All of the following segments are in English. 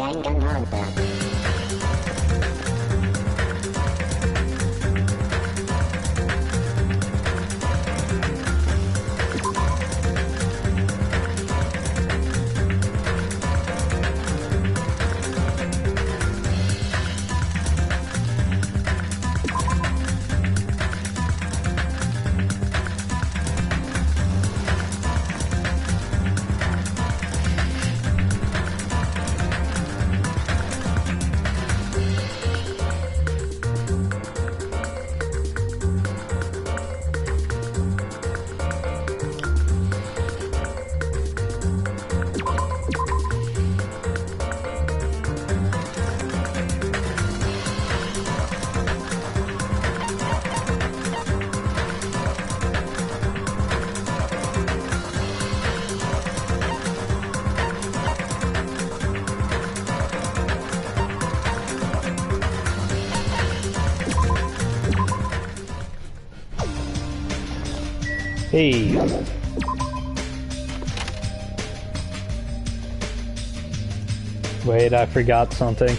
Danganronpa. Hey. Wait, I forgot something.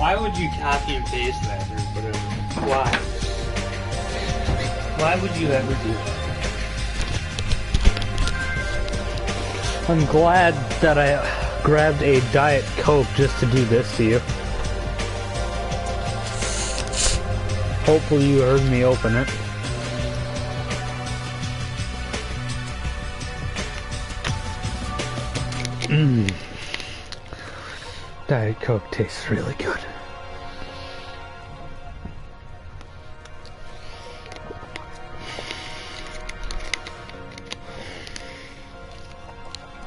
Why would you copy and paste that or whatever? Why? Why would you ever do that? I'm glad that I grabbed a Diet Coke just to do this to you. Hopefully you heard me open it. Diet Coke tastes really good.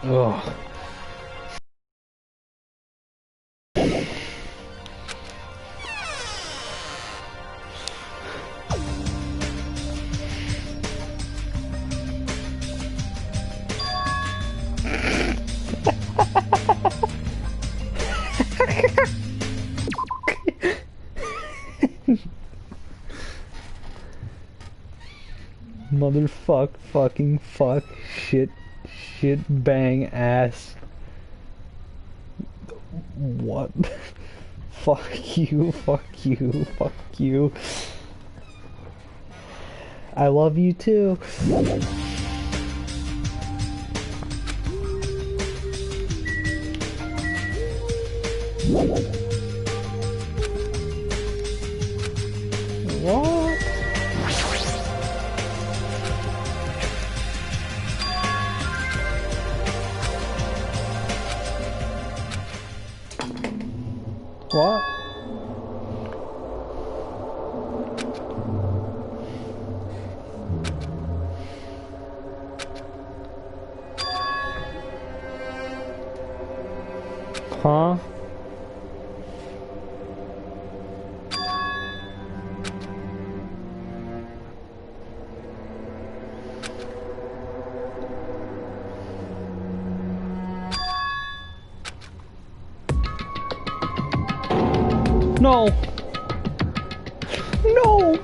Oh. Motherfuck, fucking fuck, shit, shit, bang, ass. What? Fuck you, fuck you, fuck you. I love you too. What? What? Huh? No! No!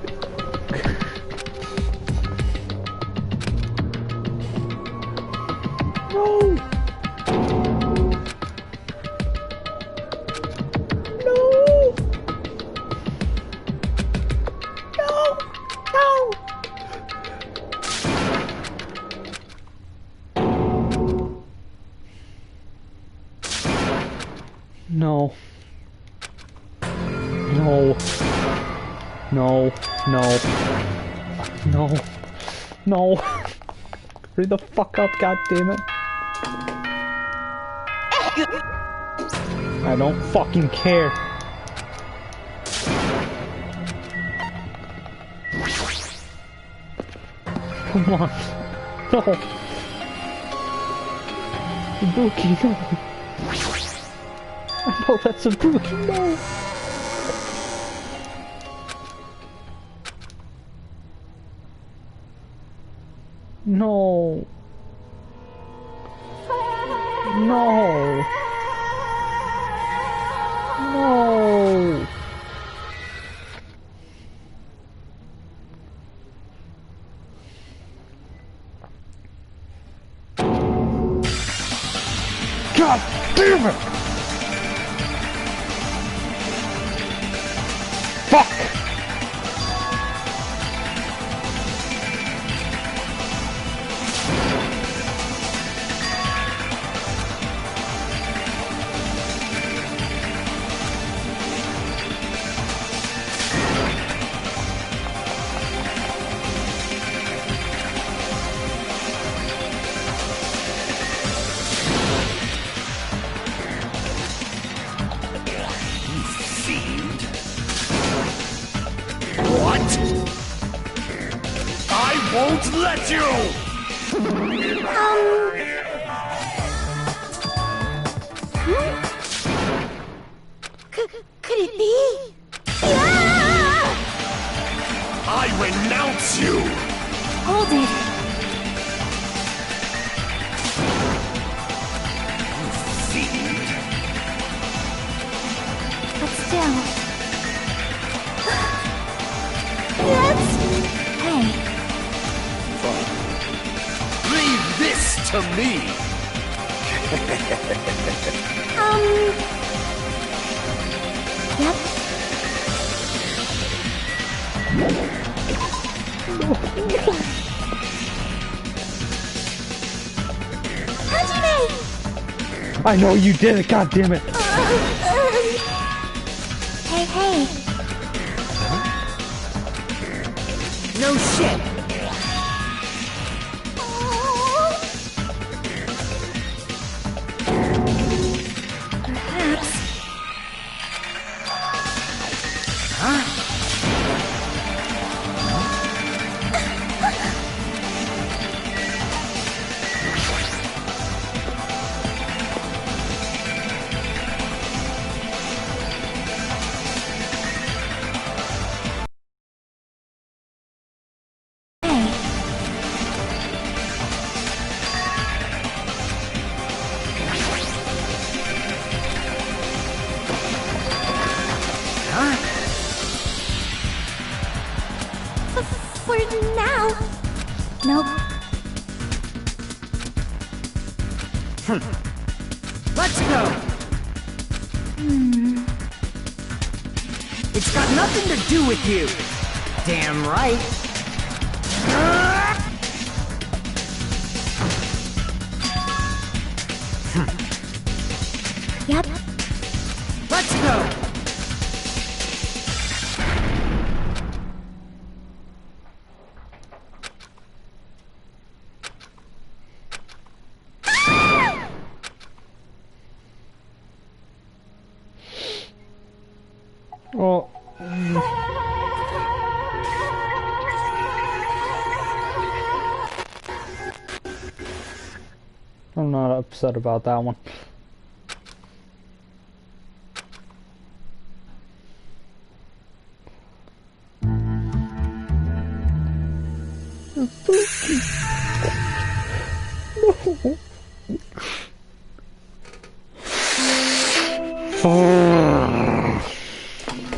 No! No! No! No! No. No. No. No. No. No. Hurry the fuck up, goddammit. I don't fucking care. Come on. No. Ibuki, no. I know that's Ibuki, no. No. No. No. God damn it! Fuck! Won't let you! Could it be? Yeah! I renounce you! Hold it. You fiend! But still. That's... Hey. Leave this to me! Yep. Hajime! I know you did it, god damn it! Hey, hey. No shit! Perhaps. For now. Nope. Let's go! It's got nothing to do with you! Damn right! Yep. Let's go! Well, I'm not upset about that one.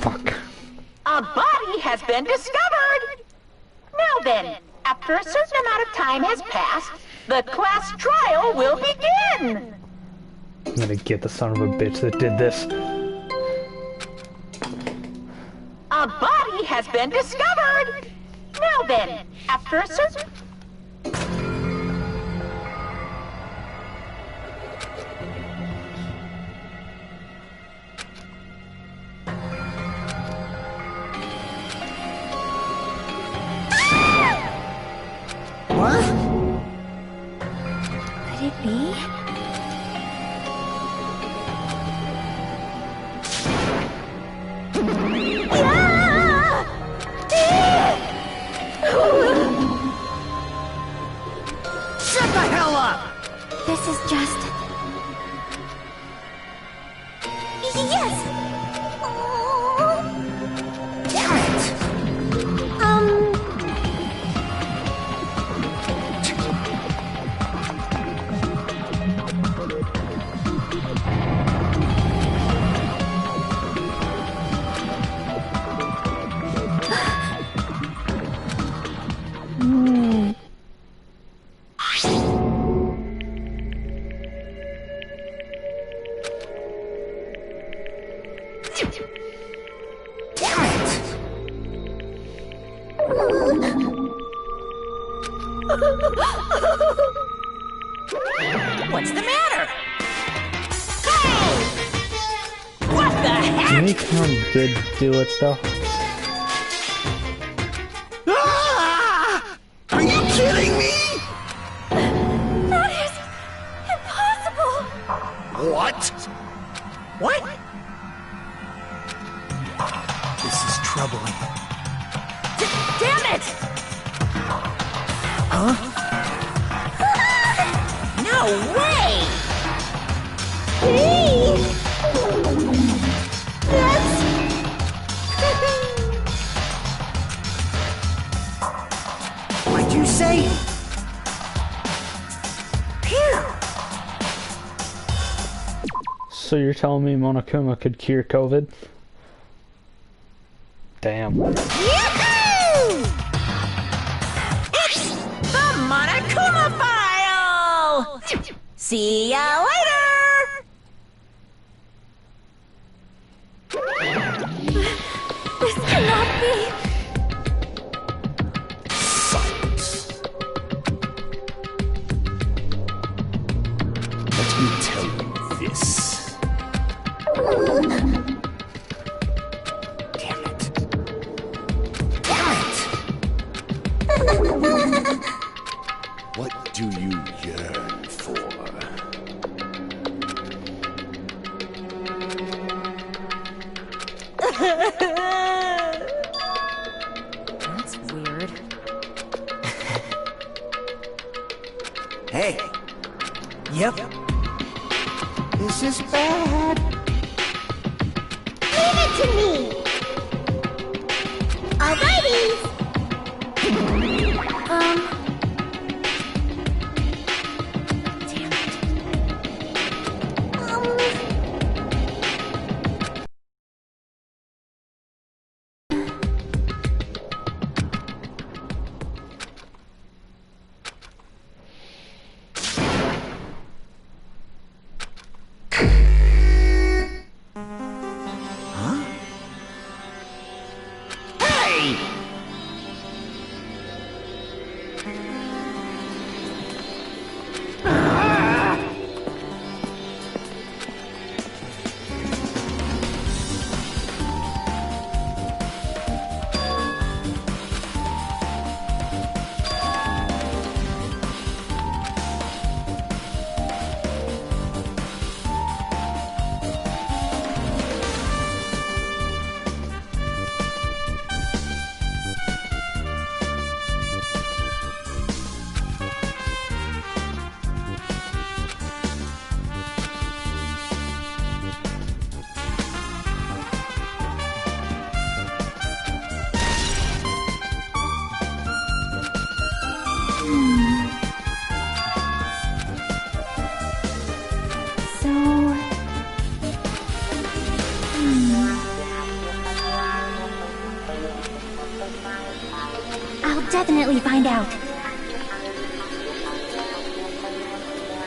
Fuck. A body has been discovered! Now then, after a certain amount of time has passed, the class trial will begin! I'm gonna get the son of a bitch that did this. A body has been discovered! Now then, after a certain... What? Could it be? Shut the hell up! This is just... Yes! Oh. Damn it! What's the matter? Hey! What the heck? Anytime good do it though. Ah! Are you kidding me? That is impossible! What? What? This is troubling. Damn it! Huh? No way! What'd you say? Phew! So you're telling me Monokuma could cure COVID? Damn. Yahoo! It's the Monokuma File! See ya later! This cannot be! Silence. Let me tell you this. Damn it. Damn it! What do you yearn for? That's weird. Hey. Yep. This is bad. Leave it to me! Alrighty! Damn it. I'll definitely find out.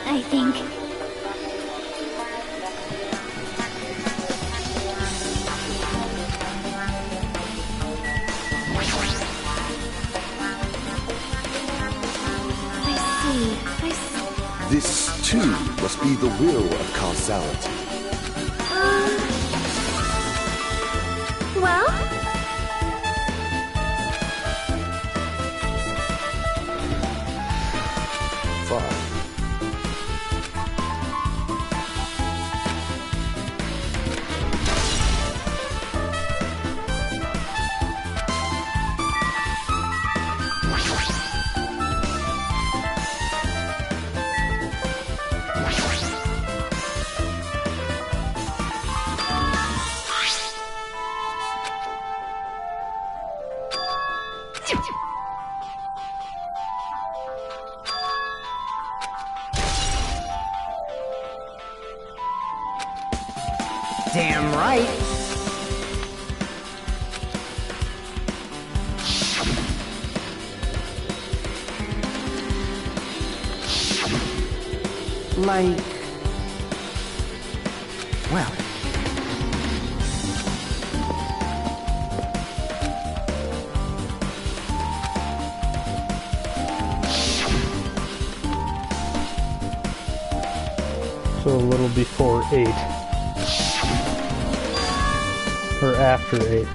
I think. I see. This, too, must be the will of causality. Well? Fine. Damn right. Like... well... So a little before 8. Or after 8.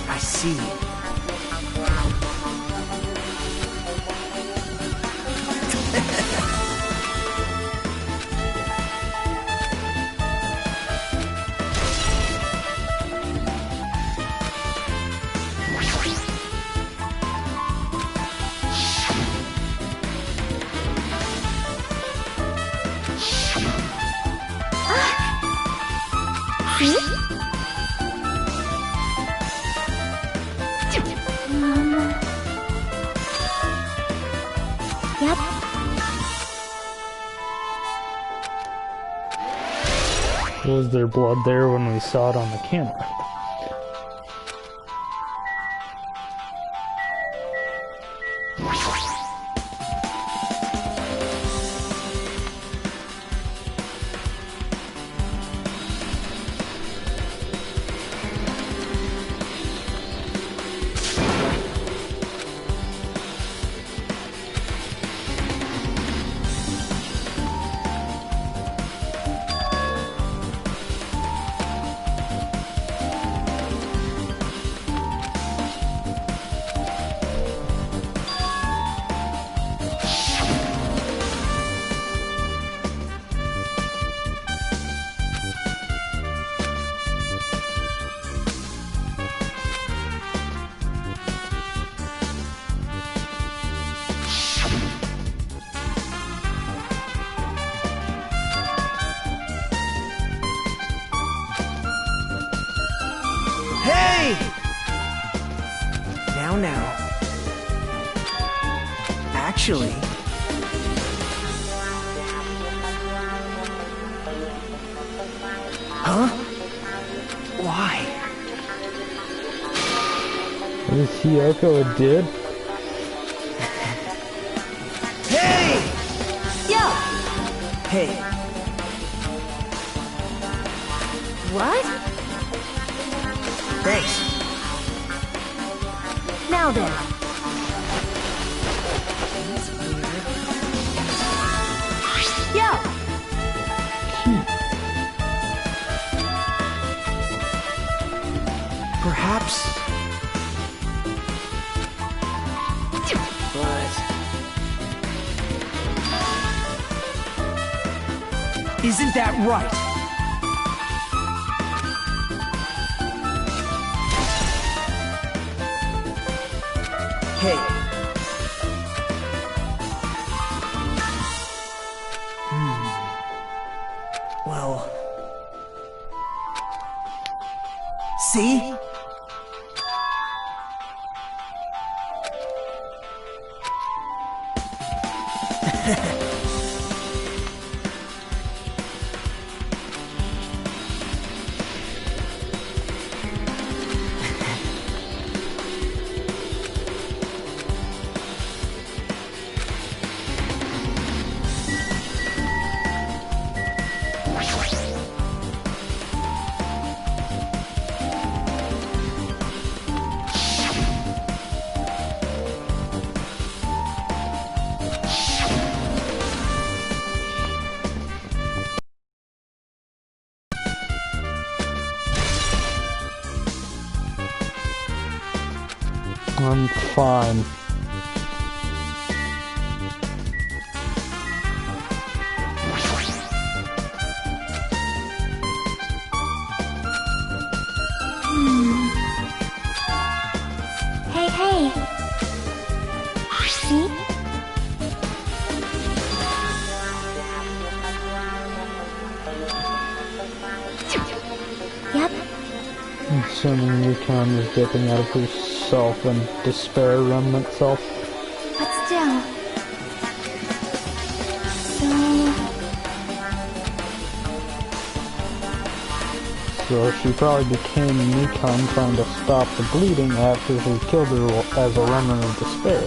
I see. Yep. Was there blood there when we saw it on the camera? Hey! Now. Actually... Huh? Why? Is Hiyoko a dude? Hey! Yo! Hey. What? Thanks. Now then. Yo! Perhaps... But... Isn't that right? Hey. Well... See? I'm fine. Hey. See? Yep. Assuming Yukon is dipping out of herself and despair remnant self. But still. So she probably became Nikon trying to stop the bleeding after he killed her as a remnant of despair.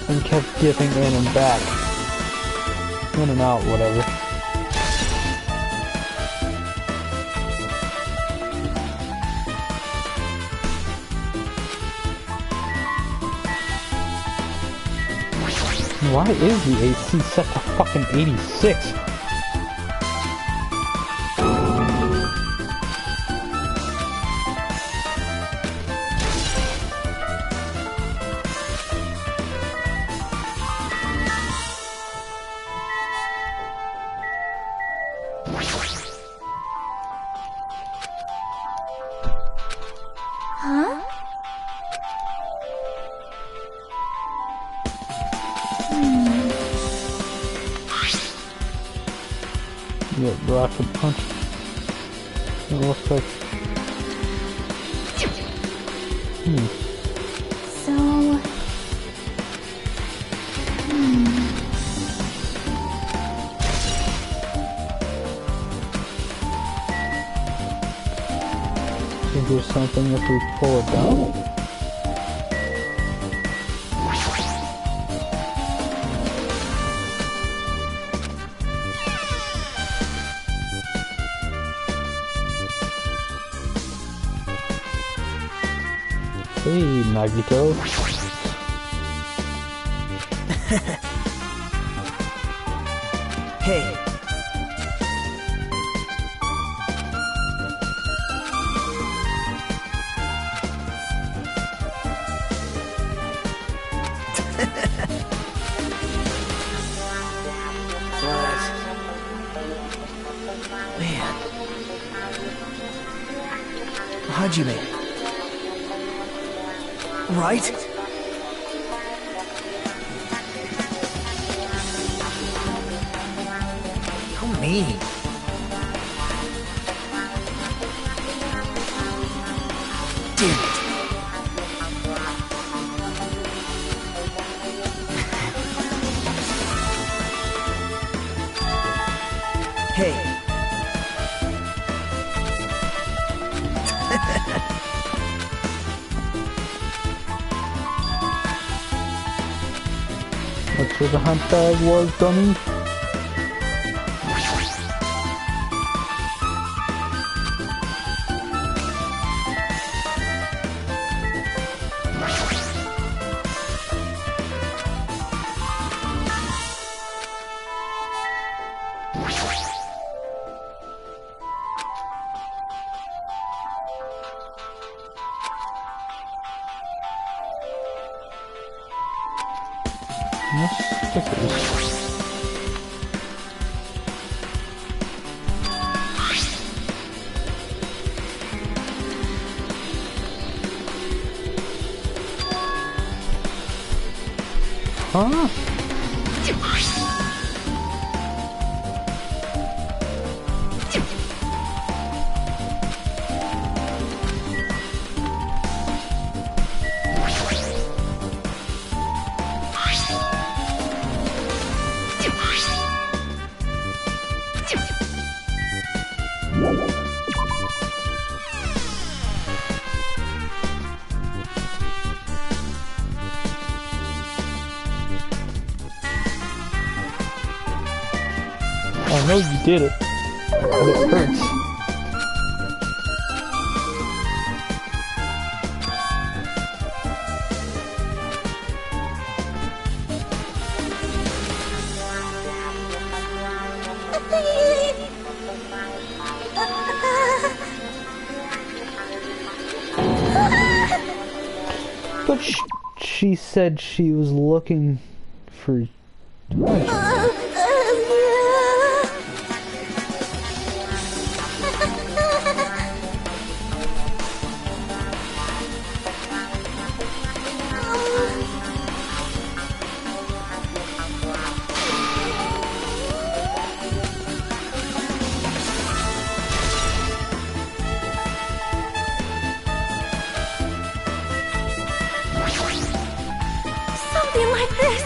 And kept dipping in and back. In and out, whatever. Why is the AC set to fucking 86? Huh? Yeah, rocket punch. It looks like. So... Is there something if we pull it down? Hey, Nagito. Hey. Man. Hajime. Right? How mean. Damn it. Hey. That's where the hunt bag was, dummy. No stickers. Huh? I know you did it, but it hurts. But she said she was looking for treasure. Something like this.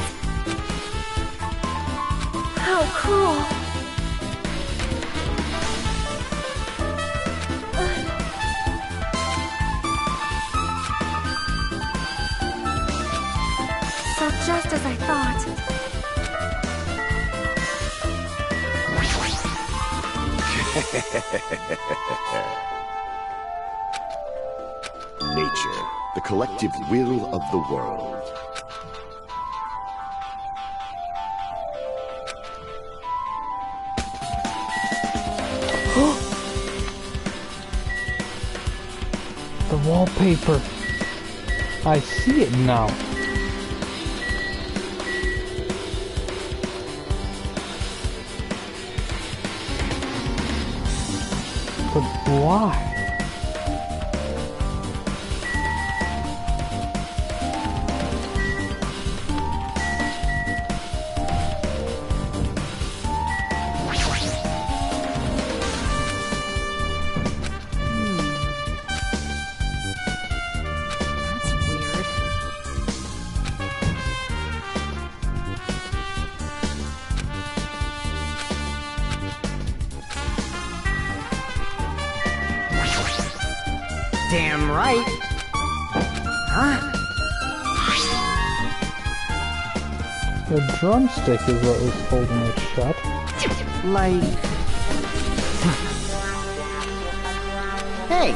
How cruel. So just as I thought. Nature, the collective will of the world. The wallpaper. I see it now. But why? That's weird. Damn right. Huh? The drumstick is what was holding it shut. Like... Hey!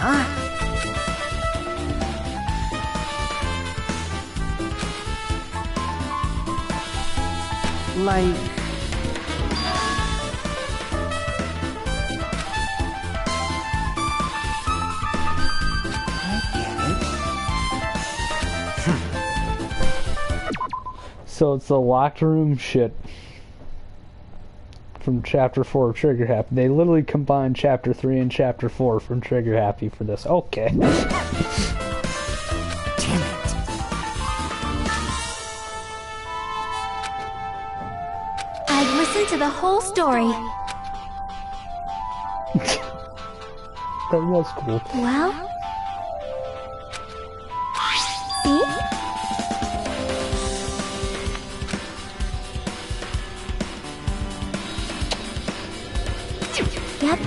Huh? Like... So it's the locked room shit from Chapter 4 of Trigger Happy. They literally combined Chapter 3 and Chapter 4 from Trigger Happy for this. Okay. Damn it. I've listened to the whole story. That was cool. Well? See? Yep.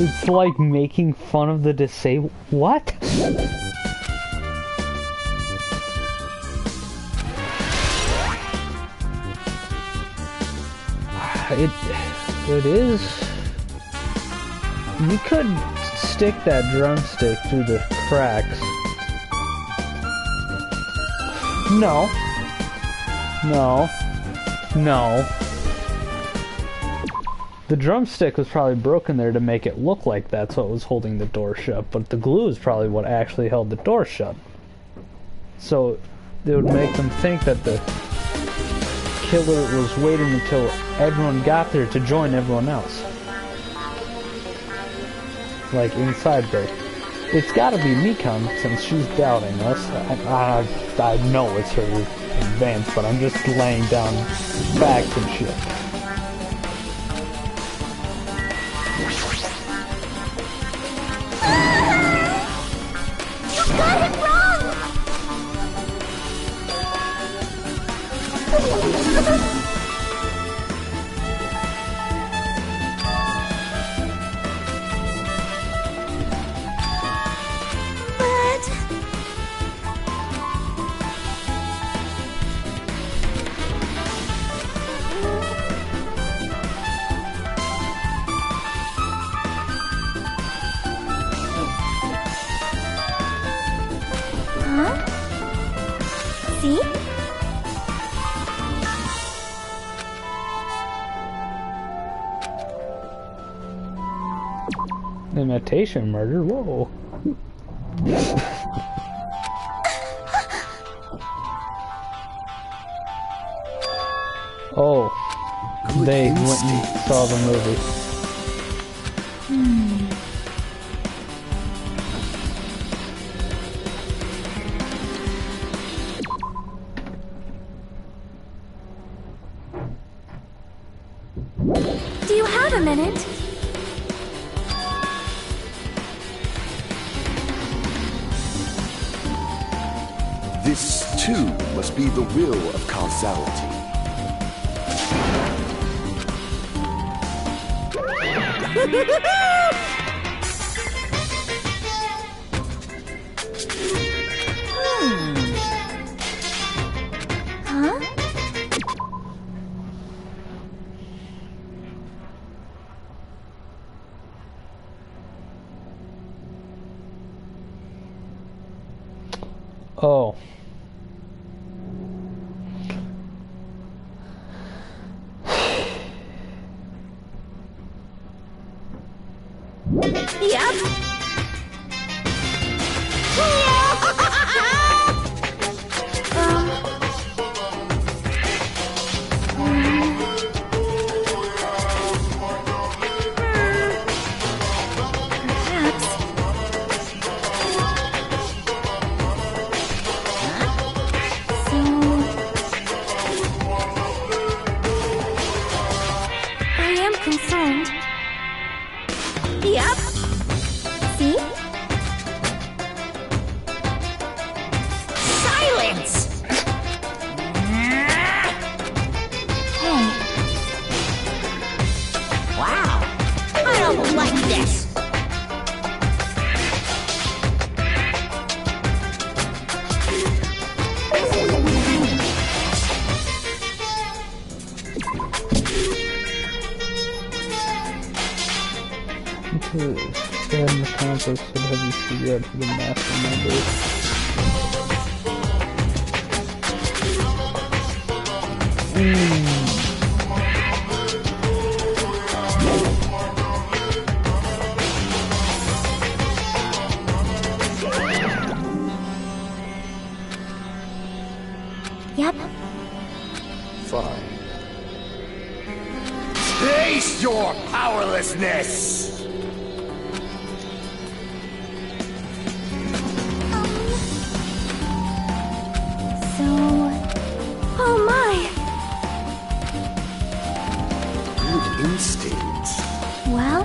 It's like making fun of the disabled. What? It is. You could stick that drumstick through the cracks. No. No. No. The drumstick was probably broken there to make it look like that's what was holding the door shut, but the glue is probably what actually held the door shut. So it would make them think that the killer was waiting until everyone got there to join everyone else. Like inside break. It's gotta be Mikon since she's doubting us. I know it's her in advance, but I'm just laying down facts and shit. See? Imitation murder? Whoa. Oh. They went and saw the movie. Do you have a minute? This, too, must be the will of causality. Huh? Oh. Yep. Perhaps. So I am concerned. Yep. See? Silence! Hey, Wow, I don't like this. Dad in the comic books would have you figure out who the mastermind is. Yep. Fine. Face your powerlessness! So... Oh my! Good instincts. Well?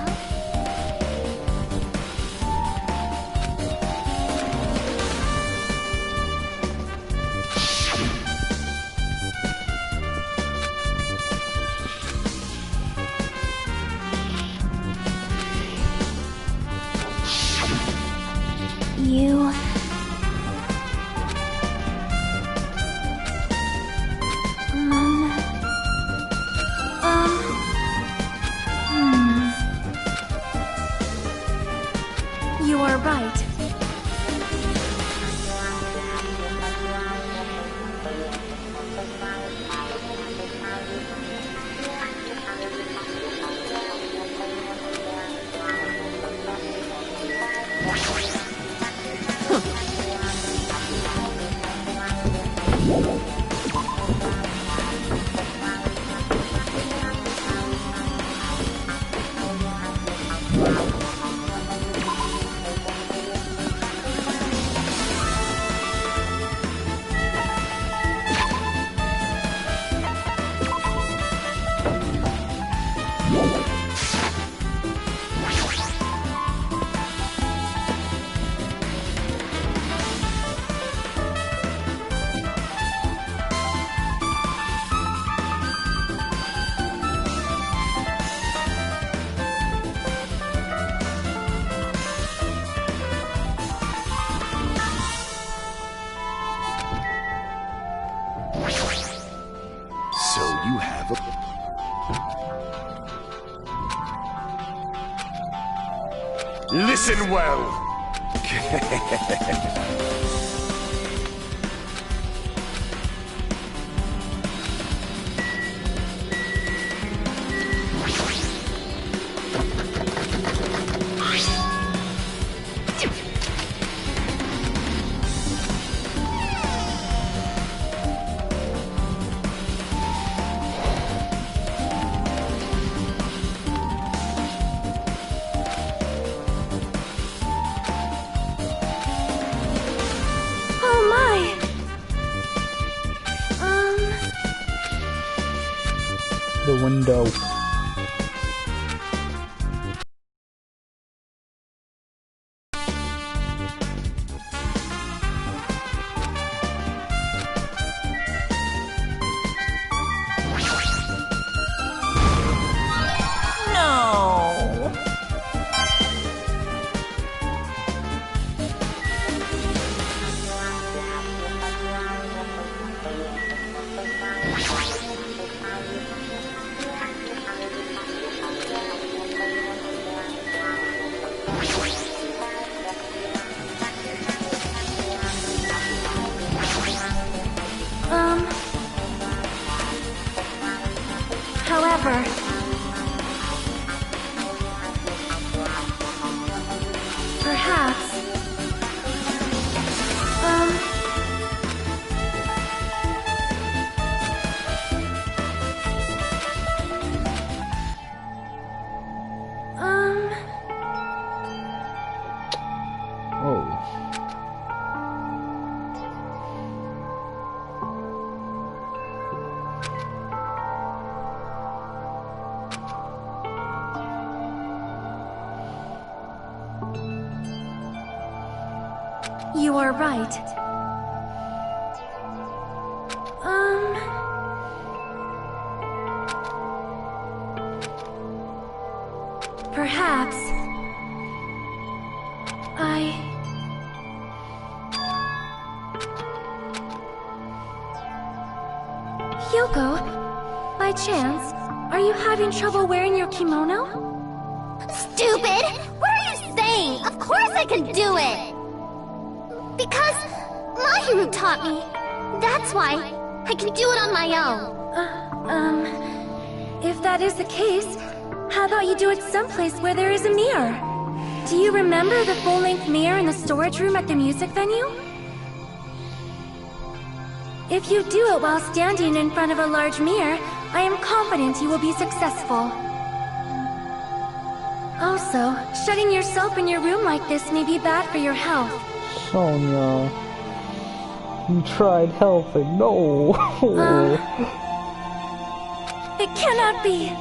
You... You are right. So you have a... Listen well! Oh my! The window. No. However... Perhaps... Oh. You are right. Perhaps... Hyoko, by chance, are you having trouble wearing your kimono? Stupid! What are you saying? Of course I can do it! Because Mahiru taught me. That's why I can do it on my own. If that is the case, how about you do it someplace where there is a mirror? Do you remember the full-length mirror in the storage room at the music venue? If you do it while standing in front of a large mirror, I am confident you will be successful. Also, shutting yourself in your room like this may be bad for your health. Sonia, you tried helping. No. It cannot be.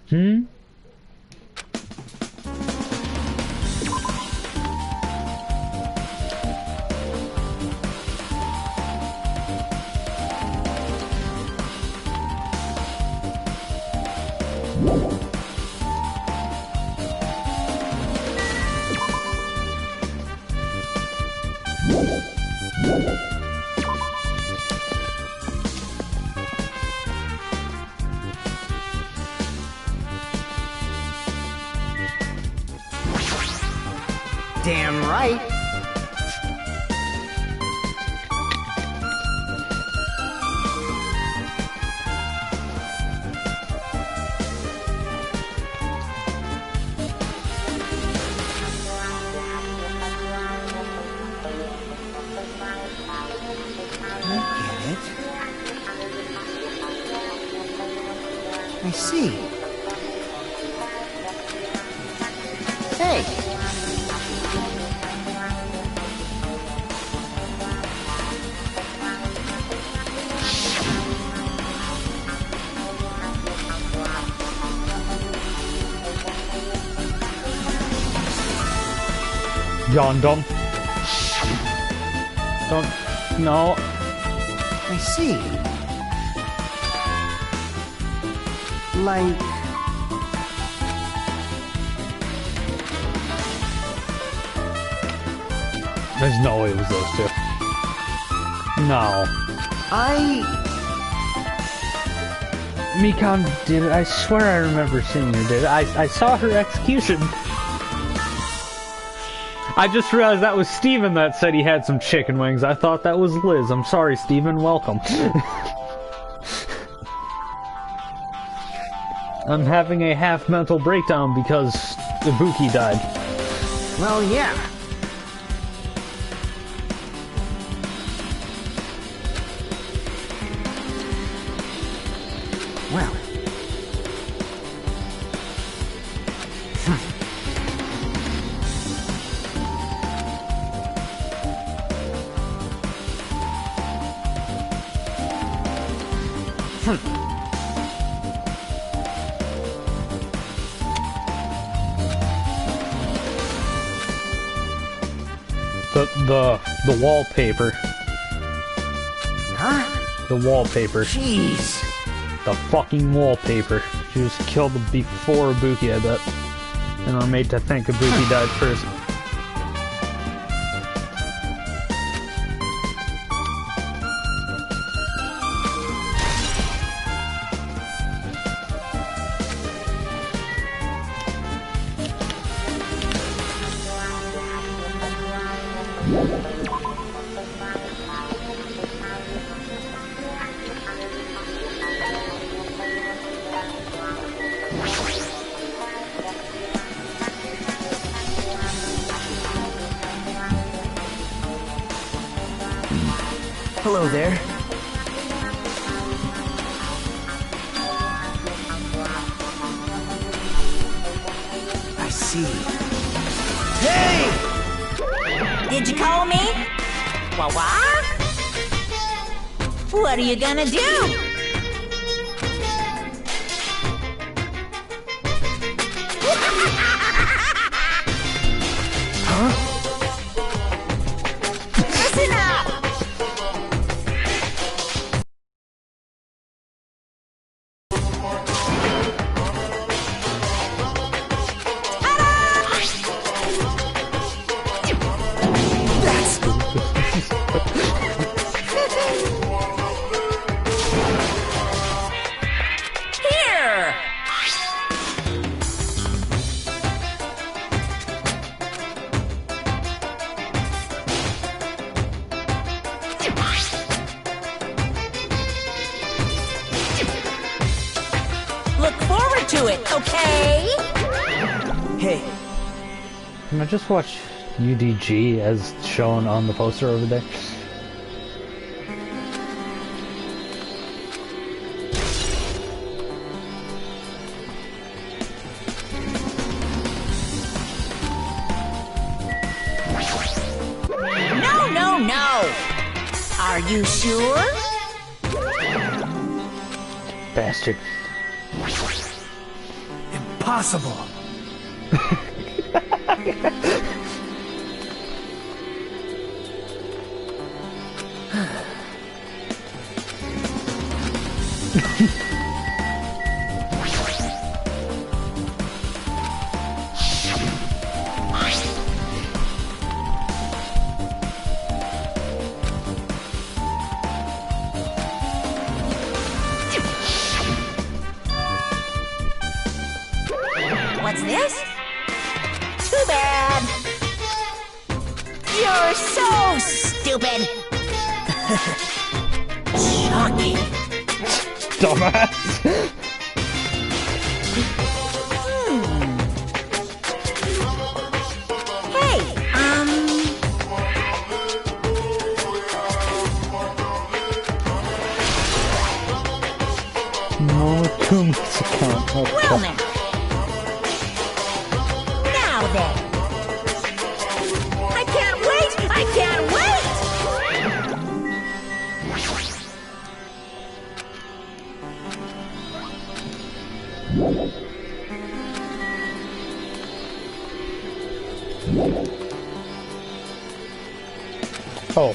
Hmm? Damn right. I see. Hey! Gundam. Don't. No. I see. Like... There's no way it was those two. No. Mikan did it. I swear I remember seeing her did it. I saw her execution. I just realized that was Steven that said he had some chicken wings. I thought that was Liz. I'm sorry, Steven. Welcome. I'm having a half mental breakdown because Ibuki died. Well, yeah. Well. The wallpaper. Huh? The wallpaper. Jeez. The fucking wallpaper. She was killed before Ibuki, I bet. And I'm made to think Ibuki died first. Hello there. I see. Hey! Did you call me? What? What are you gonna do? Listen up! to it, okay? Hey, Can I just watch UDG as shown on the poster over there? No, no, no! Are you sure? Bastard. impossible. What's this? Too bad. You're so stupid. Shocking. Dumbass. Hey, No Kuma's account. well now. Now then. I can't wait! I can't wait! Oh.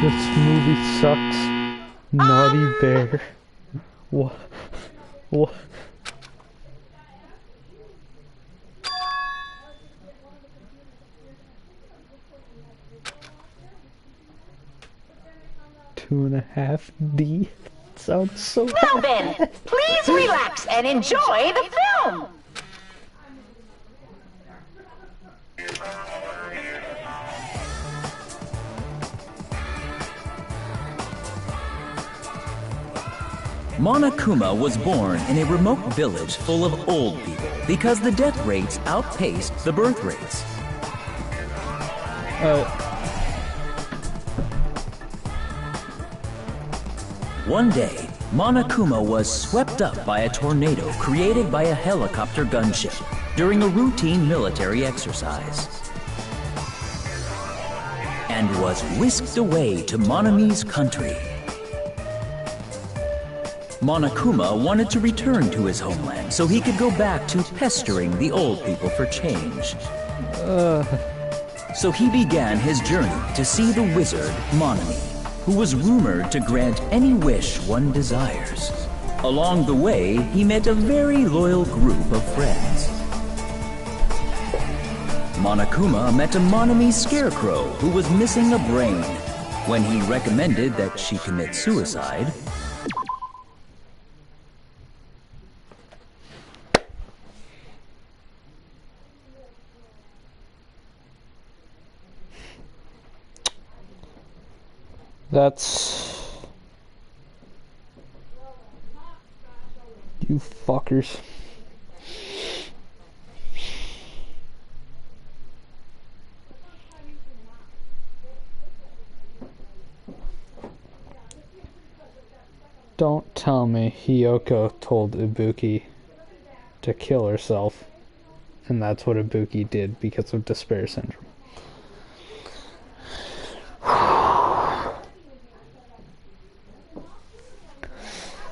This movie sucks. Naughty Bear. What? What? Two and a half D. Sounds so Now then, please relax and enjoy the film. Monokuma was born in a remote village full of old people because the death rates outpaced the birth rates. One day, Monokuma was swept up by a tornado created by a helicopter gunship during a routine military exercise, and was whisked away to Monami's country. Monokuma wanted to return to his homeland so he could go back to pestering the old people for change. So he began his journey to see the wizard Monami, who was rumored to grant any wish one desires. Along the way, he met a very loyal group of friends. Monokuma met a Monami scarecrow who was missing a brain. When he recommended that she commit suicide, That's... You fuckers. Don't tell me Hiyoko told Ibuki to kill herself, and that's what Ibuki did because of despair syndrome.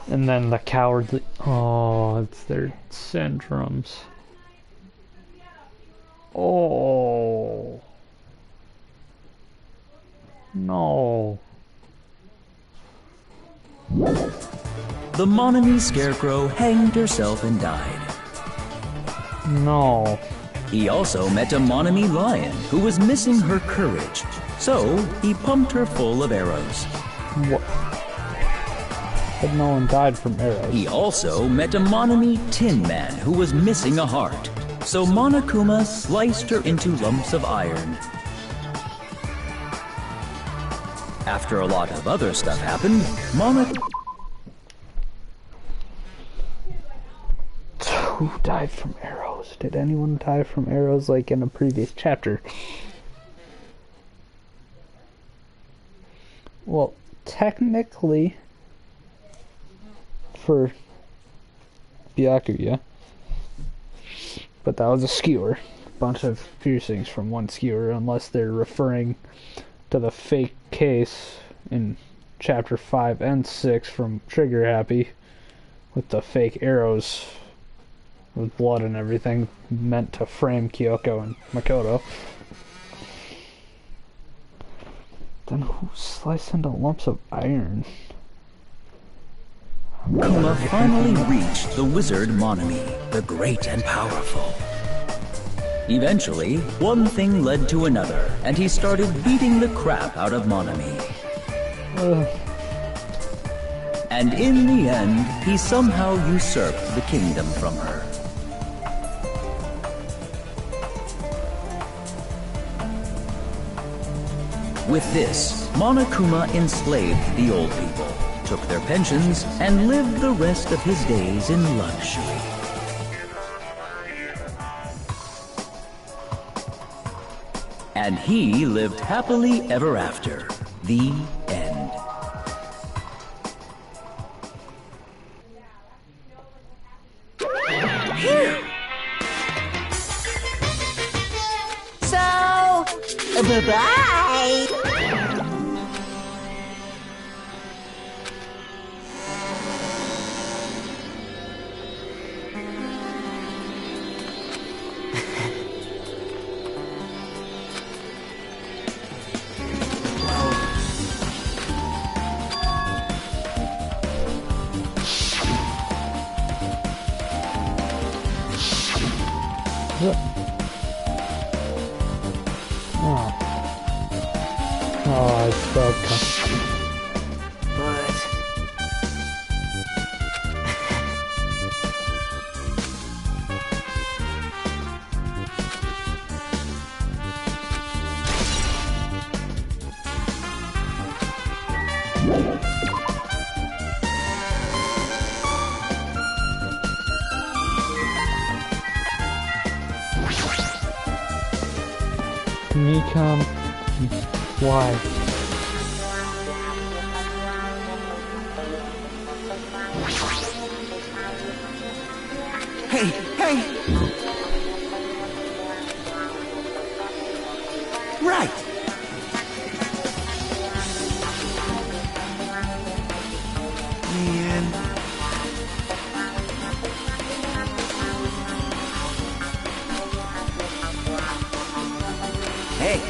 And then the cowardly... Oh, it's their syndromes. Oh. No. the Monami scarecrow hanged herself and died. No. He also met a Monami lion who was missing her courage, so he pumped her full of arrows. What? But no one died from arrows. He also met a Monami Tin Man who was missing a heart, so Monokuma sliced her into lumps of iron. After a lot of other stuff happened, Monica... Who died from arrows? Did anyone die from arrows like in a previous chapter? Well, technically, for Byakuya, but that was a skewer. A bunch of piercings from one skewer, unless they're referring to the fake case in chapter 5 and 6 from Trigger Happy with the fake arrows with blood and everything meant to frame Kyoko and Makoto. Then who sliced into lumps of iron? Kuma finally reached the wizard Monami, the great and powerful. Eventually, one thing led to another, and he started beating the crap out of Monami. And in the end, he somehow usurped the kingdom from her. With this, Monokuma enslaved the old people, took their pensions, and lived the rest of his days in luxury. And he lived happily ever after. The end. So, bye-bye. Oh, it's so Mikan, why? Hey, hey! Right! Man. Hey!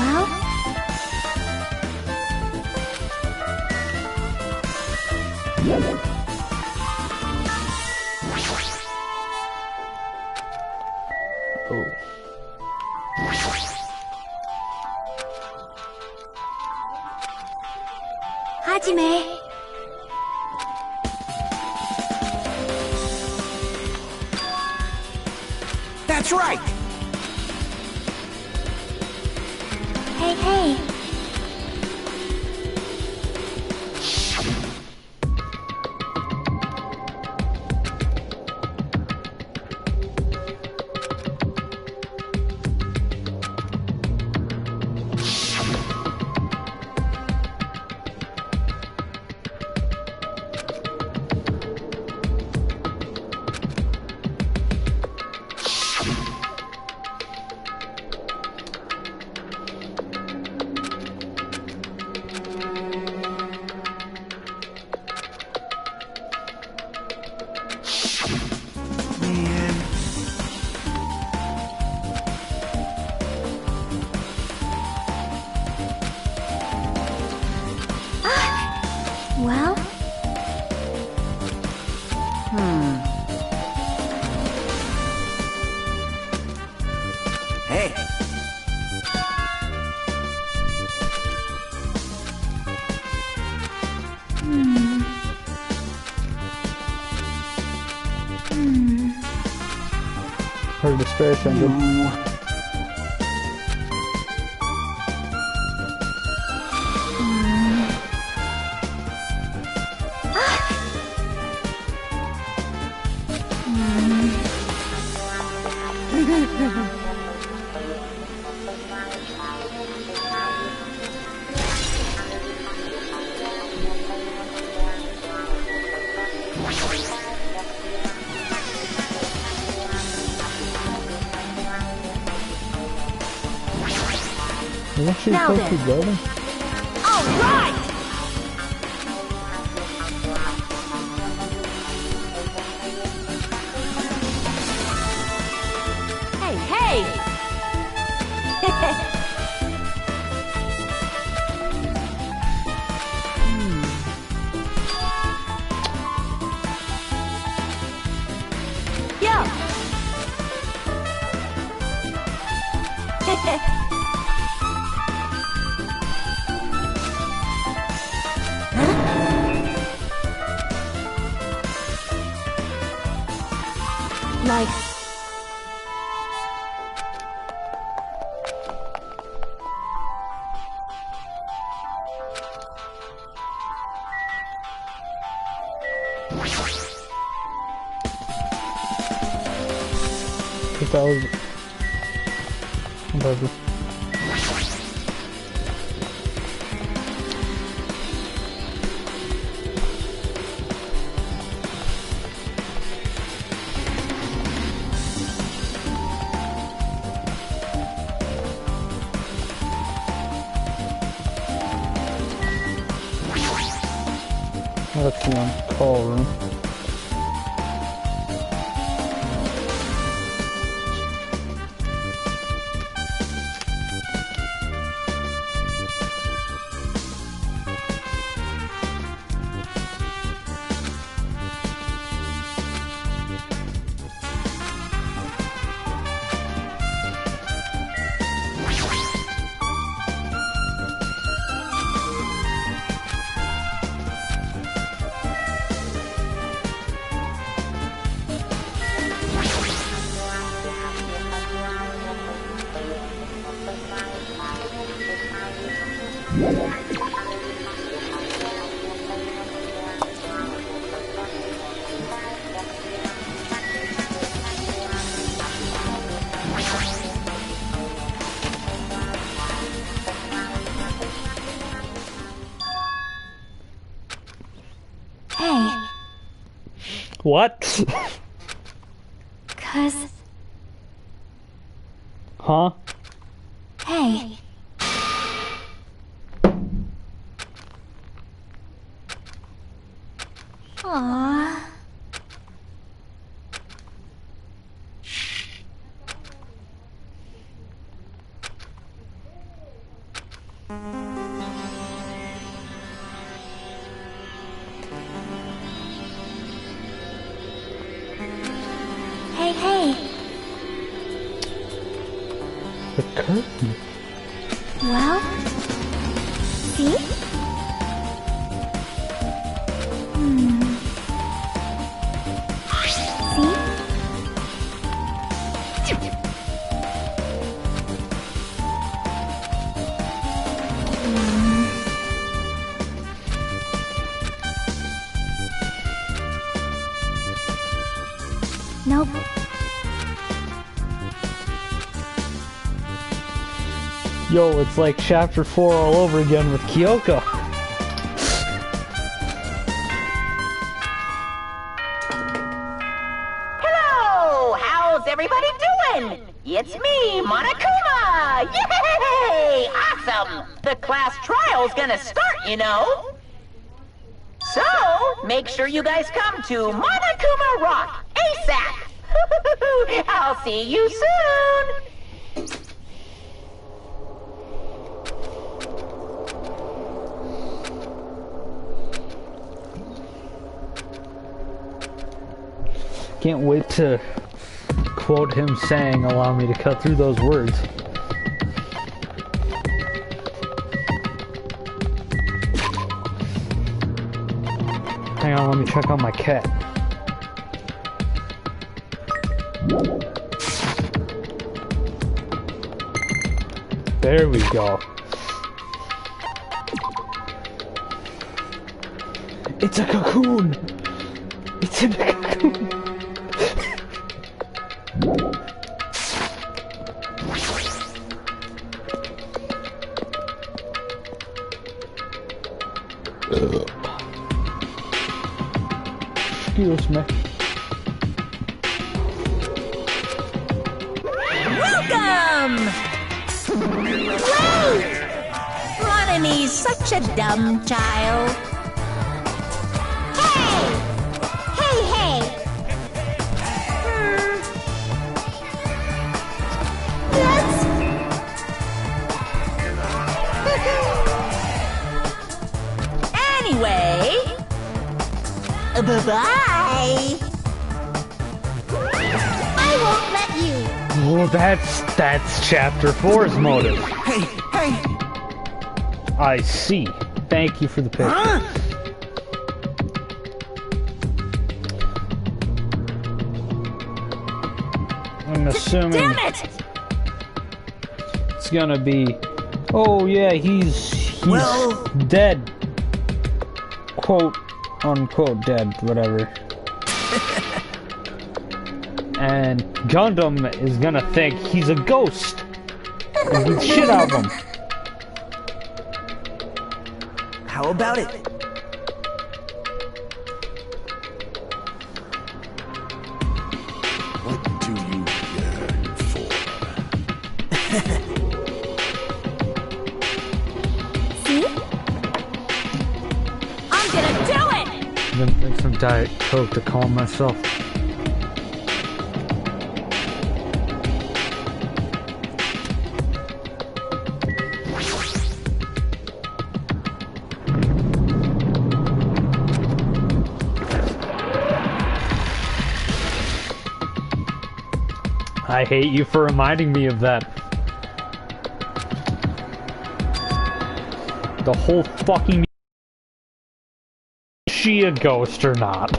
Well, Oh. Hajime. That's right! Hey, hey. Her despair syndrome. Isn't she Now supposed to be then. building? All right! Hey, hey! Yo! Like... If that was... Whatever. That's the call room. Hey, What? 'cause... Huh? Hey. Aww. Hey, hey. The curtain. Well, see? See? Nope. Yo, it's like chapter 4 all over again with Kyoko. Hello! How's everybody doing? It's me, Monokuma! Yay! Awesome! The class trial's gonna start, you know. So, make sure you guys come to Monokuma Rock ASAP! I'll see you soon! Can't wait to quote him saying, allow me to cut through those words. Hang on, let me check on my cat. There we go. It's a cocoon! It's in a cocoon! Excuse me. Welcome! Wait! Monomi's such a dumb child. Hey! Hey, hey! Anyway, bye-bye. I won't let you. Well, that's chapter 4's motive. Hey, hey! I see. Thank you for the picture. Huh? I'm assuming Damn it! it's gonna be, oh yeah, he's Well- dead. Quote, unquote dead, whatever. And Gundam is gonna think he's a ghost. And beat shit out of him. How about it? What do you yearn for? See? I'm gonna do it! I'm gonna drink some Diet Coke to calm myself. I hate you for reminding me of that. The whole fucking... Is she a ghost or not?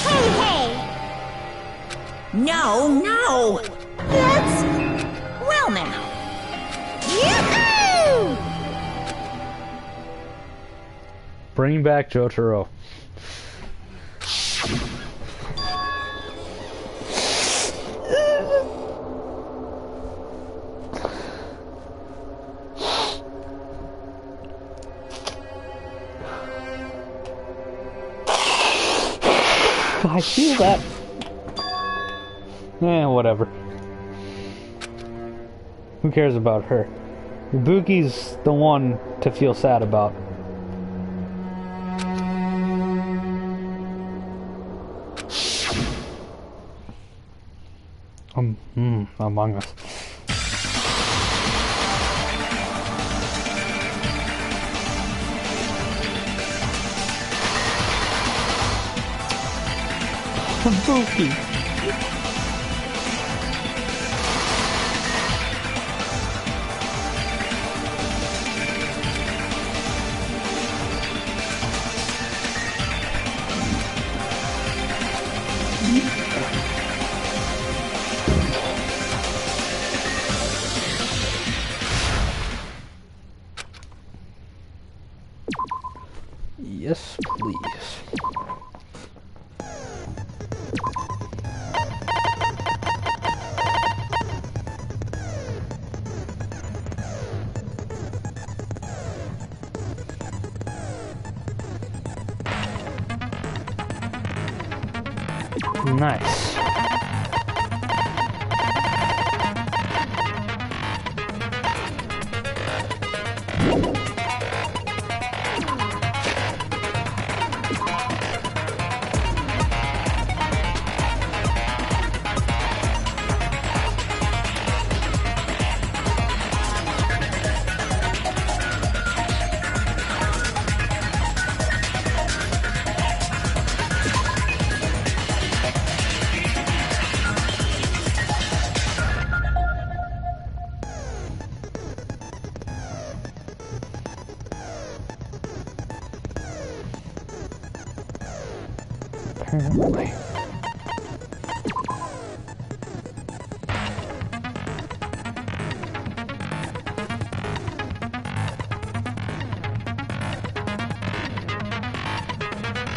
Hey, hey! No, no! That's... Well now. Yoo-hoo! Bring back Jotaro. I feel that. Whatever. Who cares about her? Ibuki's the one to feel sad about. Among Us. Ibuki. Yes, please. Nice. Apparently.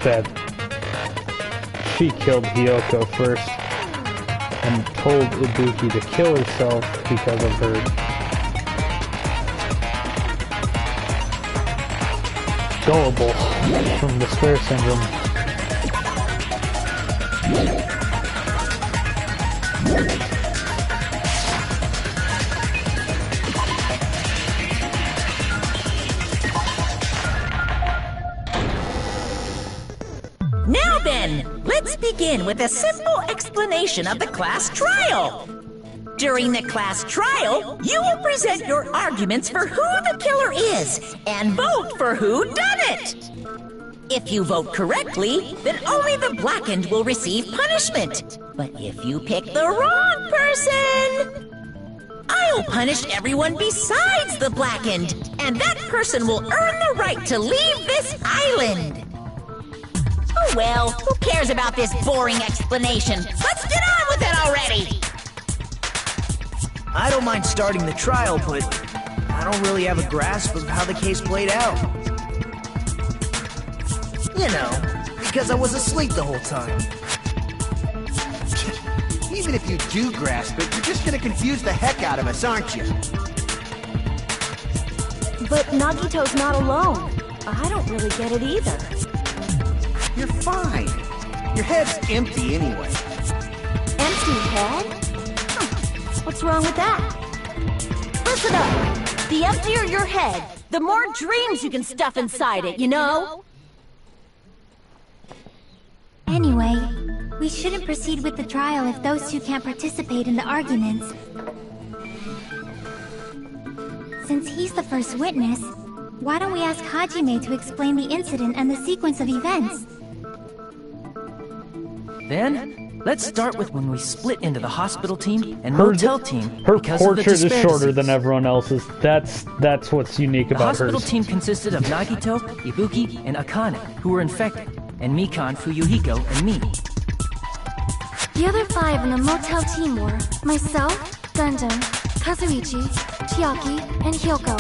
That she killed Hiyoko first and told Ibuki to kill herself because of her gullible from despair syndrome. Now then, let's begin with a simple explanation of the class trial. During the class trial, you will present your arguments for who the killer is and vote for who done it. If you vote correctly, then only the blackened will receive punishment. But if you pick the wrong person, I'll punish everyone besides the blackened, and that person will earn the right to leave this island. Oh well, who cares about this boring explanation? Let's get on with it already! I don't mind starting the trial, but I don't really have a grasp of how the case played out. You know, because I was asleep the whole time. Even if you do grasp it, you're just gonna confuse the heck out of us, aren't you? But Nagito's not alone. I don't really get it either. You're fine. Your head's empty anyway. Empty head? What's wrong with that? Listen up. The emptier your head, the more dreams you can stuff inside it, you know? Anyway, we shouldn't proceed with the trial if those two can't participate in the arguments. Since he's the first witness, why don't we ask Hajime to explain the incident and the sequence of events? Then, let's start with when we split into the hospital team and motel team Her because of the portrait is despair shorter disease. than everyone else's. That's what's unique The about hospital hers. team consisted of Nagito, Ibuki, and Akane, who were infected, and Mikan, Fuyuhiko, and me. The other 5 in the motel team were myself, Gundam, Kazuichi, Chiaki, and Hyoko.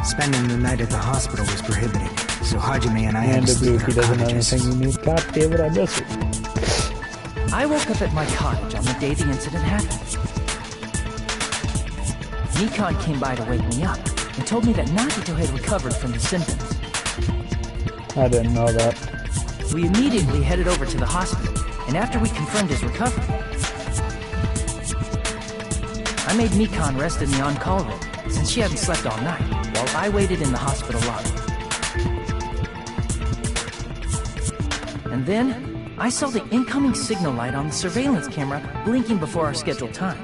Spending the night at the hospital was prohibited, so Hajime and I had And to sleep in Ibuki our doesn't have cottages. anything you need. God damn it, I miss her. I woke up at my cottage on the day the incident happened. Mikan came by to wake me up and told me that Nagito had recovered from his symptoms. I didn't know that. We immediately headed over to the hospital, and after we confirmed his recovery, I made Mikan rest in the on-call room, since she hadn't slept all night, while I waited in the hospital lobby. And then, I saw the incoming signal light on the surveillance camera blinking before our scheduled time.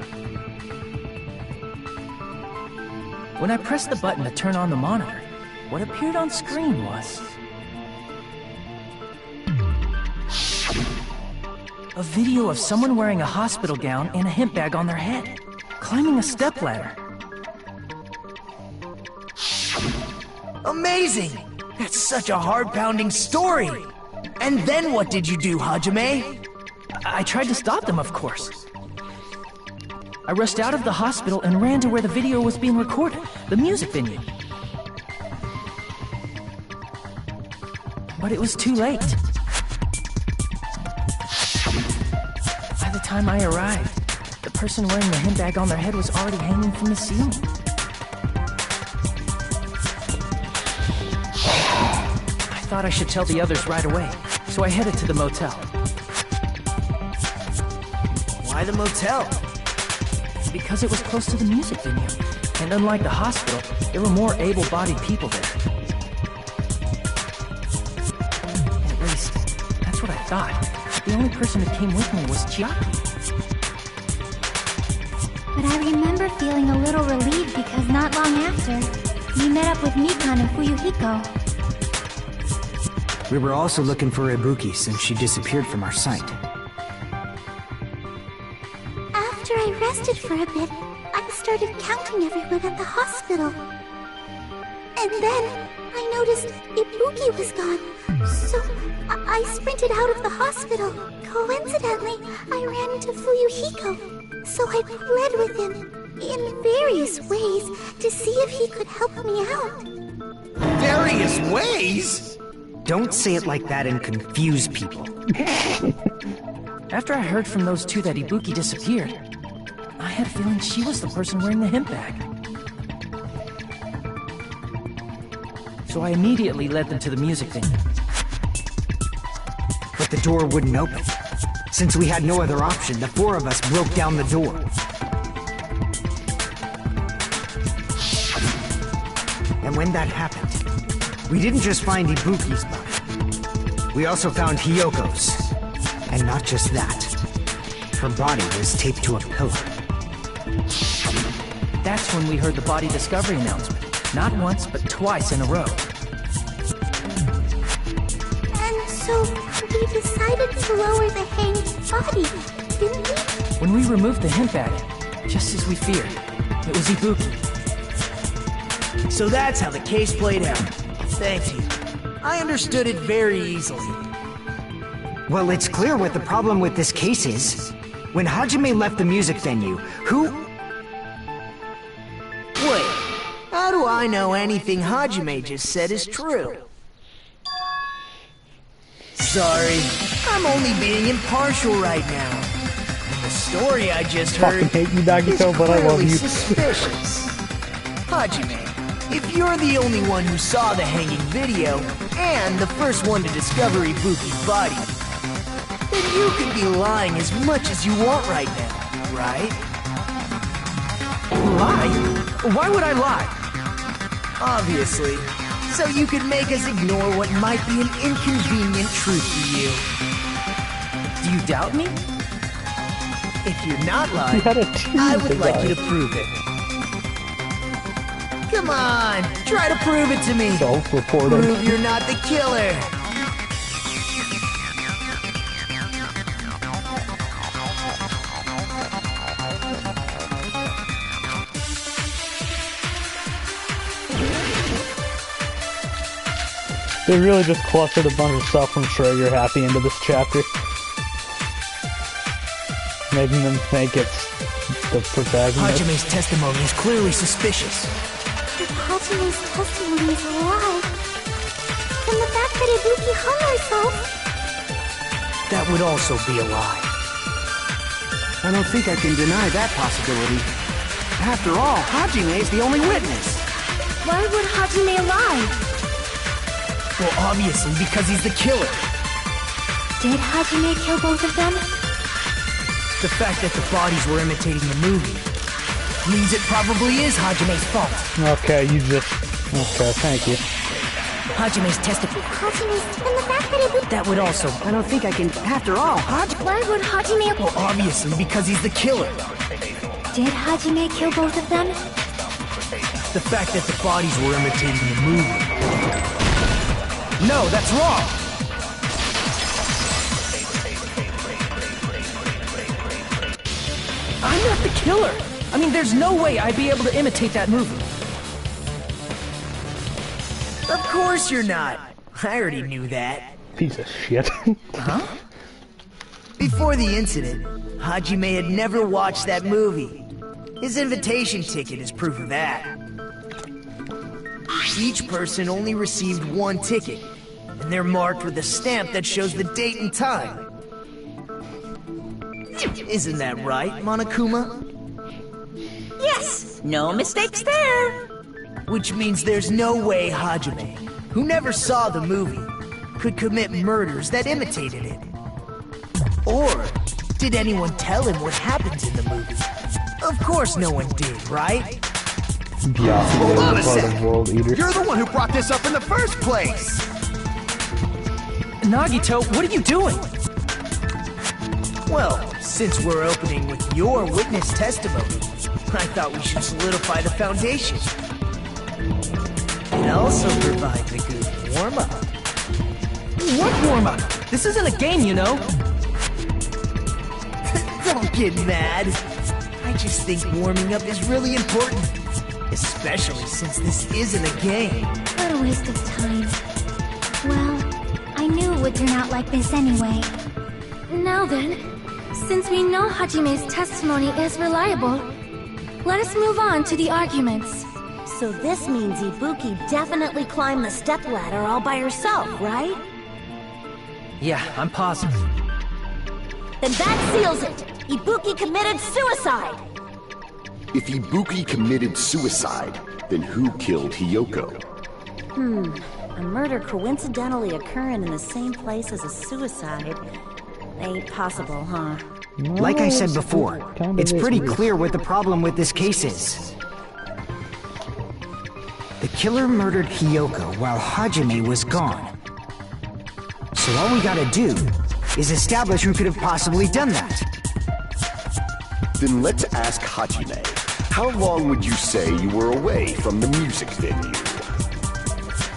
When I pressed the button to turn on the monitor, what appeared on screen was a video of someone wearing a hospital gown and a hemp bag on their head, climbing a stepladder. Amazing! That's such a heart-pounding story! And then what did you do, Hajime? I tried to stop them, of course. I rushed out of the hospital and ran to where the video was being recorded, the music venue. But it was too late. By the time I arrived, the person wearing the hemp bag on their head was already hanging from the ceiling. I thought I should tell the others right away, so I headed to the motel. Why the motel? Because it was close to the music venue. And unlike the hospital, there were more able-bodied people there. At least, that's what I thought. The only person who came with me was Chiaki. But I remember feeling a little relieved because not long after, we met up with Mikan and Fuyuhiko. We were also looking for Ibuki since she disappeared from our sight. After I rested for a bit, I started counting everyone at the hospital. And then, I noticed Ibuki was gone. So, I sprinted out of the hospital. Coincidentally, I ran into Fuyuhiko. So I pled with him, in various ways, to see if he could help me out. Various ways? Don't say it like that and confuse people. After I heard from those two that Ibuki disappeared, I had a feeling she was the person wearing the hemp bag. So I immediately led them to the music venue. But the door wouldn't open. Since we had no other option, the four of us broke down the door. And when that happened, we didn't just find Ibuki's body. We also found Hyoko's. And not just that. Her body was taped to a pillar. That's when we heard the body discovery announcement. Not once, but twice in a row. And so, we decided to lower the hanged body, didn't we? When we removed the hemp bag, just as we feared, it was Ibuki. So that's how the case played out. Thank you. I understood it very easily. Well, it's clear what the problem with this case is. When Hajime left the music venue, who... Wait, how do I know anything Hajime just said is true? Sorry, I'm only being impartial right now. And the story I just heard Fucking hate you, Nagito, is but I love clearly you. suspicious. Hajime, if you're the only one who saw the hanging video, and the first one to discover Ibuki's body, then you can be lying as much as you want right now, right? Lie? Why would I lie? Obviously. So you can make us ignore what might be an inconvenient truth to you. Do you doubt me? If you're not lying, I would like you to prove it. Come on, try to prove it to me. Self-reported. Prove you're not the killer. They really just clustered a bunch of stuff from Trigger Happy into this chapter. Making them think it's the protagonist. Hajime's testimony is clearly suspicious. If Hajime's testimony is a lie, then the fact that Ibuki hung herself... That would also be a lie. I don't think I can deny that possibility. After all, Hajime is the only witness. Why would Hajime lie? Well, obviously, because he's the killer. Did Hajime kill both of them? The fact that the bodies were imitating the movie means it probably is Hajime's fault. Okay, you just... Okay, thank you. Hajime's testimony. And the fact that Ibuki... That would also... I don't think I can... After all, Why would Hajime... Well, obviously, because he's the killer. Did Hajime kill both of them? The fact that the bodies were imitating the movie. No, that's wrong! I'm not the killer! I mean, there's no way I'd be able to imitate that movie. Of course you're not. I already knew that. Piece of shit. Huh? Before the incident, Hajime had never watched that movie. His invitation ticket is proof of that. Each person only received one ticket, and they're marked with a stamp that shows the date and time. Isn't that right, Monokuma? Yes, no mistakes there. Which means there's no way Hajime, who never saw the movie, could commit murders that imitated it. Or Did anyone tell him what happens in the movie? Of course no one did, right? Hold on a part sec! of World Eater. You're the one who brought this up in the first place! Nagito, what are you doing? Well, since we're opening with your witness testimony, I thought we should solidify the foundation. And also provide the good warm-up. What warm-up? This isn't a game, you know. Don't get mad. I just think warming up is really important. Especially since this isn't a game. What a waste of time. Well, I knew it would turn out like this anyway. Now then, since we know Hajime's testimony is reliable, let us move on to the arguments. So this means Ibuki definitely climbed the stepladder all by herself, right? Yeah, I'm positive. Then that seals it! Ibuki committed suicide! If Ibuki committed suicide, then who killed Hiyoko? A murder coincidentally occurring in the same place as a suicide. Ain't possible, huh? Like I said before, it's pretty clear what the problem with this case is. The killer murdered Hiyoko while Hajime was gone. So all we gotta do is establish who could have possibly done that. Then let's ask Hajime. How long would you say you were away from the music venue?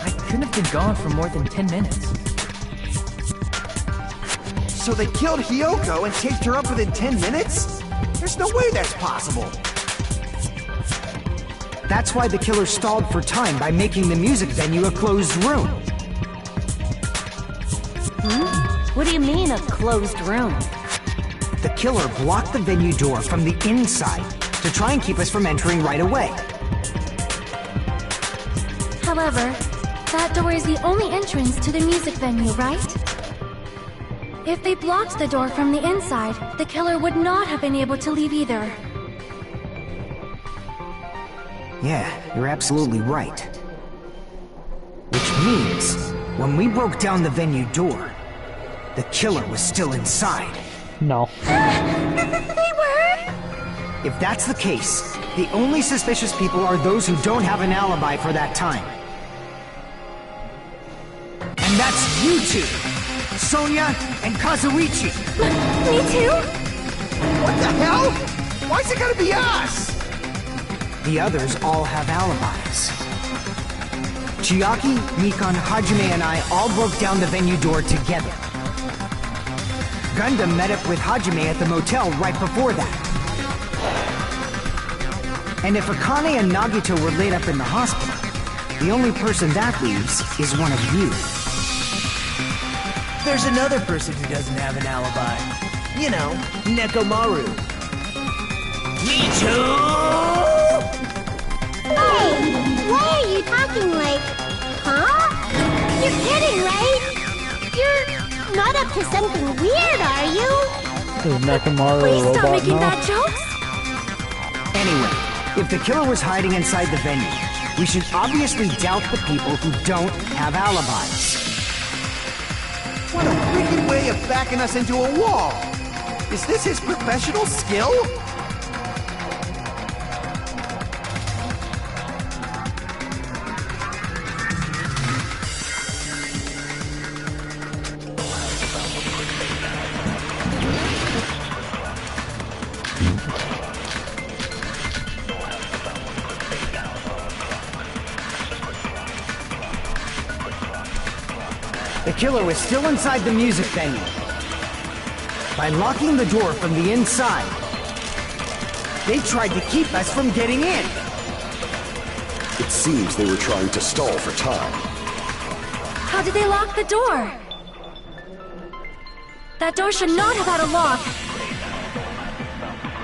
I couldn't have been gone for more than 10 minutes. So they killed Hiyoko and taped her up within 10 minutes? There's no way that's possible. That's why the killer stalled for time by making the music venue a closed room. What do you mean, a closed room? The killer blocked the venue door from the inside to try and keep us from entering right away. However, that door is the only entrance to the music venue, right? If they blocked the door from the inside, the killer would not have been able to leave either. Yeah, you're absolutely right. Which means, when we broke down the venue door, the killer was still inside. No. They were? If that's the case, the only suspicious people are those who don't have an alibi for that time. And that's you two! Sonia and Kazuichi! Me too? What the hell? Why's it gonna be us? The others all have alibis. Chiaki, Mikan, Hajime, and I all broke down the venue door together. Gundam met up with Hajime at the motel right before that. And if Akane and Nagito were laid up in the hospital, the only person that leaves is one of you. There's another person who doesn't have an alibi. You know, Nekomaru. Me too! Hey! Why are you talking like... Huh? You're kidding, right? You're not up to something weird, are you? Is Nekomaru Please a robot stop making now? bad jokes! Anyway, if the killer was hiding inside the venue, we should obviously doubt the people who don't have alibis. What a wicked way of backing us into a wall! Is this his professional skill? The killer was still inside the music venue. By locking the door from the inside, they tried to keep us from getting in. It seems they were trying to stall for time. How did they lock the door? That door should not have had a lock.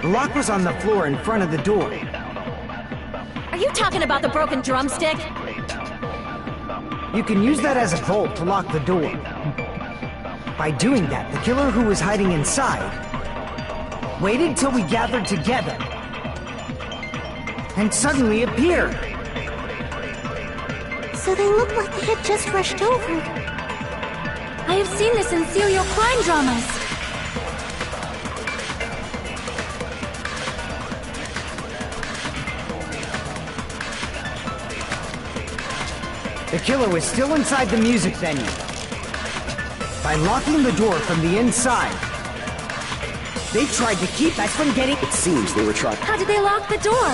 The lock was on the floor in front of the door. Are you talking about the broken drumstick? You can use that as a bolt to lock the door. By doing that, the killer who was hiding inside waited till we gathered together and suddenly appeared. So they look like they had just rushed over. I have seen this in serial crime dramas. The killer was still inside the music venue. By locking the door from the inside, they tried to keep us from getting... It seems they were trying... How did they lock the door?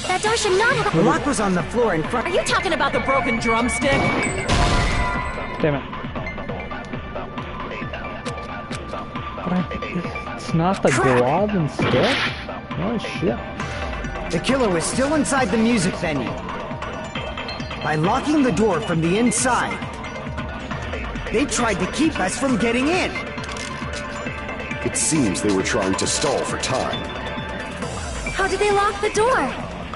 That door should not have... The lock was on the floor in front... Are you talking about the broken drumstick? Damn it. It's not the glove instead? Oh shit. The killer was still inside the music venue. By locking the door from the inside, they tried to keep us from getting in. It seems they were trying to stall for time. How did they lock the door?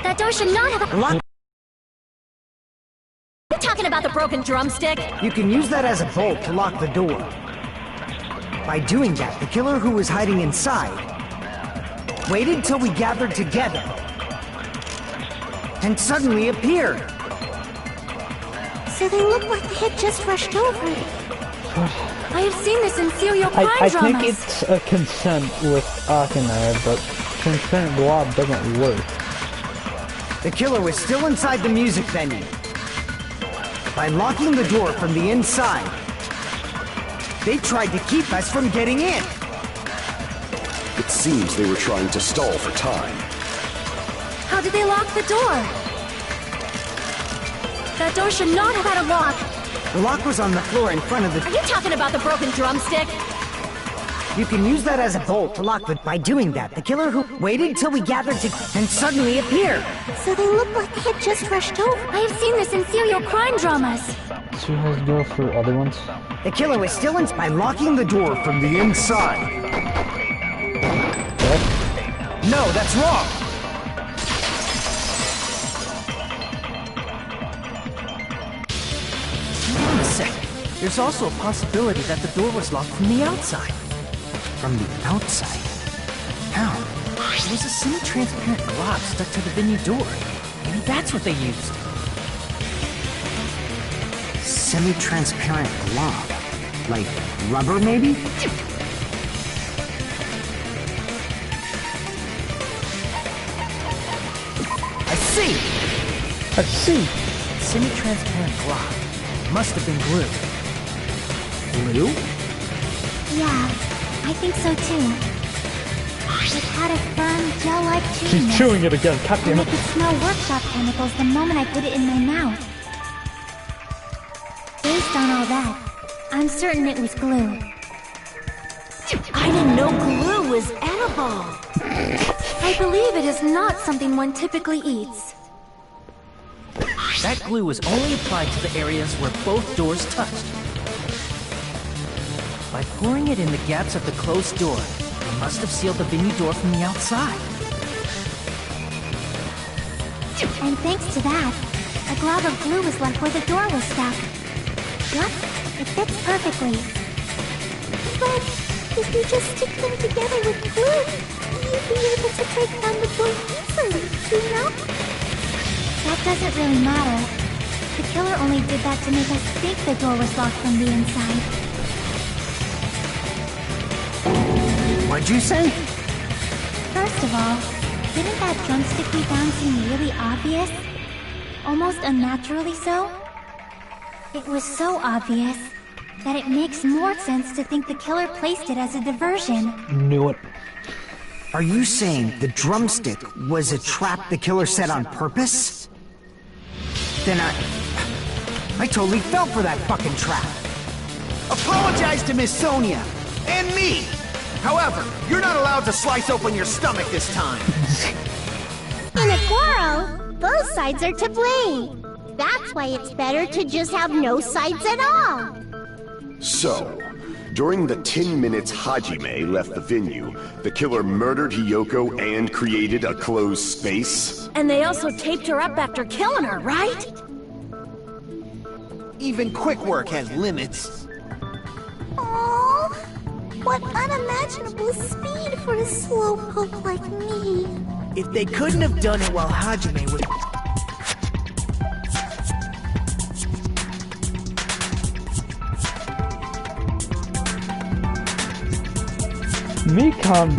That door should not have... Lock... You talking about the broken drumstick? You can use that as a bolt to lock the door. By doing that, the killer who was hiding inside waited till we gathered together and suddenly appeared. So they look like they had just rushed over. I have seen this in serial crime I dramas. think it's a consent with Akane, but consent glob doesn't work. The killer was still inside the music venue. By locking the door from the inside, they tried to keep us from getting in. It seems they were trying to stall for time. How did they lock the door? That door should not have had a lock. The lock was on the floor in front of the... Are you talking about the broken drumstick? You can use that as a bolt to lock the... By doing that, the killer who waited till we gathered to... and suddenly appeared. So they look like they had just rushed over. I have seen this in serial crime dramas. So has to go for other ones? The killer was still in... By locking the door from the inside. What? No, that's wrong. Hang on a second. There's also a possibility that the door was locked from the outside. From the outside? How? There was a semi-transparent glob stuck to the venue door. Maybe that's what they used. Semi-transparent glob? Like rubber, maybe? I see! I see! Semi-transparent glob. Must have been glue. Glue? Yeah, I think so too. It had a firm, gel-like She's chewiness. chewing it again, god And damn I it. could smell workshop chemicals the moment I put it in my mouth. Based on all that, I'm certain it was glue. I didn't know glue was edible. I believe it is not something one typically eats. That glue was only applied to the areas where both doors touched. By pouring it in the gaps of the closed door, they must have sealed the venue door from the outside. And thanks to that, a glob of glue was left where the door was stuck. Yup, it fits perfectly. But if you just stick them together with glue, you'd be able to break down the door easily, you know? That doesn't really matter. The killer only did that to make us think the door was locked from the inside. What'd you say? First of all, didn't that drumstick we found seem really obvious? Almost unnaturally so? It was so obvious that it makes more sense to think the killer placed it as a diversion. Knew it. Are you saying the drumstick was a trap the killer set on purpose? Then I totally fell for that fucking trap. Apologize to Miss Sonia and me. However, you're not allowed to slice open your stomach this time. In a quarrel, both sides are to blame. That's why it's better to just have no sides at all. So, during the 10 minutes Hajime left the venue, the killer murdered Hiyoko and created a closed space? And they also taped her up after killing her, right? Even quick work has limits. Oh, what unimaginable speed for a slowpoke like me. If they couldn't have done it while Hajime was... Mikan.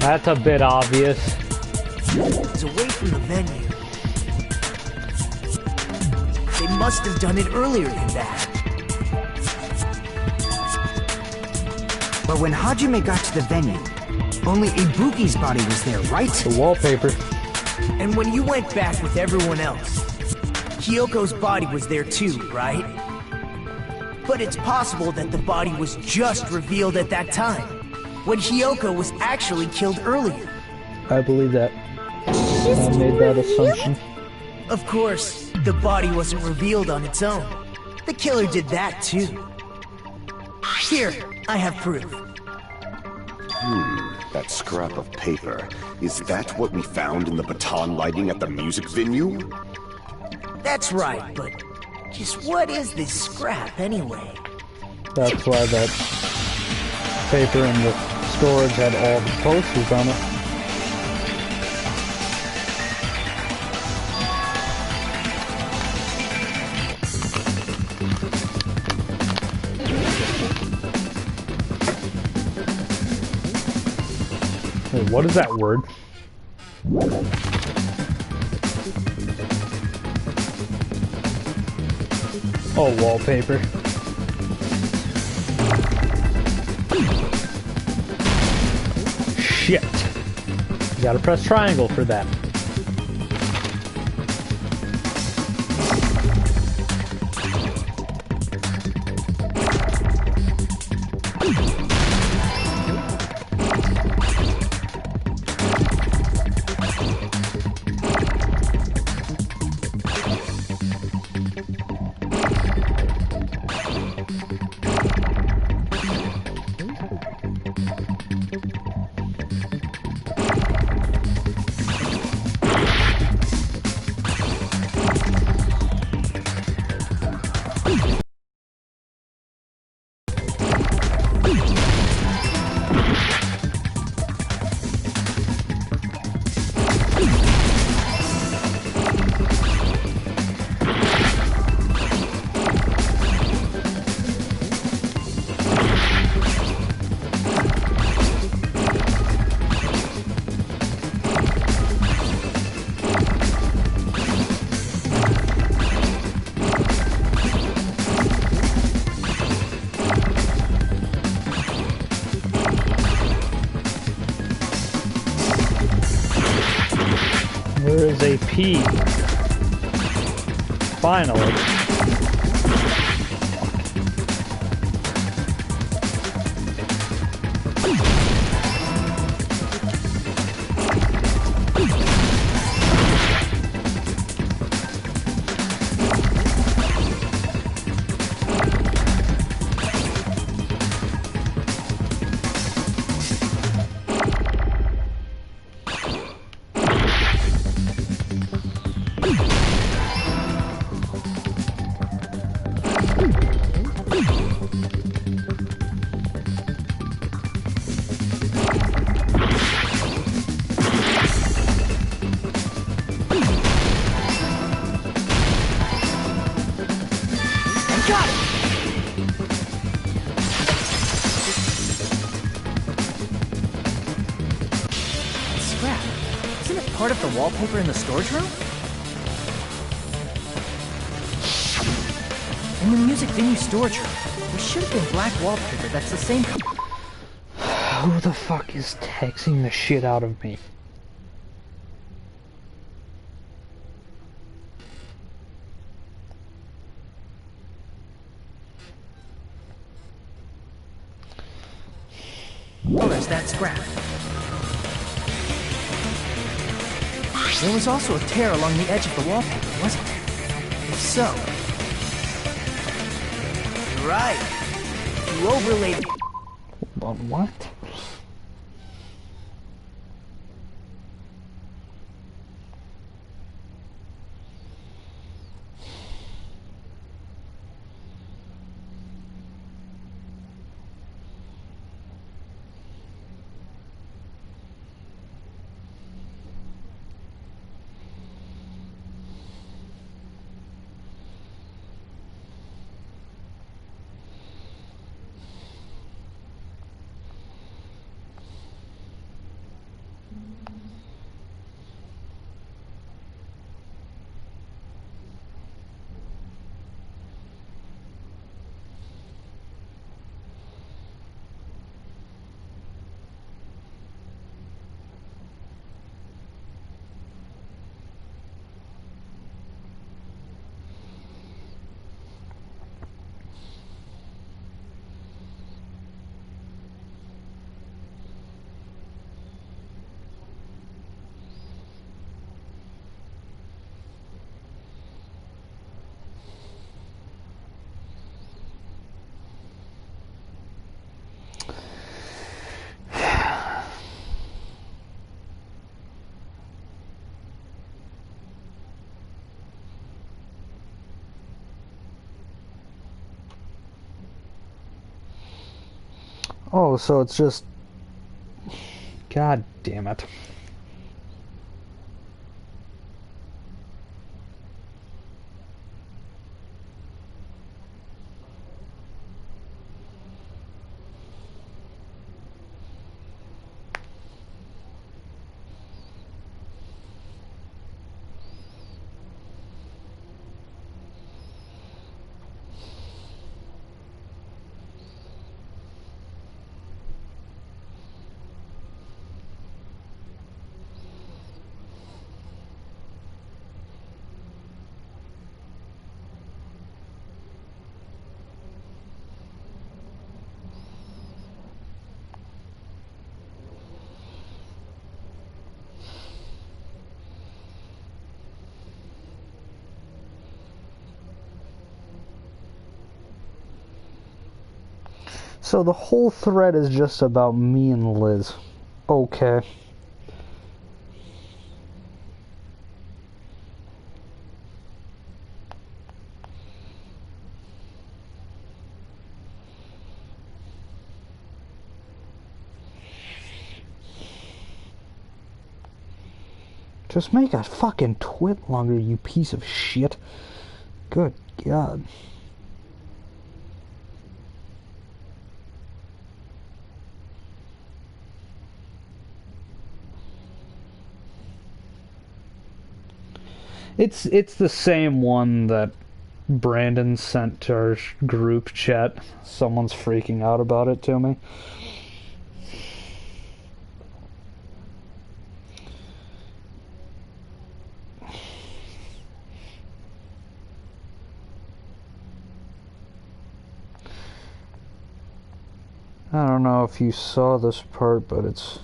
That's a bit obvious. It's away from the venue. They must have done it earlier than that. But when Hajime got to the venue, only Ibuki's body was there, right? The wallpaper. And when you went back with everyone else, Hyoko's body was there too, right? But it's possible that the body was just revealed at that time, when Hyoko was actually killed earlier. I believe that. I made that assumption. Of course, the body wasn't revealed on its own. The killer did that too. Here, I have proof. That scrap of paper. Is that what we found in the baton lighting at the music venue? That's right, but just what is this scrap anyway? That's why that paper in the storage had all the posters on it. Wait, what is that word? Oh, wallpaper. Shit. You gotta press triangle for that. Where is a P? Finally. Part of the wallpaper in the storage room? In the music venue storage room, there should have been black wallpaper that's the same color. Who the fuck is texting the shit out of me? Oh, there's that scrap. There was also a tear along the edge of the wallpaper, wasn't there? If so... You're right. You overlaid... Hold on, what? Oh, so it's just... God damn it. So the whole thread is just about me and Liz. Okay. Just make a fucking twit longer, you piece of shit. Good God. It's the same one that Brandon sent to our group chat. Someone's freaking out about it to me. I don't know if you saw this part, but it's...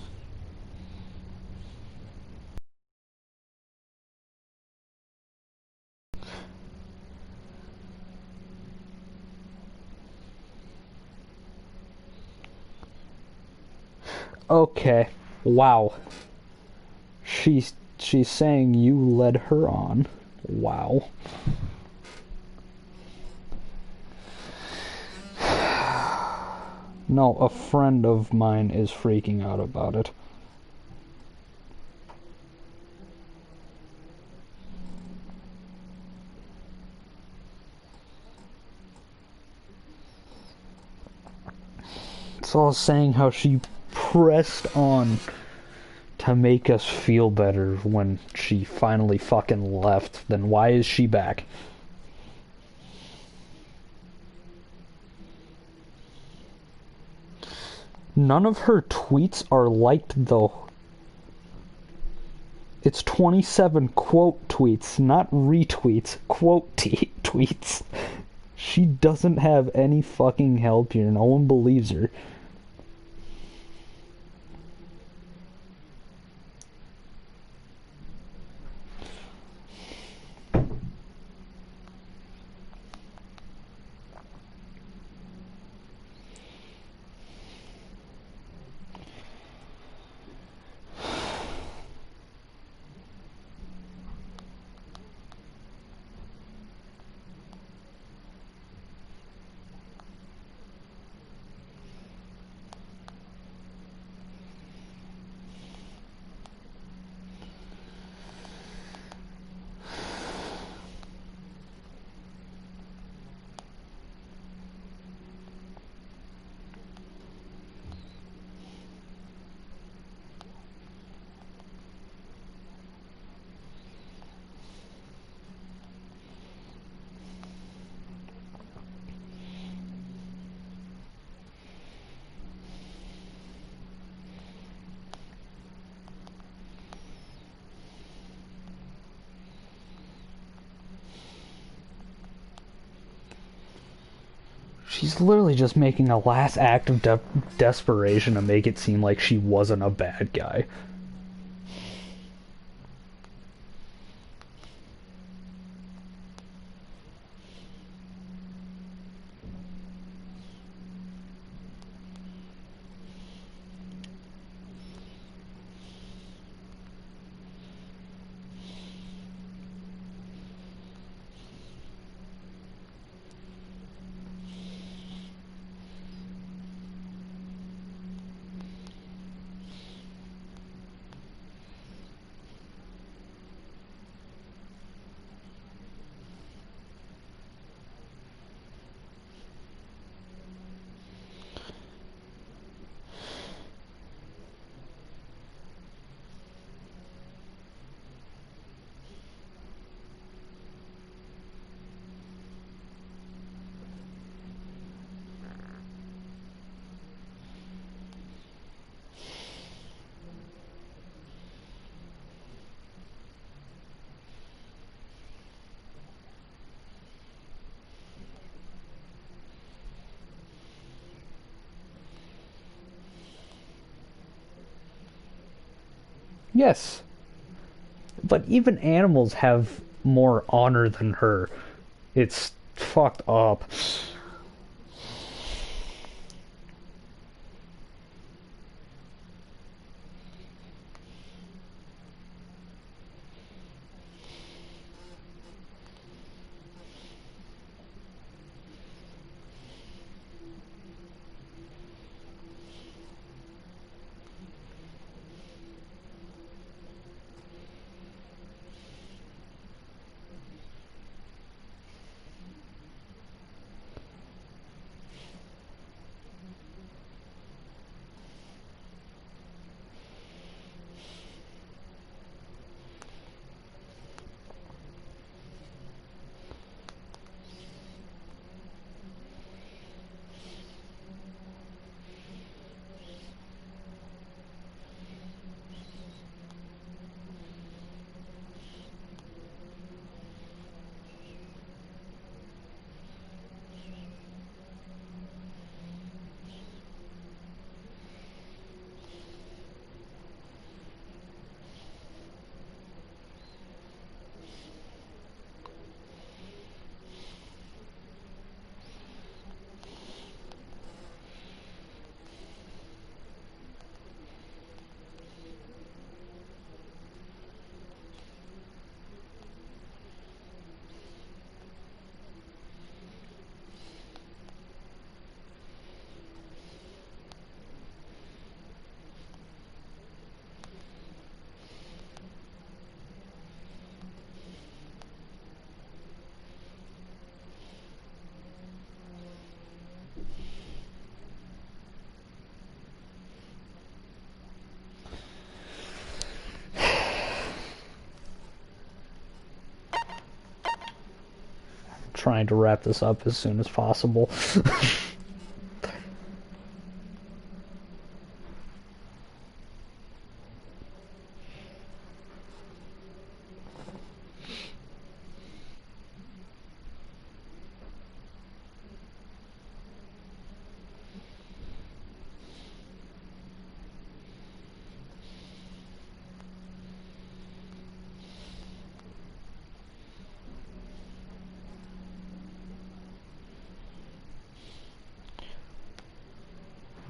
Okay. Wow. She's saying you led her on. Wow. No, a friend of mine is freaking out about it. It's all saying how she pressed on to make us feel better when she finally fucking left. Then why is she back? None of her tweets are liked though. It's 27 quote tweets, not retweets, quote tweets. She doesn't have any fucking help here. No one believes her. She's literally just making a last act of desperation to make it seem like she wasn't a bad guy. Yes. But even animals have more honor than her. It's fucked up. Trying to wrap this up as soon as possible.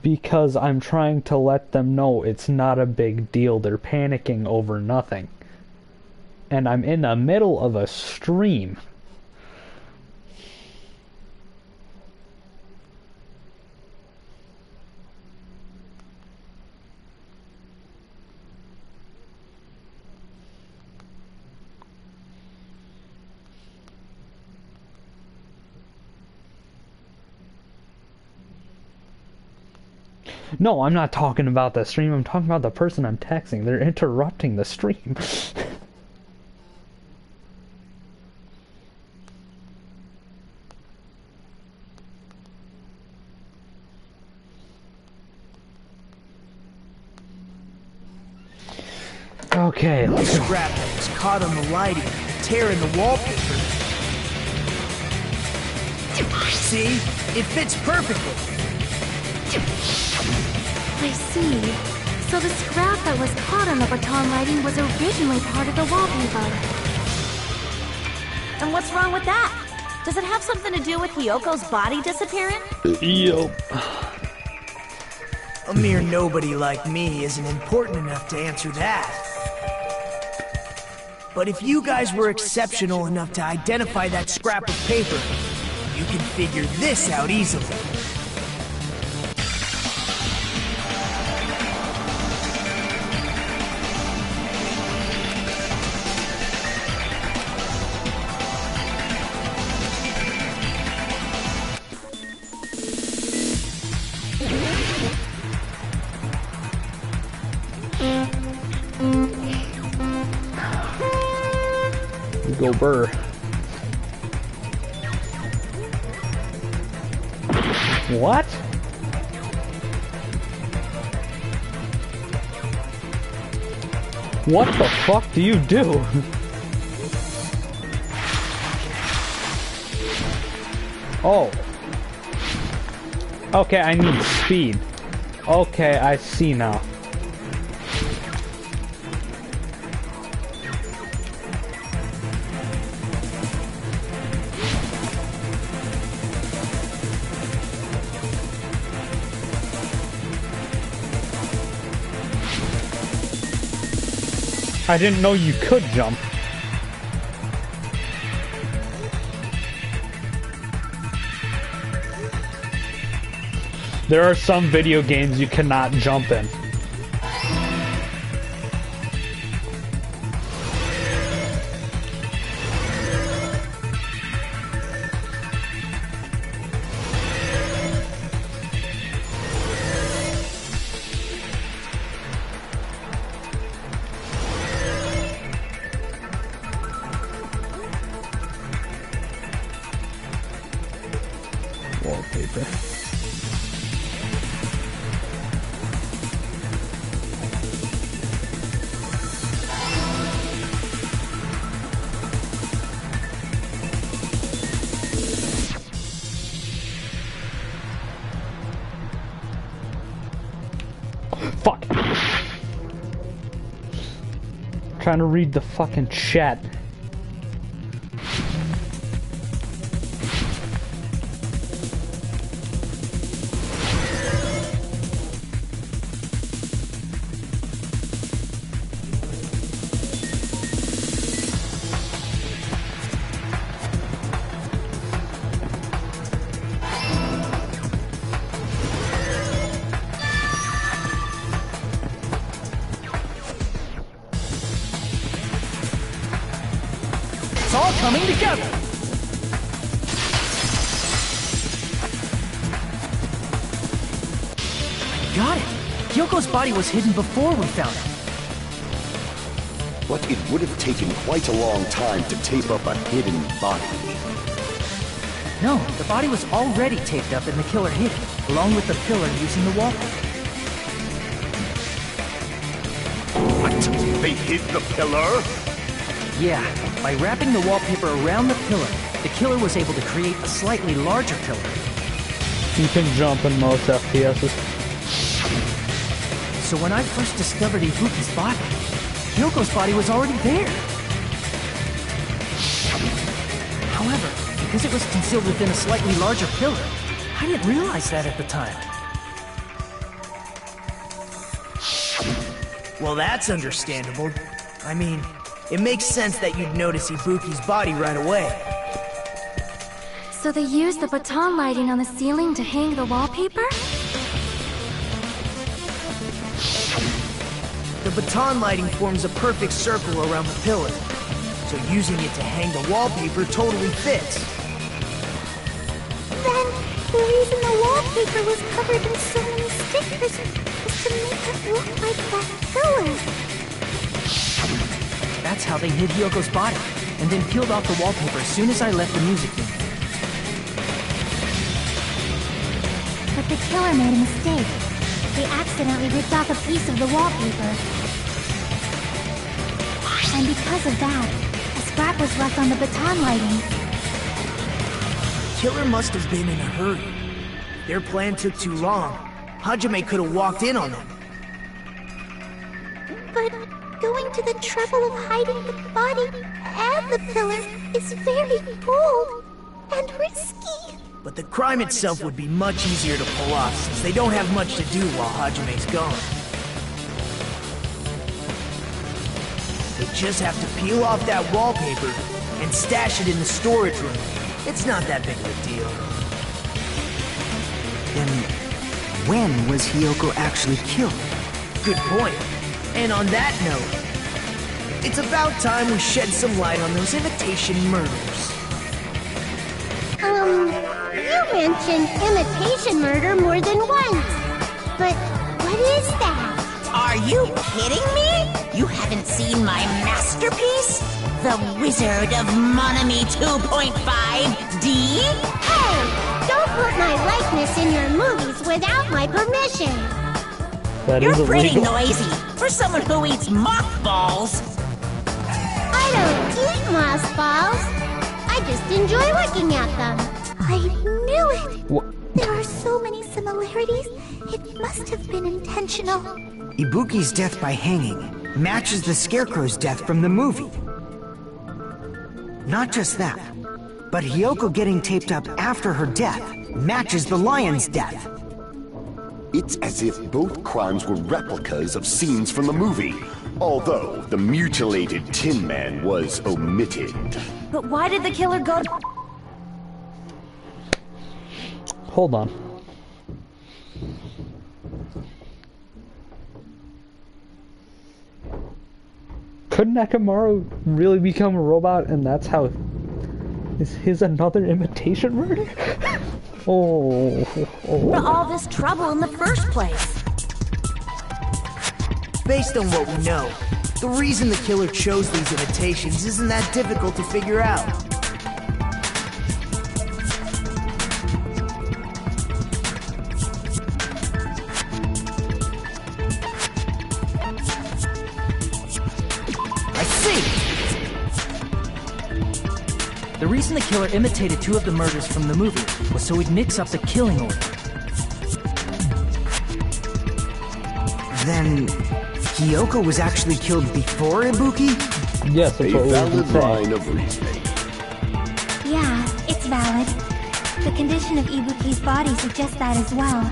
Because I'm trying to let them know it's not a big deal. They're panicking over nothing. And I'm in the middle of a stream. No, I'm not talking about the stream. I'm talking about the person I'm texting. They're interrupting the stream. Okay, The let's go. scrap that was caught on the lighting, tear in the wallpaper. See? It fits perfectly. I see. So the scrap that was caught on the baton lighting was originally part of the wallpaper. And what's wrong with that? Does it have something to do with Hyoko's body disappearing? Yup. A mere nobody like me isn't important enough to answer that. But if you guys were exceptional enough to identify that scrap of paper, you can figure this out easily. Go Burr. What? What the fuck do you do? Oh. Okay, I need speed. Okay, I see now. I didn't know you could jump. There are some video games you cannot jump in. Wallpaper. Fuck. Trying to read the fucking chat. All coming together. Got it. Hyoko's body was hidden before we found it. But it would have taken quite a long time to tape up a hidden body. No, the body was already taped up and the killer hid it, along with the pillar using the wallpaper. What? They hid the pillar? Yeah, by wrapping the wallpaper around the pillar, the killer was able to create a slightly larger pillar. You can jump in most FPSs. So when I first discovered Ibuki's body, Hyoko's body was already there. However, because it was concealed within a slightly larger pillar, I didn't realize that at the time. Well, that's understandable. I mean, it makes sense that you'd notice Ibuki's body right away. So they used the baton lighting on the ceiling to hang the wallpaper? The baton lighting forms a perfect circle around the pillar, so using it to hang the wallpaper totally fits. Then, the reason the wallpaper was covered in so many stickers was to make it look like that pillar. That's how they hid Hyoko's body, and then peeled off the wallpaper as soon as I left the music room. But the killer made a mistake. They accidentally ripped off a piece of the wallpaper. And because of that, a scrap was left on the baton lighting. Killer must have been in a hurry. Their plan took too long. Hajime could have walked in on them. But going to the trouble of hiding the body and the pillar is very bold and risky. But the crime itself would be much easier to pull off since they don't have much to do while Hajime's gone. They just have to peel off that wallpaper and stash it in the storage room. It's not that big of a deal. Then, when was Hiyoko actually killed? Good point. And on that note, it's about time we shed some light on those imitation murders. You mentioned imitation murder more than once. But what is that? Are you kidding me? You haven't seen my masterpiece? The Wizard of Monami 2.5D? Hey! Don't put my likeness in your movies without my permission. You're pretty noisy for someone who eats mothballs. I don't eat mothballs. I just enjoy looking at them. I knew it! What? There are so many similarities. It must have been intentional. Ibuki's death by hanging matches the Scarecrow's death from the movie. Not just that, but Hiyoko getting taped up after her death matches the lion's death. It's as if both crimes were replicas of scenes from the movie. Although the mutilated Tin Man was omitted. But why did the killer go... Hold on. Could Nekomaru really become a robot and that's how... Is his another imitation murder? For all this trouble in the first place? Based on what we know, the reason the killer chose these imitations isn't that difficult to figure out. I see! The reason the killer imitated 2 of the murders from the movie was so he'd mix up the killing order. Then... Hiyoko was actually killed before Ibuki? Yes, that's what A valid we line of reasoning. Yeah, it's valid. The condition of Ibuki's body suggests that as well.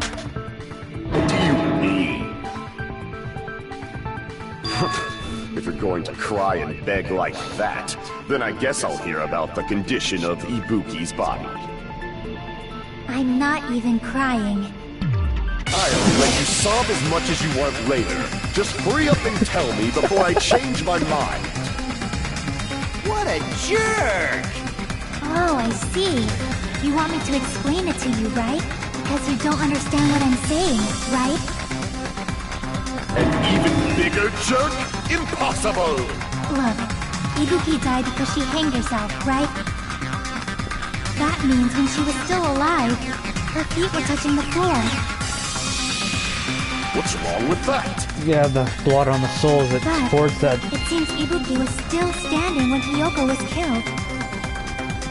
What do you mean? If you're going to cry and beg like that, then I guess I'll hear about the condition of Ibuki's body. I'm not even crying. I'll let you sob as much as you want later. Just hurry up and tell me before I change my mind. What a jerk! Oh, I see. You want me to explain it to you, right? Because you don't understand what I'm saying, right? An even bigger jerk? Impossible! Look, Ibuki died because she hanged herself, right? That means when she was still alive, her feet were touching the floor. What's wrong with that? Yeah, the blood on the soles, it But towards that. it seems Ibuki was still standing when Hiyoko was killed.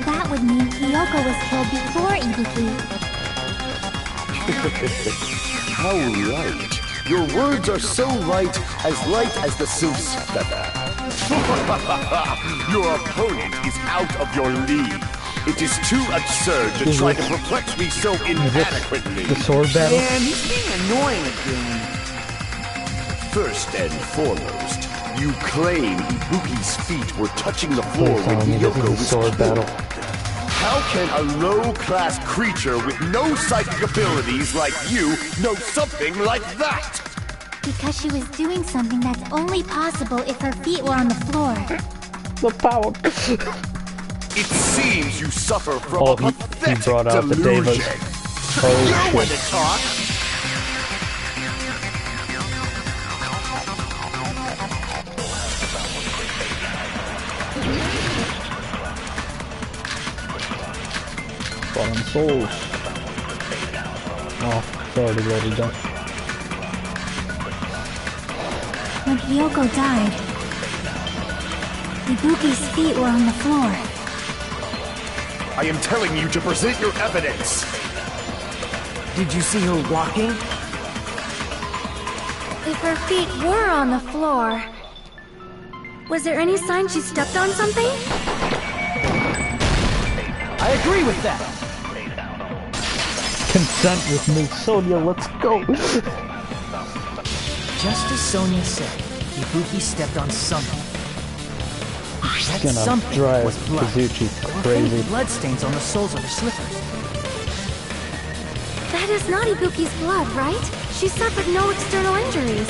That would mean Hiyoko was killed before Ibuki. How right. Your words are so light as the sylph's feather. Your opponent is out of your league. It is too absurd to try to perplex me so inadequately. The sword battle? Man, he's being annoying again. First and foremost, you claim Ibuki's feet were touching the floor when Hiyoko was sword battle. How can a low-class creature with no psychic abilities like you know something like that? Because she was doing something that's only possible if her feet were on the floor. The power. It seems you suffer from a he pathetic brought out the delusion. Devas. You're one to talk. Bottom souls. Oh, it's already loaded up. When Hiyoko died, Ibuki's feet were on the floor. I am telling you to present your evidence. Did you see her walking? If her feet were on the floor, was there any sign she stepped on something? I agree with that. Consent with me, Sonia, let's go. Just as Sonia said, Ibuki stepped on something. That Gonna something drive was blood. Kazuchi There were crazy. faint bloodstains on the soles of her slippers. That is not Ibuki's blood, right? She suffered no external injuries.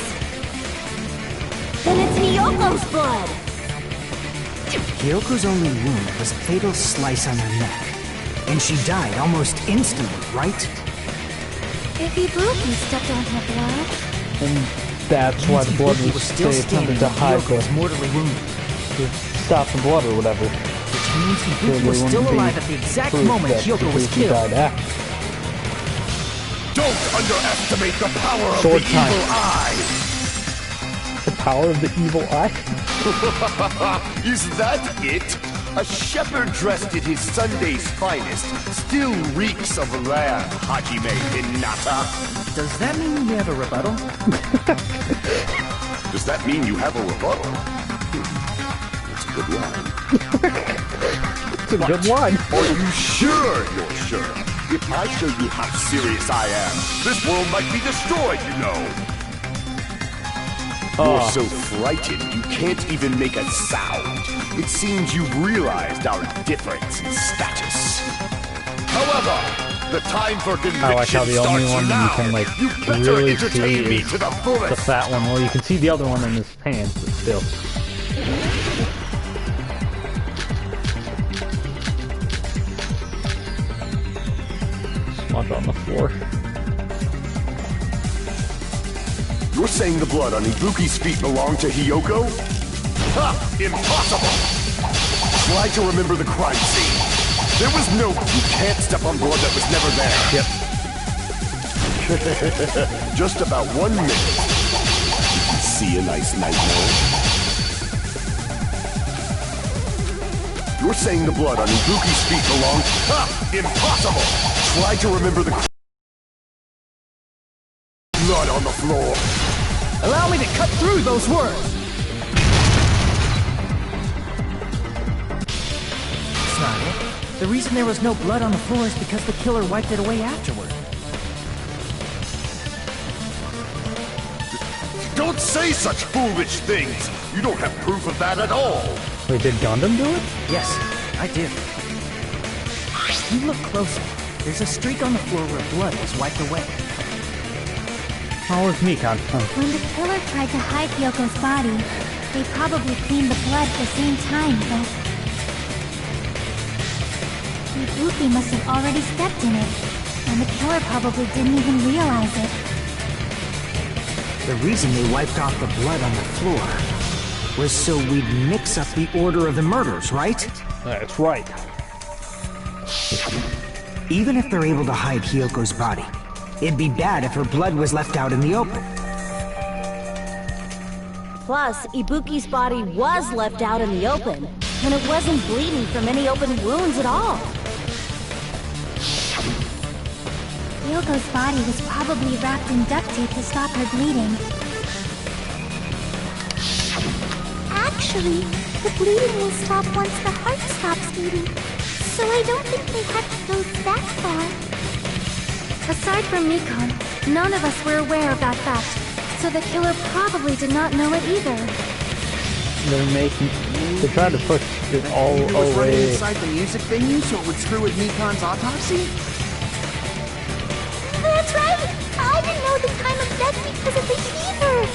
Then it's Hiyoko's blood! Hiyoko's only wound was a fatal slice on her neck. And she died almost instantly, right? If Ibuki stepped on her blood... And that's why the blood Ibuki was still they standing attempted to when hide Hiyoko was the mortally wounded. to stop the blood or whatever. Which means So Ibuki there was still wouldn't be alive at the exact proof moment that Hiyoko was Ibuki killed. died after. Don't underestimate the power of Sword the time. evil eye. The power of the evil eye? Is that it? A shepherd dressed in his Sunday's finest still reeks of lamb, Hajime Hinata. Does that mean we have a rebuttal? Does that mean you have a rebuttal? It's a good line. It's a good line. Are you sure you're sure? If I show you how serious I am, this world might be destroyed, you know. You're so frightened you can't even make a sound. It seems you've realized our difference in status. However, the time for conviction I like how the only one now. you can like You better really entertain see me is to the fullest. the fat one. Well, you can see the other one in his hands, but still. Smudge on the floor. You're saying the blood on Ibuki's feet belonged to Hiyoko? Ha! Impossible! Try to remember the crime scene. There was no... You can't step on blood that was never there. Yep. Just about 1 minute. See a nice nightmare? You're saying the blood on Ibuki's feet belonged... Ha! Impossible! Try to remember the... Blood on the floor. Allow me to cut through those words. That's not it. The reason there was no blood on the floor is because the killer wiped it away afterward. Don't say such foolish things! You don't have proof of that at all! Wait, did Gundam do it? Yes, I did. You look closer. There's a streak on the floor where blood was wiped away. Oh, it's Mikan. When the killer tried to hide Hyoko's body, they probably cleaned the blood at the same time, but... Ibuki must have already stepped in it, and the killer probably didn't even realize it. The reason they wiped off the blood on the floor was so we'd mix up the order of the murders, right? That's right. Even if they're able to hide Hyoko's body, it'd be bad if her blood was left out in the open. Plus, Ibuki's body was left out in the open, and it wasn't bleeding from any open wounds at all. Hyoko's body was probably wrapped in duct tape to stop her bleeding. Actually, the bleeding will stop once the heart stops beating. So I don't think they had to go that far. Aside from Mikan, none of us were aware of that fact, so the killer probably did not know it either. They tried to push it all was running away. inside the music venue so it would screw with Mikan's autopsy? That's right! I didn't know the time of death because of the fever!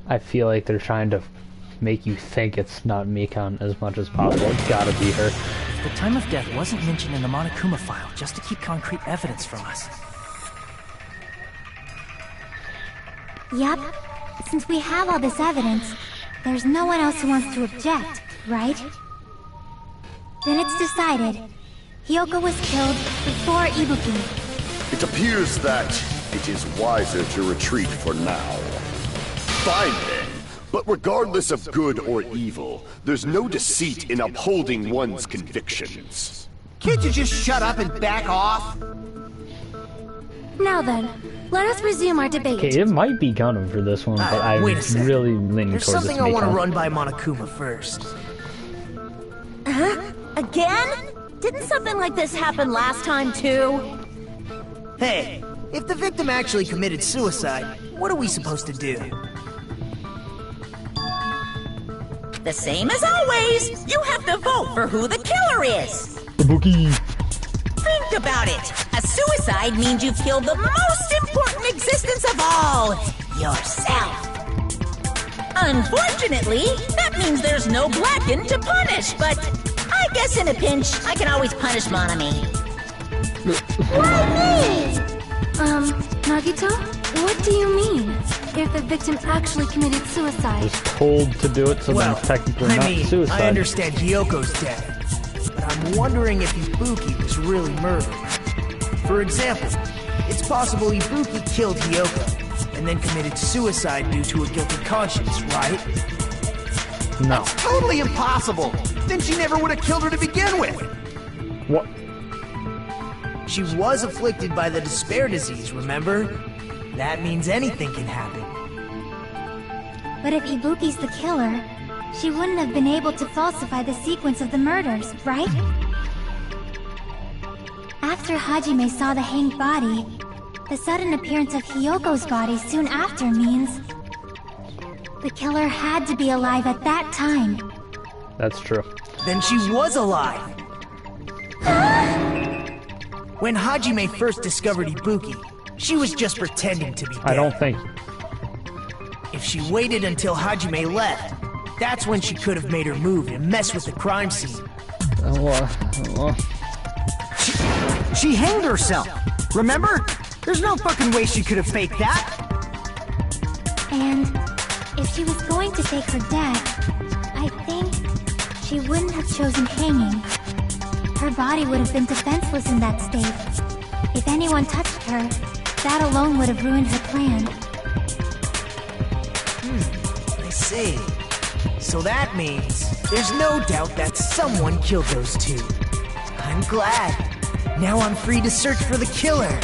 I feel like they're trying to make you think it's not Mikan as much as possible. It's gotta be her. The time of death wasn't mentioned in the Monokuma file, just to keep concrete evidence from us. Yep. Since we have all this evidence, there's no one else who wants to object, right? Then it's decided. Hiyoko was killed before Ibuki. It appears that it is wiser to retreat for now. Fine then. But regardless of good or evil, there's no deceit in upholding one's convictions. Can't you just shut up and back off? Now then, let us resume our debate. Okay, it might be Gundam for this one, but I'm wait a sec. really leaning There's towards this something I want to Mikan. run by Monokuma first. Huh? Again? Didn't something like this happen last time too? Hey, if the victim actually committed suicide, what are we supposed to do? The same as always. You have to vote for who the killer is. Ibuki. Think about it. A suicide means you've killed the most important existence of all, yourself. Unfortunately, that means there's no Blacken to punish, but I guess in a pinch, I can always punish Monami. Nagito? What do you mean? If the victim actually committed suicide? Was told to do it, so then it's technically not suicide. I understand Hyoko's dead, but I'm wondering if Ibuki was really murdered. For example, it's possible Ibuki killed Hiyoko, and then committed suicide due to a guilty conscience, right? No. Totally impossible! Then she never would have killed her to begin with! What? She was afflicted by the despair disease, remember? That means anything can happen. But if Ibuki's the killer, she wouldn't have been able to falsify the sequence of the murders, right? After Hajime saw the hanged body, The sudden appearance of Hiyoko's body soon after means the killer had to be alive at that time. That's true. Then she was alive! When Hajime first discovered Ibuki, she was just pretending to be dead. I don't think... If she waited until Hajime left, that's when she could have made her move and mess with the crime scene. She hanged herself! Remember? There's no fucking way she could have faked that! And if she was going to fake her death, I think she wouldn't have chosen hanging. Her body would have been defenseless in that state. If anyone touched her, that alone would have ruined her plan. I see. So that means there's no doubt that someone killed those two. I'm glad. Now I'm free to search for the killer.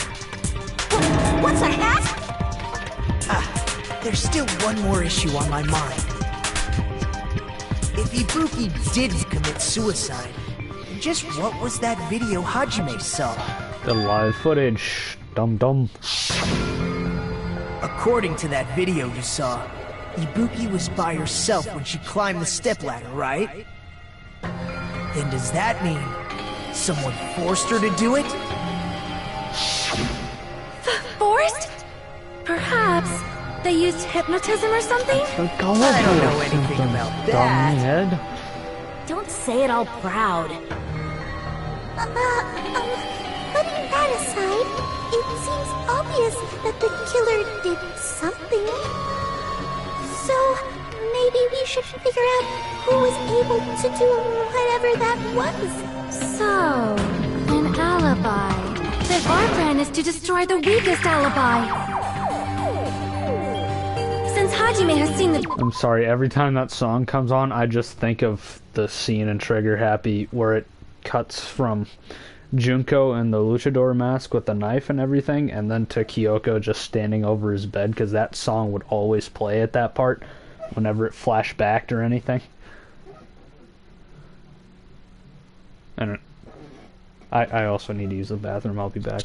What's the heck? There's still one more issue on my mind. If Ibuki didn't commit suicide, then just what was that video Hajime saw? The live footage. Dum-dum. According to that video you saw, Ibuki was by herself when she climbed the stepladder, right? Then does that mean someone forced her to do it? Forced? Perhaps they used hypnotism or something? I don't know anything about that. Don't say it all proud. Putting that aside, it seems obvious that the killer did something. So, maybe we should figure out who was able to do whatever that was. So, an alibi. Then our plan is to destroy the weakest alibi. Since Hajime has seen the... I'm sorry, every time that song comes on, I just think of the scene in Trigger Happy where it cuts from Junko and the luchador mask with the knife and everything, and then to Kyoko just standing over his bed, because that song would always play at that part whenever it flashed back or anything. And I also need to use the bathroom. I'll be back.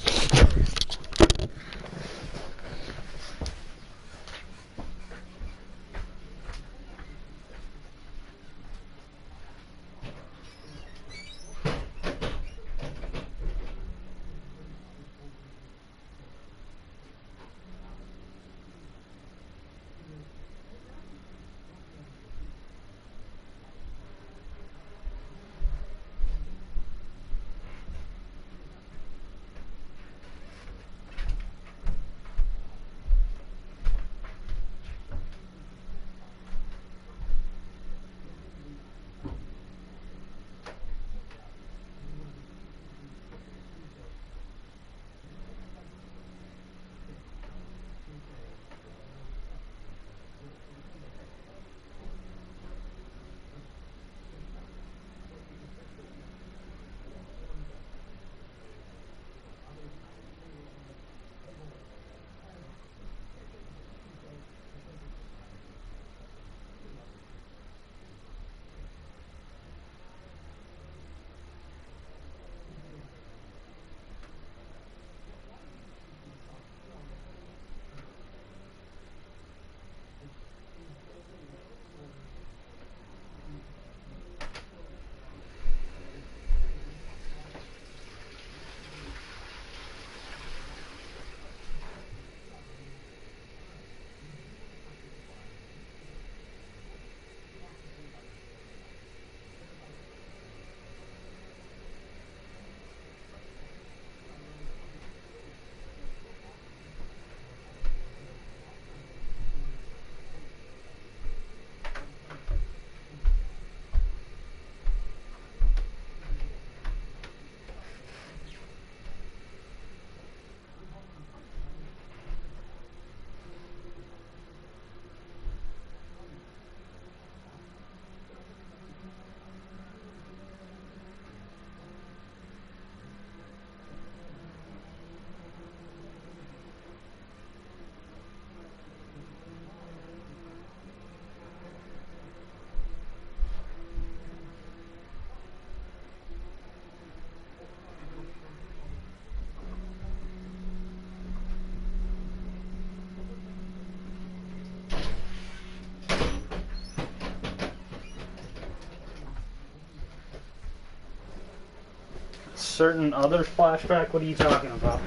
certain other flashback? What are you talking about?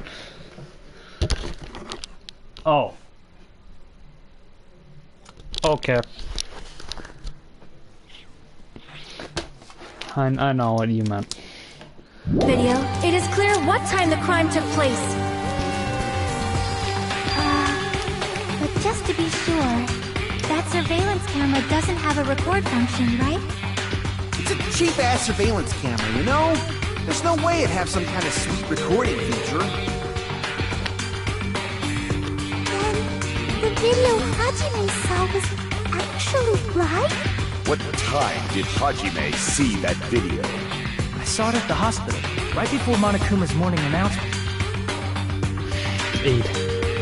Oh. Okay. I know what you meant. Video, it is clear what time the crime took place. But just to be sure, that surveillance camera doesn't have a record function, right? It's a cheap-ass surveillance camera, you know? There's no way it'd have some kind of sweet recording feature. Then, the video Hajime saw was actually right? What time did Hajime see that video? I saw it at the hospital, right before Monokuma's morning announcement. 8.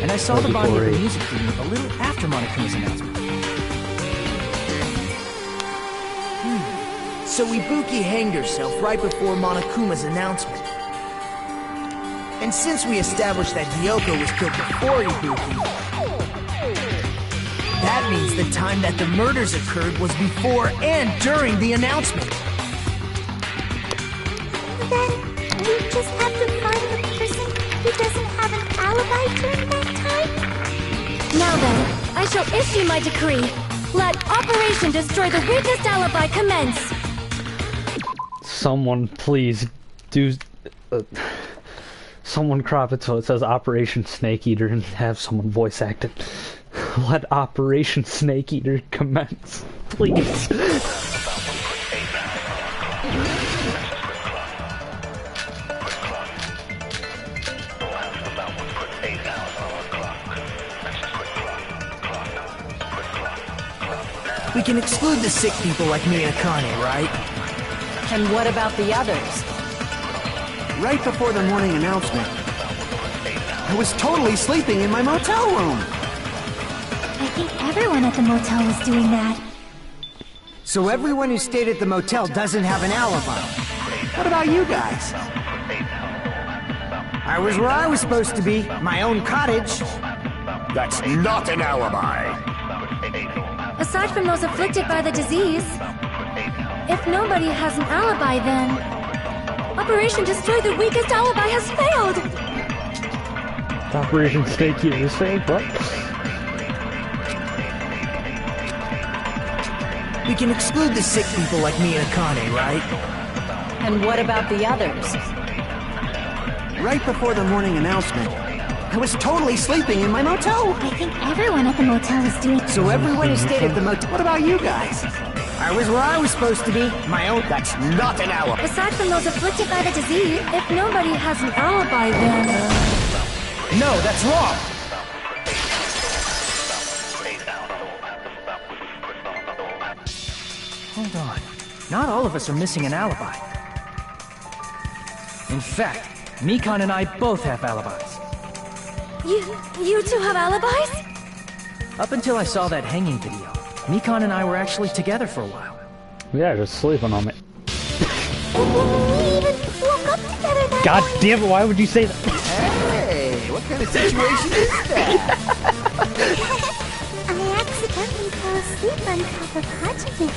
And I saw the body of the music video a little after Monokuma's announcement. So Ibuki hanged herself right before Monokuma's announcement. And since we established that Hiyoko was killed before Ibuki, that means the time that the murders occurred was before and during the announcement. Then, we just have to find the person who doesn't have an alibi during that time? Now then, I shall issue my decree. Let Operation Destroy the Weakest Alibi commence. Someone please do... someone crop it so it says Operation Snake Eater and have someone voice act it. Let Operation Snake Eater commence. Please. We can exclude the sick people like me and Akane, right? And what about the others? Right before the morning announcement, I was totally sleeping in my motel room. I think everyone at the motel was doing that. So everyone who stayed at the motel doesn't have an alibi. What about you guys? I was where I was supposed to be, my own cottage. That's not an alibi. Aside from those afflicted by the disease, if nobody has an alibi, then Operation Destroy the Weakest Alibi has failed! Operation Snake Eater is failed, what? We can exclude the sick people like me and Akane, right? And what about the others? Right before the morning announcement, I was totally sleeping in my motel. I think everyone at the motel was doing... So everyone who stayed at the motel... What about you guys? I was where I was supposed to be, my own... That's not an alibi. Aside from those afflicted by the disease, if nobody has an alibi, then... No, that's wrong! Hold on. Not all of us are missing an alibi. In fact, Mikan and I both have alibis. You two have alibis? Up until I saw that hanging video, Mikan and I were actually together for a while. Yeah, just sleeping on me. We even woke up together that God morning. damn it, why would you say that? Hey, what kind of situation is that? I accidentally fell asleep on top of Hajime.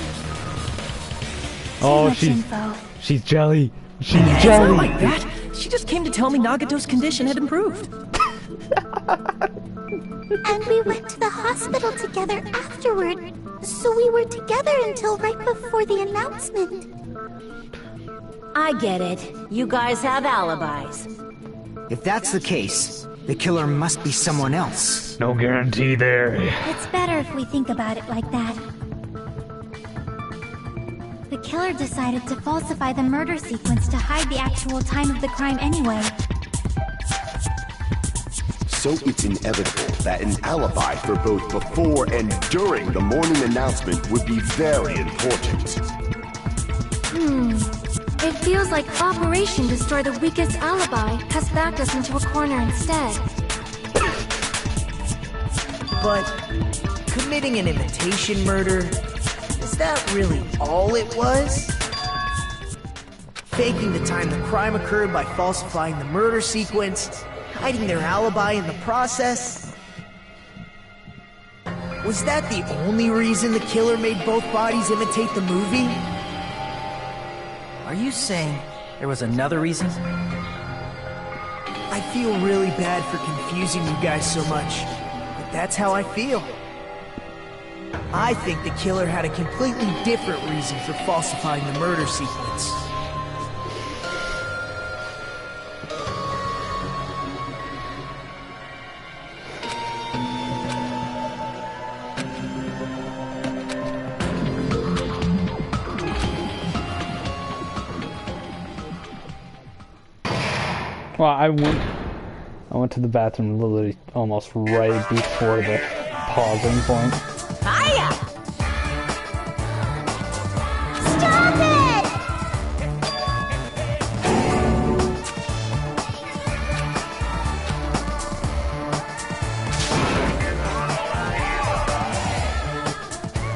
Oh, much info. she's jelly. She's It's jelly. not like that! She just came to tell me Nagato's condition had improved. And we went to the hospital together afterward. So we were together until right before the announcement. I get it. You guys have alibis. If that's the case, the killer must be someone else. No guarantee there. It's better if we think about it like that. The killer decided to falsify the murder sequence to hide the actual time of the crime anyway. So it's inevitable that an alibi for both before and during the morning announcement would be very important. It feels like Operation Destroy the Weakest Alibi has backed us into a corner instead. But committing an imitation murder, is that really all it was? Faking the time the crime occurred by falsifying the murder sequence, hiding their alibi in the process? Was that the only reason the killer made both bodies imitate the movie? Are you saying There was another reason? I feel really bad for confusing you guys so much, but that's how I feel. I think the killer had a completely different reason for falsifying the murder sequence. Well, I went to the bathroom literally almost right before the pausing point. Hiya! Stop it!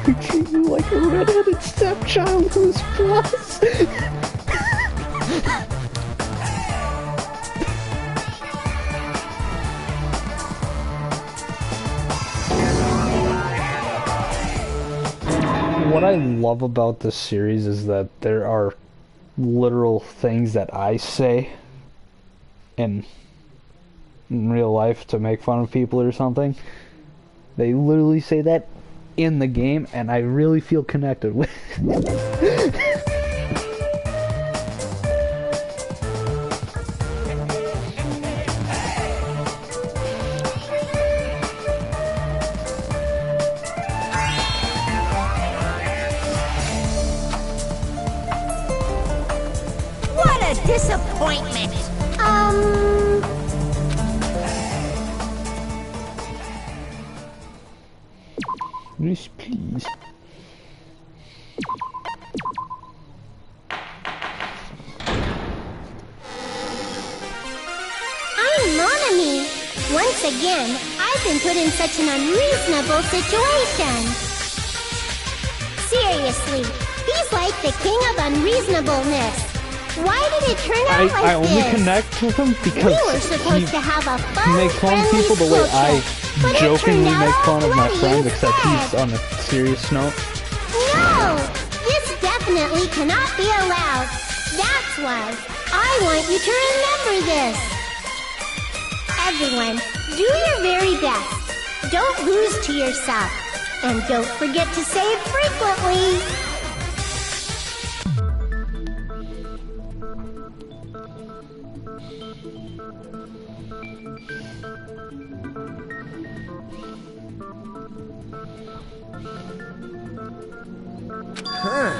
You treat me like a redheaded stepchild who's plus. What I love about this series is that there are literal things that I say in real life to make fun of people or something. They literally say that in the game, and I really feel connected with it. Disappointment. Yes, please. I'm Monami. Once again, I've been put in such an unreasonable situation. Seriously, he's like the king of unreasonableness. Why did it turn out like this? I only connect with him because we were supposed to have a fun, makes fun of people the way I jokingly make fun of my friends, except he's on a serious note. No! This definitely cannot be allowed. That's why I want you to remember this. Everyone, do your very best. Don't lose to yourself. And don't forget to save frequently. Huh.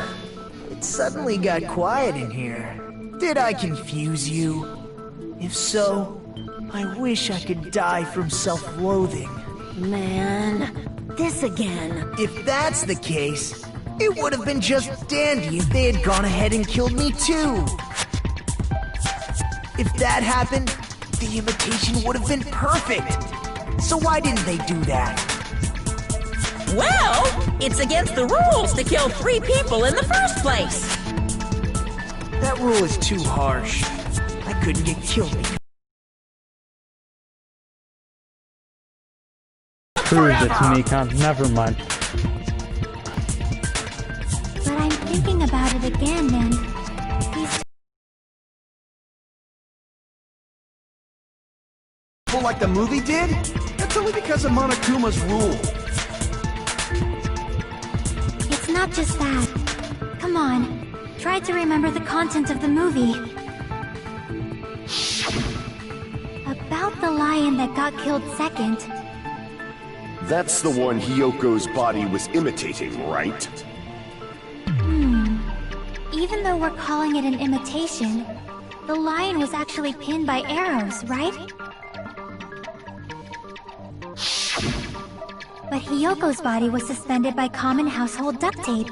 It suddenly got quiet in here. Did I confuse you? If so, I wish I could die from self-loathing. Man, this again. If that's the case, it would have been just dandy if they had gone ahead and killed me too. If that happened, the imitation would have been perfect. So why didn't they do that? Well, it's against the rules to kill 3 people in the first place. That rule is too harsh. I couldn't get killed because... Proves it to me, Con. Never mind. But I'm thinking about it again, and these like the movie did? That's only because of Monokuma's rule. It's not just that. Come on, try to remember the content of the movie. About the lion that got killed second. That's the one Hyoko's body was imitating, right? Even though we're calling it an imitation, the lion was actually pinned by arrows, right? But Hyoko's body was suspended by common household duct tape.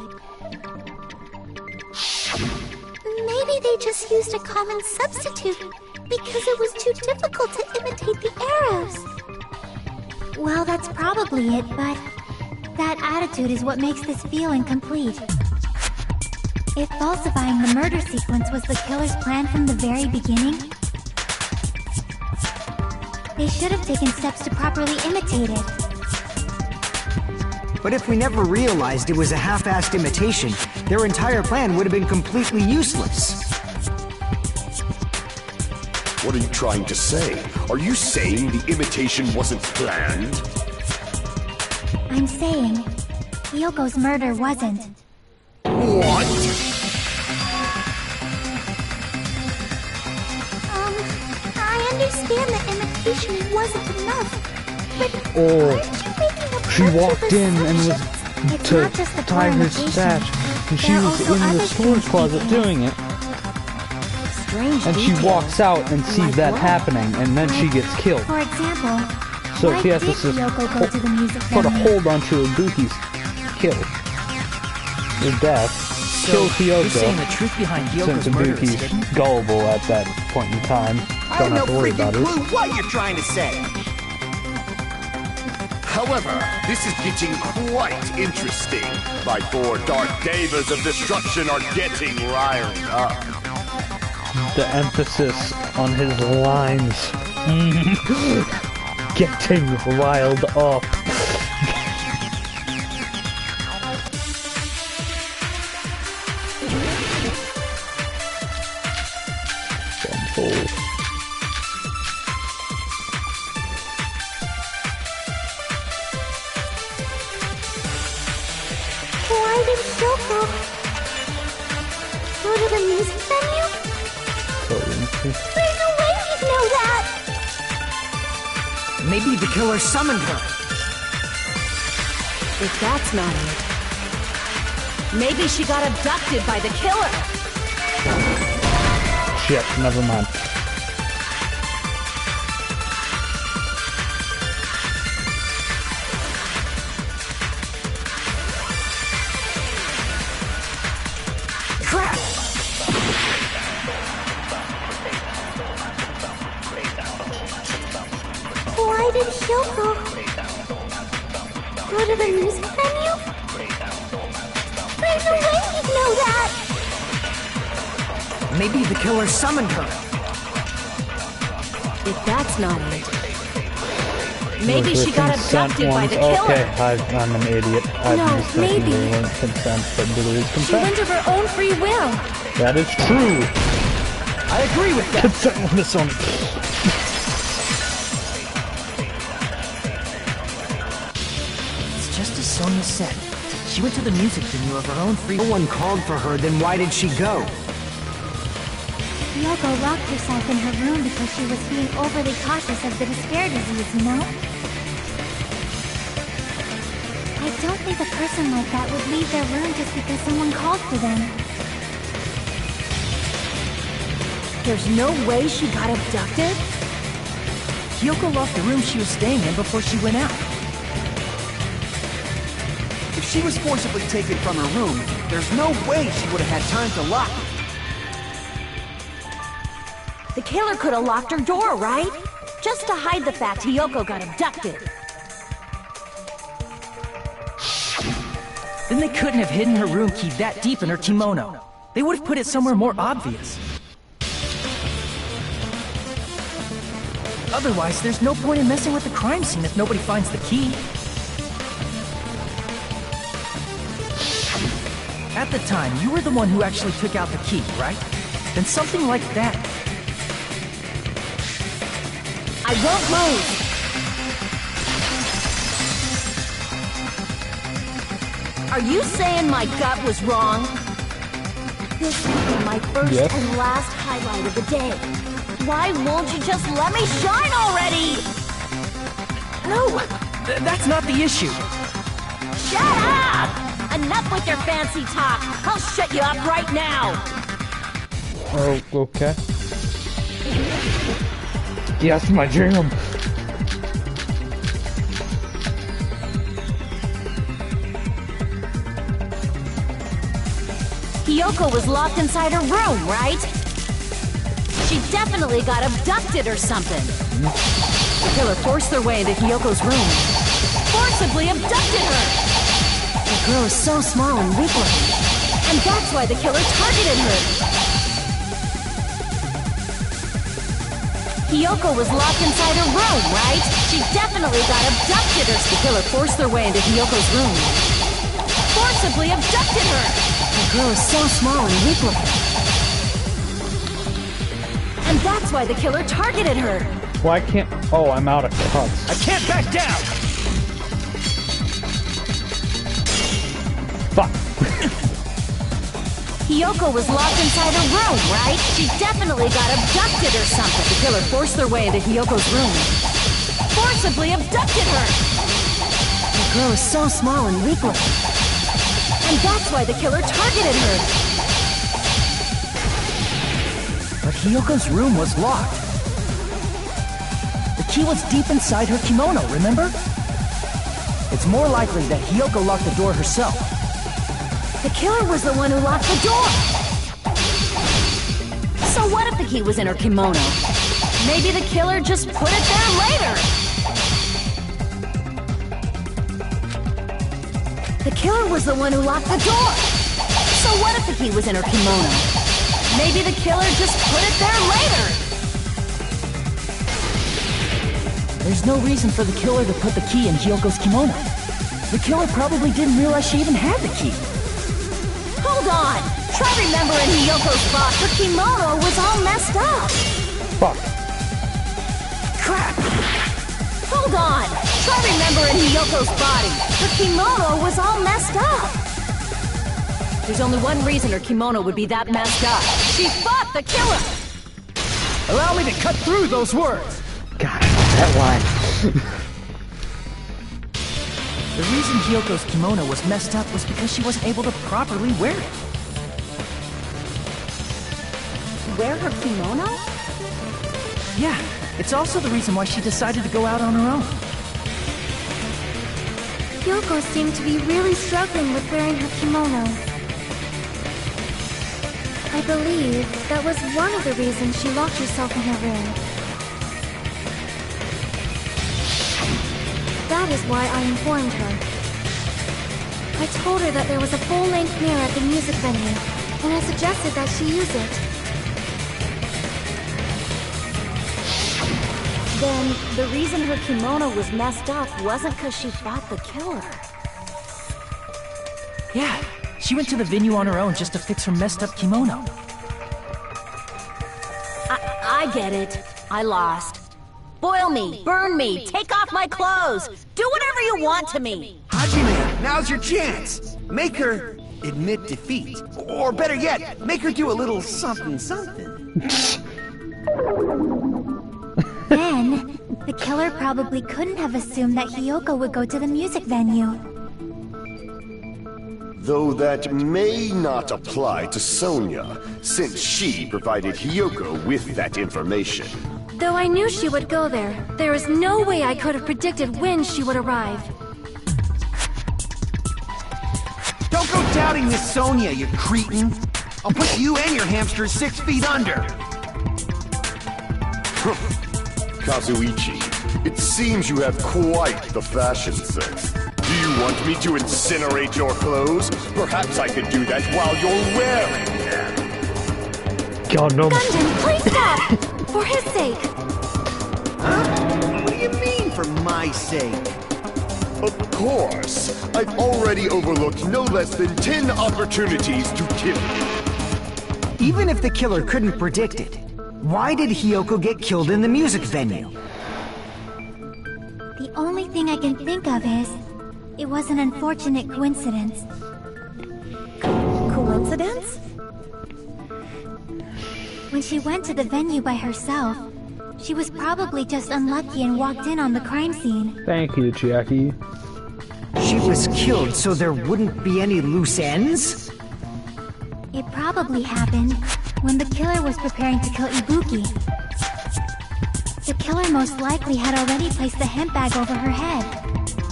Maybe they just used a common substitute because it was too difficult to imitate the arrows. Well, that's probably it, but that attitude is what makes this feel incomplete. If falsifying the murder sequence was the killer's plan from the very beginning, they should have taken steps to properly imitate it. But if we never realized it was a half-assed imitation, their entire plan would have been completely useless. What are you trying to say? Are you saying the imitation wasn't planned? I'm saying Hyoko's murder wasn't. What? I understand that imitation wasn't enough, but Oh, aren't you making a she bunch of walked in and was assumptions? to not just the tie her imitation. stash, and she There are was also in the other storage things closet people doing it. Strange And she details. walks out and sees Like that what? happening, and then she gets killed. For example, So why she has to did just Hyoko go to the music put a venue? hold onto Ibuki's kill. Her death. So, Kill you're saying Hyoko. the truth behind Since Hyoko's murder is hidden? Ibuki's gullible at that point in time. I Don't have have no to worry freaking about clue it. what you're trying to say. However, this is getting quite interesting. My 4 Dark Devas of Destruction are getting riled up. The emphasis on his lines. Getting riled up. Why did Hyoko go to the music venue? There's no way he'd know that! Maybe the killer summoned her. If that's not it, maybe she got abducted by the killer. Shit, never mind. Crap! Why did Hyoko go to the music venue? There's no way he'd know that! Maybe the killer summoned her. If that's not it, maybe she got Consent abducted by ones. the killer. Okay, I'm an idiot. I've No, been thinking maybe. they weren't consent, but there is She consent. went of her own free will. That is true. I agree with that. Consent on this one. It's just as Sonia said. She went to the music venue of her own free No one called for her, then why did she go? Hyoko locked herself in her room because she was being overly cautious of the despair disease, you know? I don't think a person like that would leave their room just because someone called for them. There's no way she got abducted? Hyoko left the room she was staying in before she went out. If she was forcibly taken from her room, there's no way she would have had time to lock it. The killer could have locked her door, right? Just to hide the fact Hyoko got abducted. Then they couldn't have hidden her room key that deep in her kimono. They would have put it somewhere more obvious. Otherwise, there's no point in messing with the crime scene if nobody finds the key. At the time, you were the one who actually took out the key, right? Then something like that. I won't move! Are you saying my gut was wrong? This will be my first Yep. and last highlight of the day. Why won't you just let me shine already? No! That's not the issue. Shut up! Enough with your fancy talk. I'll shut you up right now. Oh, okay. Yes, my jam. Hyoko was locked inside her room, right? She definitely got abducted or something. The killer forced their way into Hyoko's room. Forcibly abducted her! The girl is so small and weak-looking. And that's why the killer targeted her. Hyoko was locked inside her room, right? She definitely got abducted or the killer forced their way into Hyoko's room. Forcibly abducted her! The girl is so small and weak-looking. And that's why the killer targeted her. Why can't... Oh, I'm out of cuts. I can't back down! Fuck. Hiyoko was locked inside her room, right? She definitely got abducted or something. The killer forced their way into Hiyoko's room. Forcibly abducted her! The girl is so small and weak-looking. And that's why the killer targeted her. But Hiyoko's room was locked. The key was deep inside her kimono, remember? It's more likely that Hiyoko locked the door herself. The killer was the one who locked the door! So what if the key was in her kimono? Maybe the killer just put it there later! The killer was the one who locked the door! So what if the key was in her kimono? Maybe the killer just put it there later! There's no reason for the killer to put the key in Hiyoko's kimono. The killer probably didn't realize she even had the key. Hold on! Try remembering Hiyoko's box. Her kimono was all messed up! Fuck. Crap! Hold on! Try remembering Hiyoko's body. Her kimono was all messed up! There's only one reason her kimono would be that messed up. She fought the killer! Allow me to cut through those words! God, that line. The reason Hiyoko's kimono was messed up was because she wasn't able to properly wear it. Wear her kimono? Yeah, it's also the reason why she decided to go out on her own. Hiyoko seemed to be really struggling with wearing her kimono. I believe that was one of the reasons she locked herself in her room. That is why I informed her. I told her that there was a full-length mirror at the music venue, and I suggested that she use it. Then, the reason her kimono was messed up wasn't because she fought the killer. Yeah, she went to the venue on her own just to fix her messed up kimono. I get it. I lost. Boil me, burn me, take off my clothes, do whatever you want to me. Hajime, now's your chance. Make her admit defeat. Or better yet, make her do a little something something. Then, the killer probably couldn't have assumed that Hiyoko would go to the music venue. Though that may not apply to Sonia, since she provided Hiyoko with that information. Though I knew she would go there is no way I could have predicted when she would arrive. Don't go doubting Miss Sonia, you cretin. I'll put you and your hamsters 6 feet under. Kazuichi, it seems you have quite the fashion sense. Do you want me to incinerate your clothes? Perhaps I could do that while you're wearing them. God, no. Gundam, please stop! For his sake. Huh? What do you mean, for my sake? Of course. I've already overlooked no less than 10 opportunities to kill you. Even if the killer couldn't predict it, why did Hiyoko get killed in the music venue? The only thing I can think of is, it was an unfortunate coincidence. Coincidence? When she went to the venue by herself, she was probably just unlucky and walked in on the crime scene. Thank you, Jackie. She was killed so there wouldn't be any loose ends? It probably happened when the killer was preparing to kill Ibuki. The killer most likely had already placed the hemp bag over her head,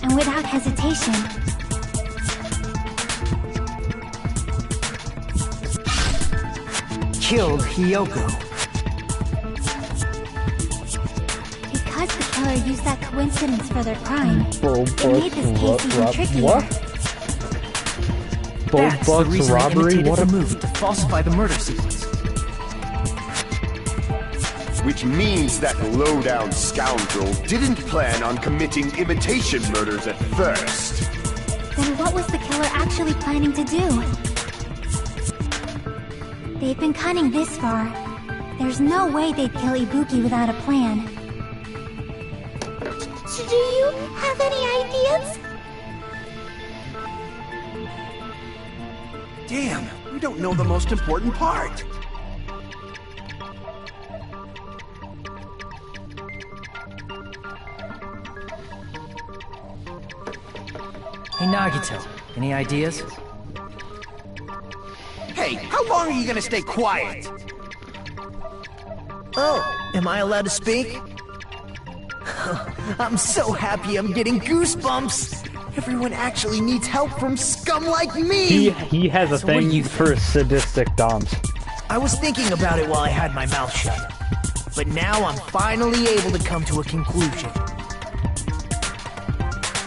and without hesitation, killed Hiyoko. Because the killer used that coincidence for their crime, it made this case even trickier. What? That's the reason they robbery? imitated What the a movie to falsify the murder sequence. Which means that low-down scoundrel didn't plan on committing imitation murders at first. Then what was the killer actually planning to do? They've been cunning this far. There's no way they'd kill Ibuki without a plan. Do you have any ideas? Damn, we don't know the most important part. Hey, Nagito, any ideas? Hey, how long are you gonna stay quiet? Oh, am I allowed to speak? I'm so happy I'm getting goosebumps. Everyone actually needs help from scum like me. He has a So what do thing you for sadistic doms. I was thinking about it while I had my mouth shut. But now I'm finally able to come to a conclusion.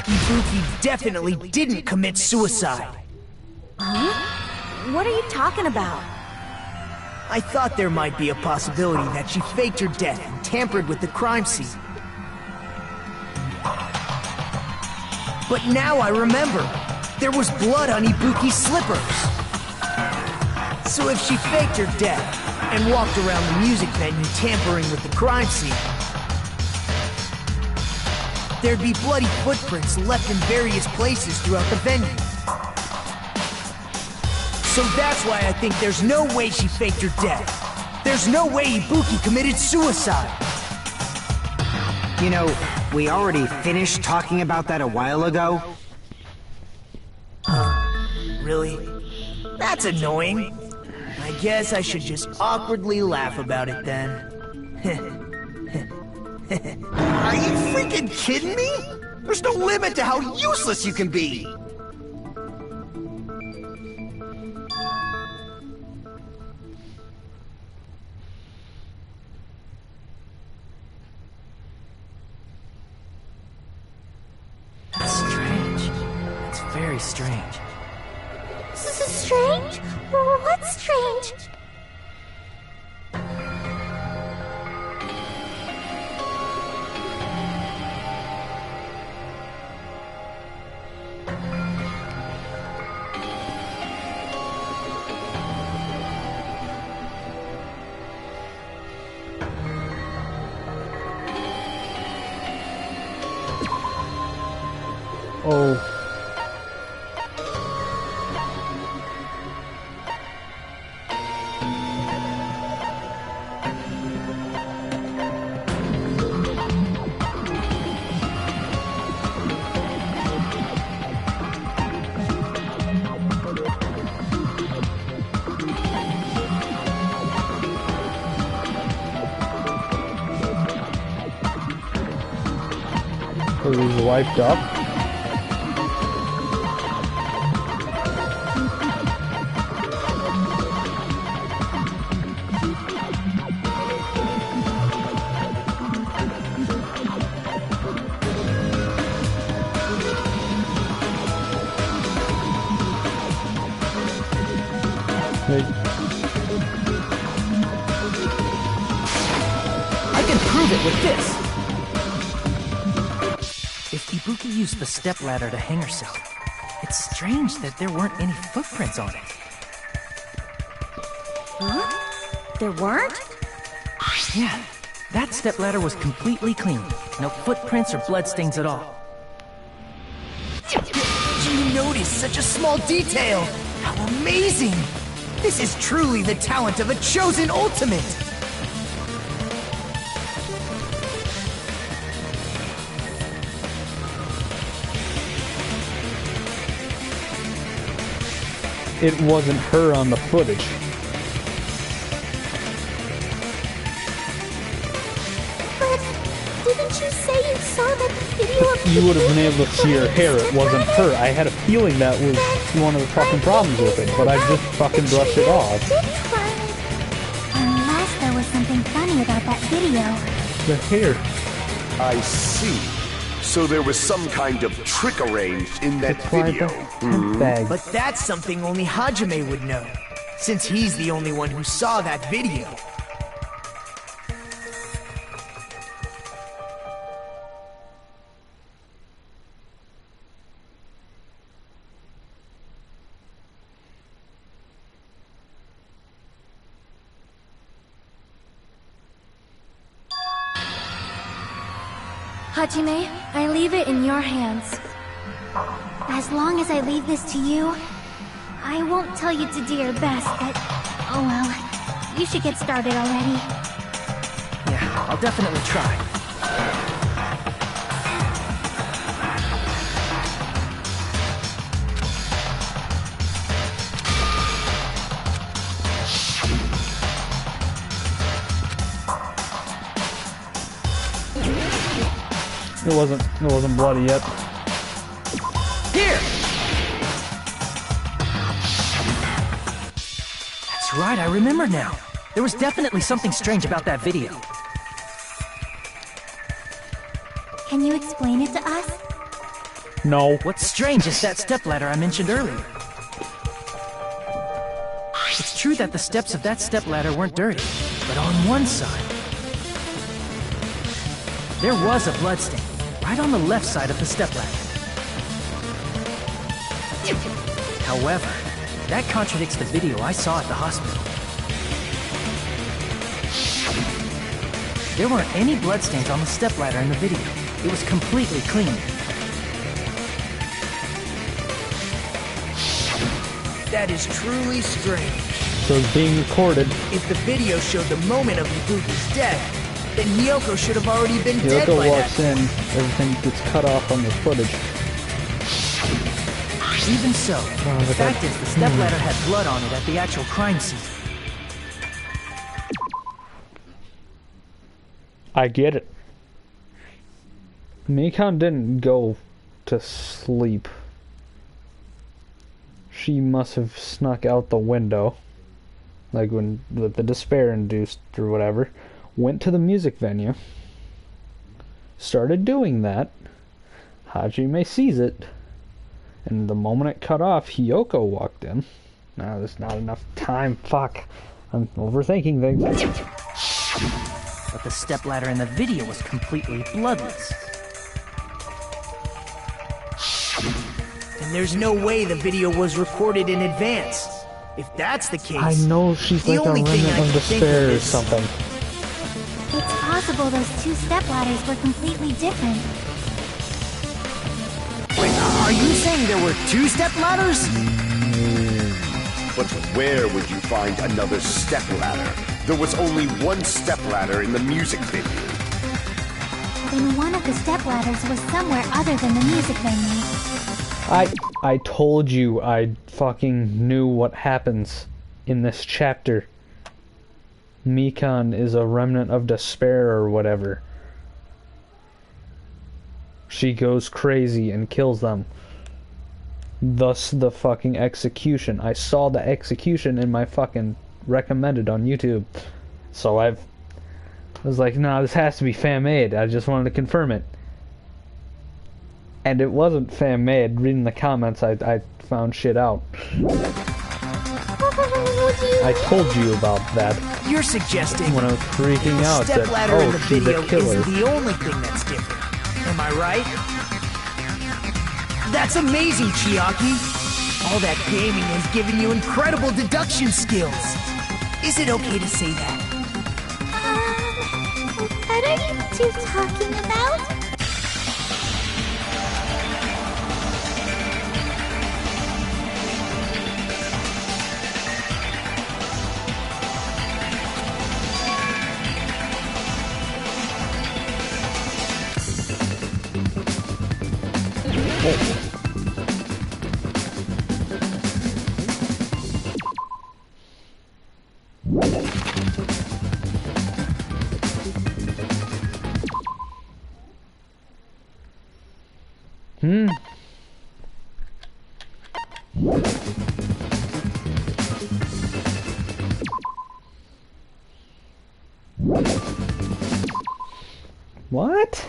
Ibuki definitely didn't commit suicide. Huh? What are you talking about? I thought there might be a possibility that she faked her death and tampered with the crime scene. But now I remember. There was blood on Ibuki's slippers. So if she faked her death and walked around the music venue tampering with the crime scene, there'd be bloody footprints left in various places throughout the venue. So that's why I think there's no way she faked her death. There's no way Ibuki committed suicide. You know, we already finished talking about that a while ago. Really? That's annoying. I guess I should just awkwardly laugh about it then. Are you freaking kidding me? There's no limit to how useless you can be. That's strange. That's very strange. Strange? What's strange? Oh. It was wiped up. I can prove it with this! If Ibuki used the stepladder to hang herself, it's strange that there weren't any footprints on it. Huh? There weren't? Yeah, that stepladder was completely clean. No footprints or bloodstains at all. Did you notice such a small detail? How amazing! This is truly the talent of a chosen ultimate! It wasn't her on the footage. But didn't you say you saw that video of You would have been able to see her hair. It wasn't her. I had a feeling that was one of the fucking problems with it, but I just fucking brushed it off. Unless there was something funny about that video. The hair. I see. So there was some kind of trick arranged in that video. But that's something only Hajime would know, since he's the only one who saw that video. Hajime, I leave it in your hands. As long as I leave this to you, I won't tell you to do your best, but... oh well, you should get started already. Yeah, I'll definitely try. It wasn't bloody yet. Here! That's right, I remember now. There was definitely something strange about that video. Can you explain it to us? No. What's strange is that stepladder I mentioned earlier. It's true that the steps of that stepladder weren't dirty, but on one side, there was a bloodstain, right on the left side of the stepladder. However, that contradicts the video I saw at the hospital. There weren't any bloodstains on the stepladder in the video. It was completely clean. That is truly strange. So it's being recorded. If the video showed the moment of Ibuki's death, then Hiyoko should have already been dead Hiyoko by walks that. in, everything gets cut off on the footage. Even so, the fact is the stepladder had blood on it at the actual crime scene. I get it. Mikan didn't go to sleep. She must have snuck out the window, like when with the despair induced or whatever, went to the music venue, started doing that. Hajime sees it, and the moment it cut off, Hiyoko walked in. Now there's not enough time. Fuck. I'm overthinking things. But the stepladder in the video was completely bloodless. And there's no way the video was recorded in advance. If that's the case, I know she's the like a only thing remnant I of can think despair of or is something. It's possible those two stepladders were completely different. Wait, are you saying there were two stepladders? But where would you find another stepladder? There was only one stepladder in the music venue. Then one of the stepladders was somewhere other than the music venue. I told you I fucking knew what happens in this chapter. Mikan is a remnant of despair or whatever. She goes crazy and kills them. Thus the fucking execution. I saw the execution in my fucking recommended on YouTube. So I was like, nah, this has to be fan-made. I just wanted to confirm it. And it wasn't fan-made. Reading the comments, I found shit out. I told you about that. You're suggesting when I was freaking out that, stepladder in oh, the she's video a killer. isn't the only thing that's different. Am I right? That's amazing, Chiaki. All that gaming has given you incredible deduction skills. Is it okay to say that? What are you two talking about? What?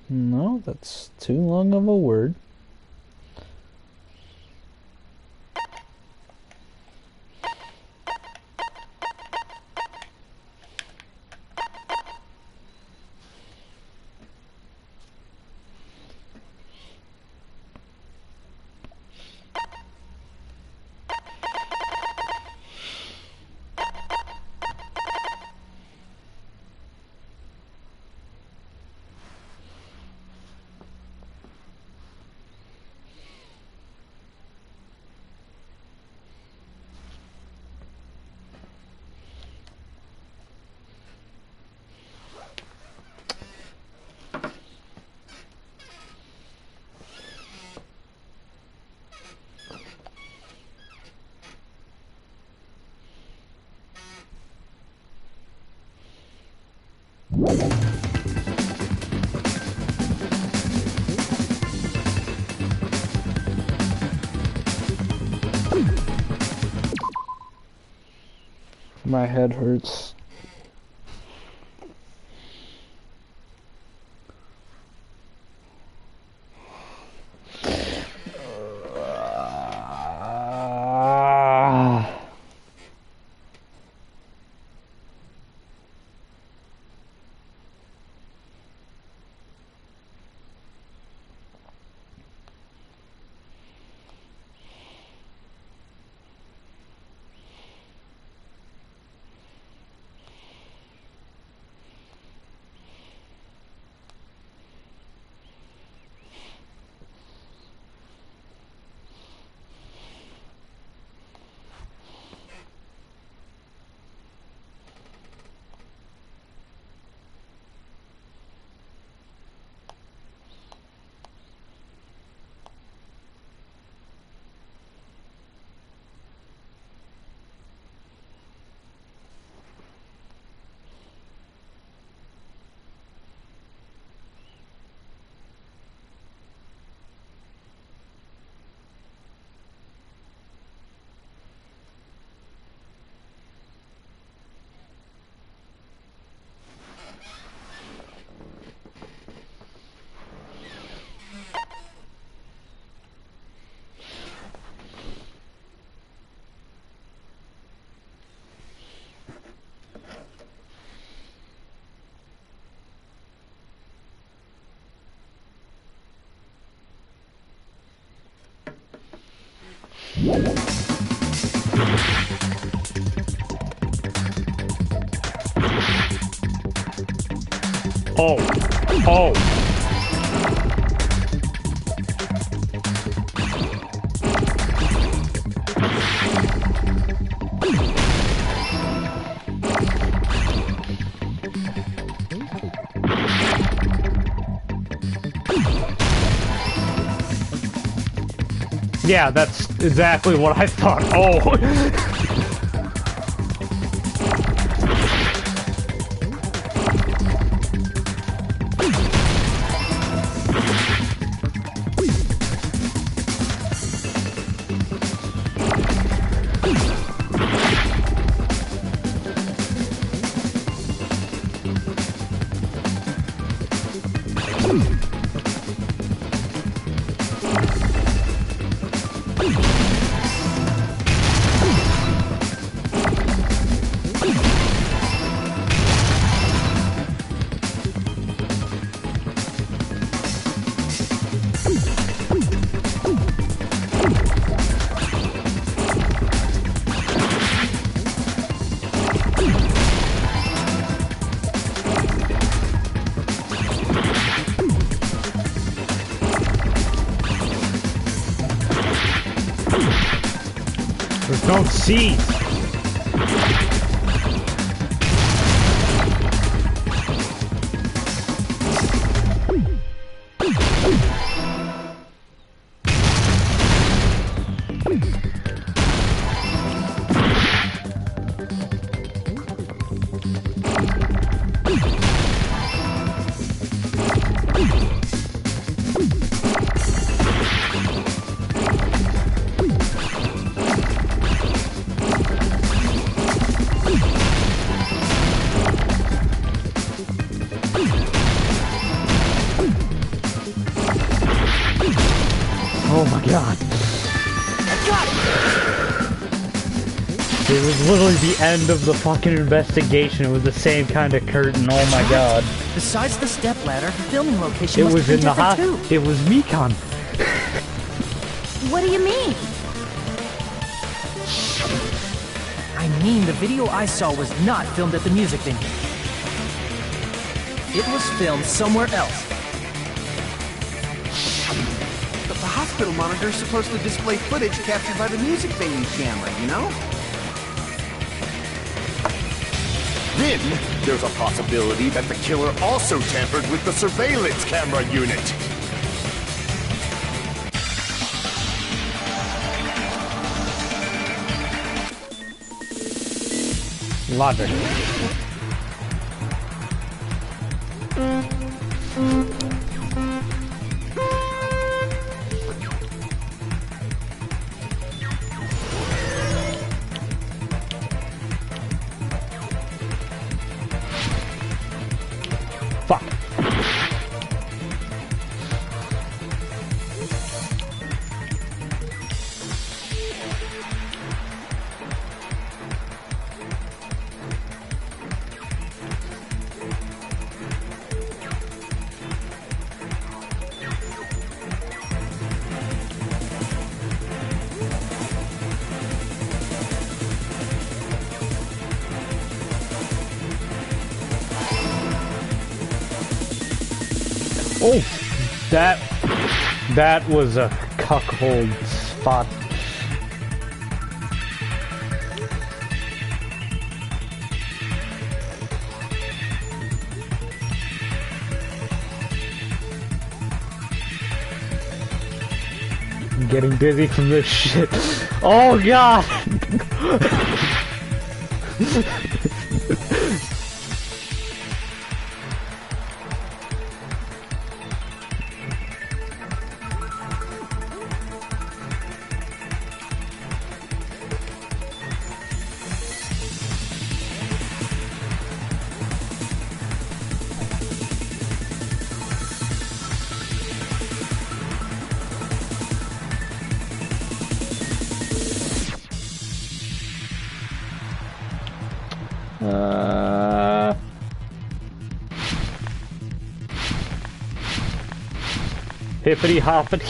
No, that's too long of a word. My head hurts. Oh. Oh. Yeah, that's exactly what I thought. Oh. Don't see. god. I got it! It was literally the end of the fucking investigation. It was the same kind of curtain. Oh my god. Besides the stepladder, the filming location It must was have in been the different too. It was Mekon. What do you mean? I mean, the video I saw was not filmed at the music venue. It was filmed somewhere else. But the hospital monitor is supposed to display footage captured by the music venue camera, you know? Then, there's a possibility that the killer also tampered with the surveillance camera unit. Logic. Fuck. Oh, that was a cuckold spot. I'm getting dizzy from this shit. Oh god! Hippity hoppity.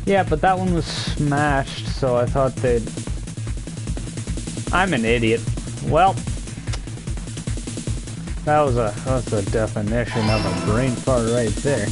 Yeah, but that one was smashed, so I thought they'd... I'm an idiot. Well, that's a definition of a brain fart right there.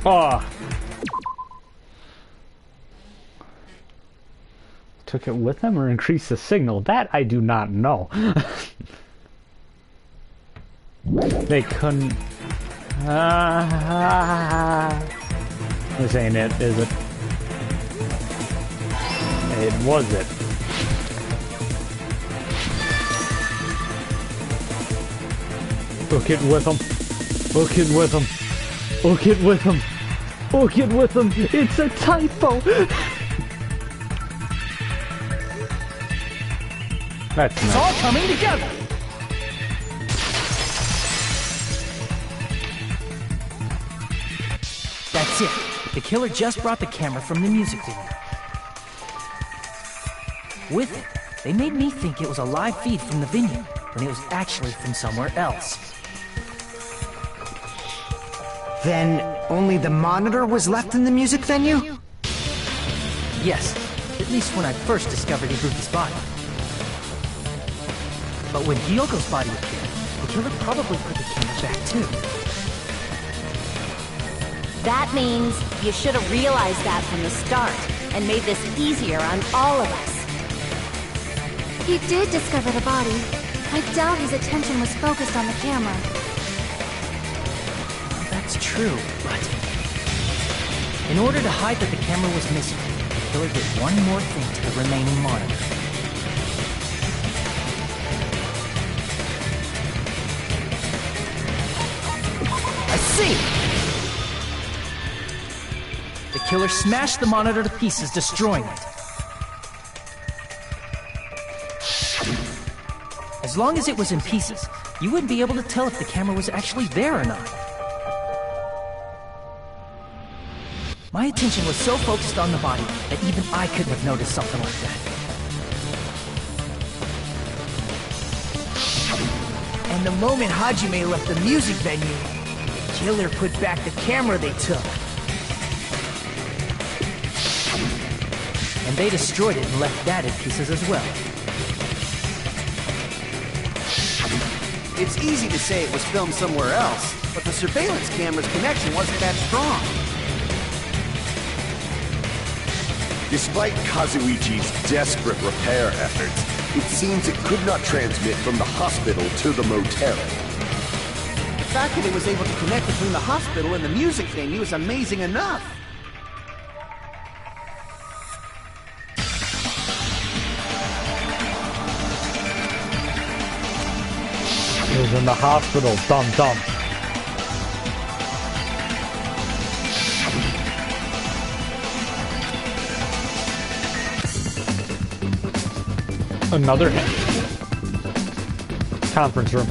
Oh. Took it with them or increased the signal? That I do not know. They couldn't... This ain't it, is it? It was it. Book it with them. Book it with them. Book it with them. Book it with them. It's a typo. That's nice. It's all coming together. That's it. The killer just brought the camera from the music video. With it, they made me think it was a live feed from the venue, when it was actually from somewhere else. Then only the monitor was left in the music venue? Yes, at least when I first discovered Ibuki's body. But when Hyoko's body appeared, the killer probably put the camera back too. That means you should have realized that from the start and made this easier on all of us. He did discover the body. I doubt his attention was focused on the camera. It's true, but... in order to hide that the camera was missing, the killer did one more thing to the remaining monitor. I see! The killer smashed the monitor to pieces, destroying it. As long as it was in pieces, you wouldn't be able to tell if the camera was actually there or not. My attention was so focused on the body that even I couldn't have noticed something like that. And the moment Hajime left the music venue, the killer put back the camera they took. And they destroyed it and left that in pieces as well. It's easy to say it was filmed somewhere else, but the surveillance camera's connection wasn't that strong. Despite Kazuichi's desperate repair efforts, it seems it could not transmit from the hospital to the motel. The fact that it was able to connect between the hospital and the music venue is amazing enough. It was in the hospital, dum-dum. Another hint. Conference room.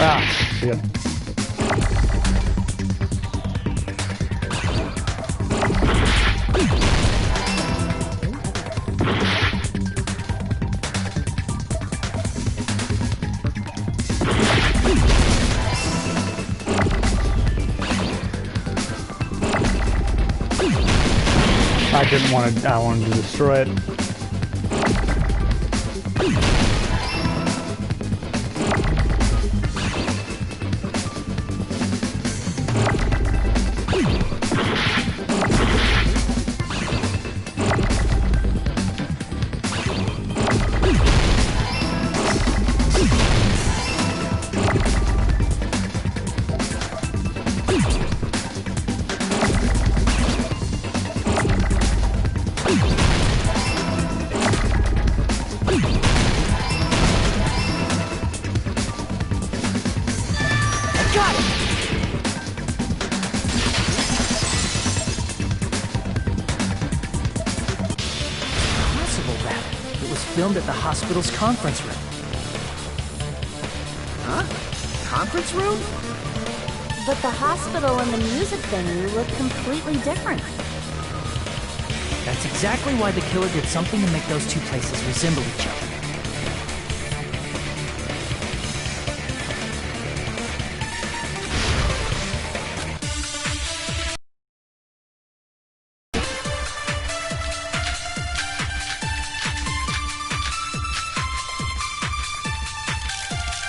Ah, shit. I wanted to destroy it. Filmed at the hospital's conference room. Huh? Conference room? But the hospital and the music venue look completely different. That's exactly why the killer did something to make those two places resemble each other.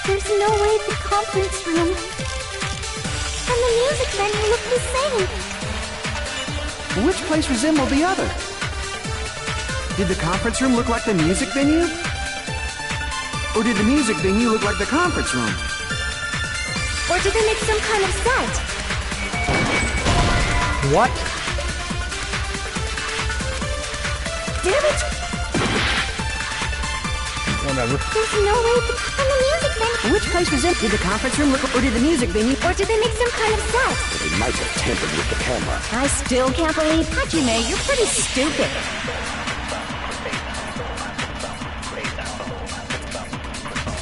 There's no way the conference room and the music venue look the same. Which place resembled the other? Did the conference room look like the music venue? Or did the music venue look like the conference room? Or did they make some kind of set? What? Damn it! Whatever. There's no way and the music venue. Which place was it? Did the conference room look, or did the music venue? Or did they make some kind of set? They might have tampered with the camera. I still can't believe Hajime, you're pretty stupid.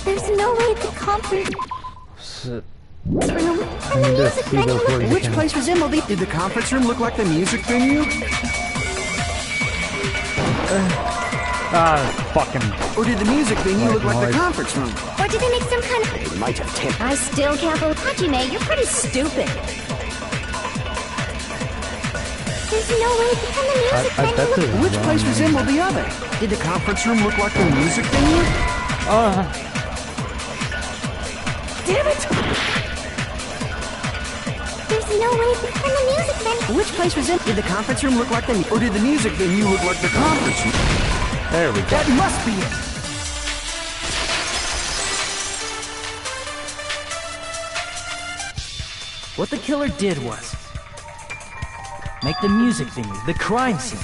There's no way the conference... it? Room I mean, just see those where you Which can- place resembled the... Did the conference room look like the music venue? Fucking... Or did the music venue look like the noise. conference room? Or did they make some kind of... They might have tampered. I still can't believe... Hajime, you're pretty stupid. There's no way to turn the music I venue bet there's Which place wrong. resembled the other? Did the conference room look like the music venue? Damn it! There's no way to turn the music venue. Which place was in? Did the conference room look like the... Or did the music venue look like the conference room? There we go. That must be it. What the killer did was make the music venue, the crime scene,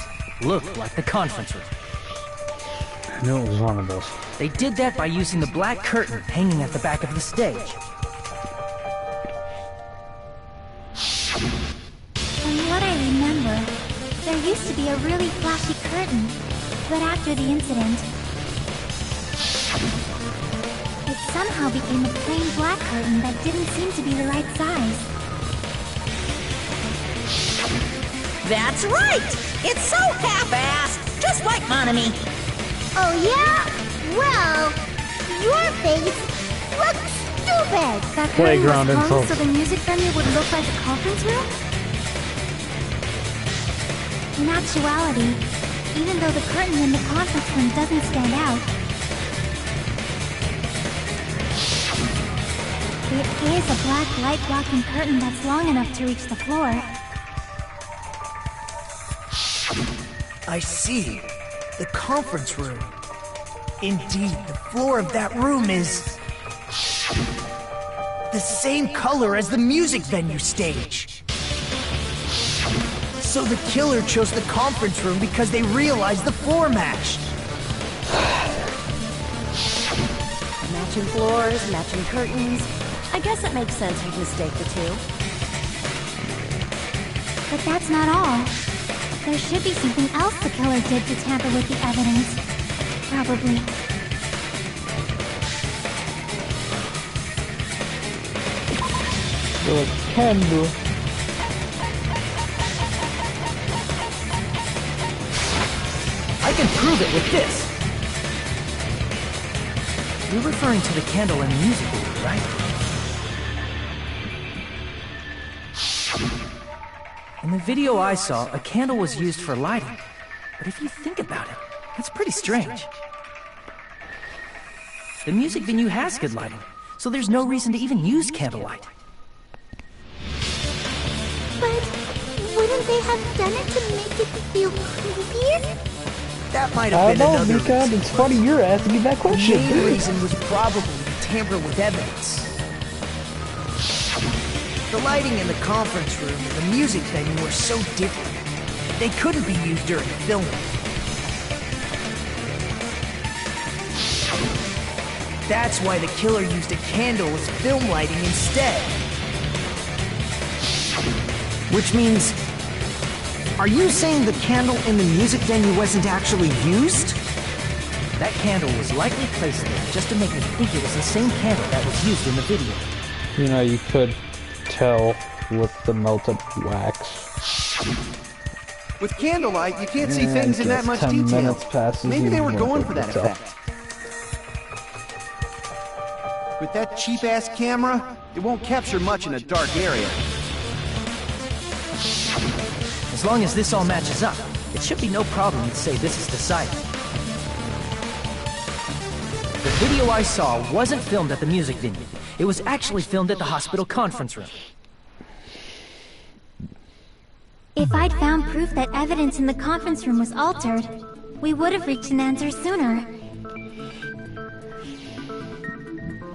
look like the conference room. I knew it was one of those. They did that by using the black curtain hanging at the back of the stage. From what I remember, there used to be a really flashy curtain, but after the incident, it somehow became a plain black curtain that didn't seem to be the right size. That's right! It's so half-assed, just like Monami. Oh yeah? Well, your face looks stupid. That curtain Playground was hung insult. so the music venue would look like a conference room? In actuality, even though the curtain in the conference room doesn't stand out, it is a black light blocking curtain that's long enough to reach the floor. I see. The conference room. Indeed, the floor of that room is... the same color as the music venue stage. So the killer chose the conference room because they realized the floor matched. Matching floors, matching curtains. I guess it makes sense you'd mistake the two. But that's not all. There should be something else the killer did to tamper with the evidence. Probably. Well, candle. I can prove it with this. You're referring to the candle in the music video, right? In the video I saw, a candle was used for lighting. But if you think about it, that's pretty strange. The music venue has good lighting, so there's no reason to even use candlelight. But wouldn't they have done it to make it feel creepier? That might I have been don't know, another Mika. reason. It's funny you're asking me that The question. main reason was probably to tamper with evidence. The lighting in the conference room and the music venue were so different. They couldn't be used during filming. That's why the killer used a candle as film lighting instead. Which means... Are you saying the candle in the music venue wasn't actually used? That candle was likely placed there just to make me think it was the same candle that was used in the video. You know, you could tell with the melted wax. With candlelight, you can't see Yeah, things I in that guess much 10 detail. minutes passes, Maybe they you were won't going be for able that to tell. effect. With that cheap-ass camera, it won't capture much in a dark area. As long as this all matches up, it should be no problem to say this is decided. The video I saw wasn't filmed at the music venue. It was actually filmed at the hospital conference room. If I'd found proof that evidence in the conference room was altered, we would have reached an answer sooner.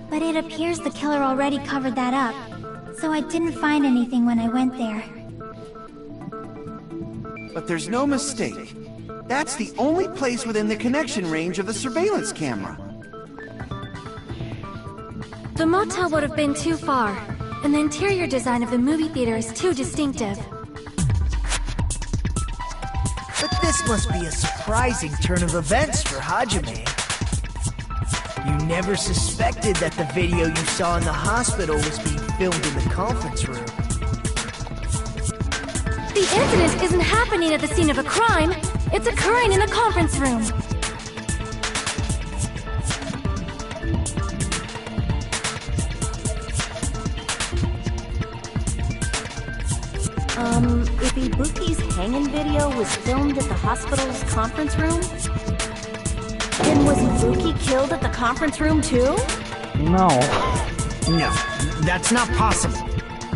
But it appears the killer already covered that up, so I didn't find anything when I went there. But there's no mistake. That's the only place within the connection range of the surveillance camera. The motel would have been too far, and the interior design of the movie theater is too distinctive. But this must be a surprising turn of events for Hajime. You never suspected that the video you saw in the hospital was being filmed in the conference room. The incident isn't happening at the scene of a crime. It's occurring in the conference room. If Ibuki's hanging video was filmed at the hospital's conference room, then was Ibuki killed at the conference room too? No. No, that's not possible.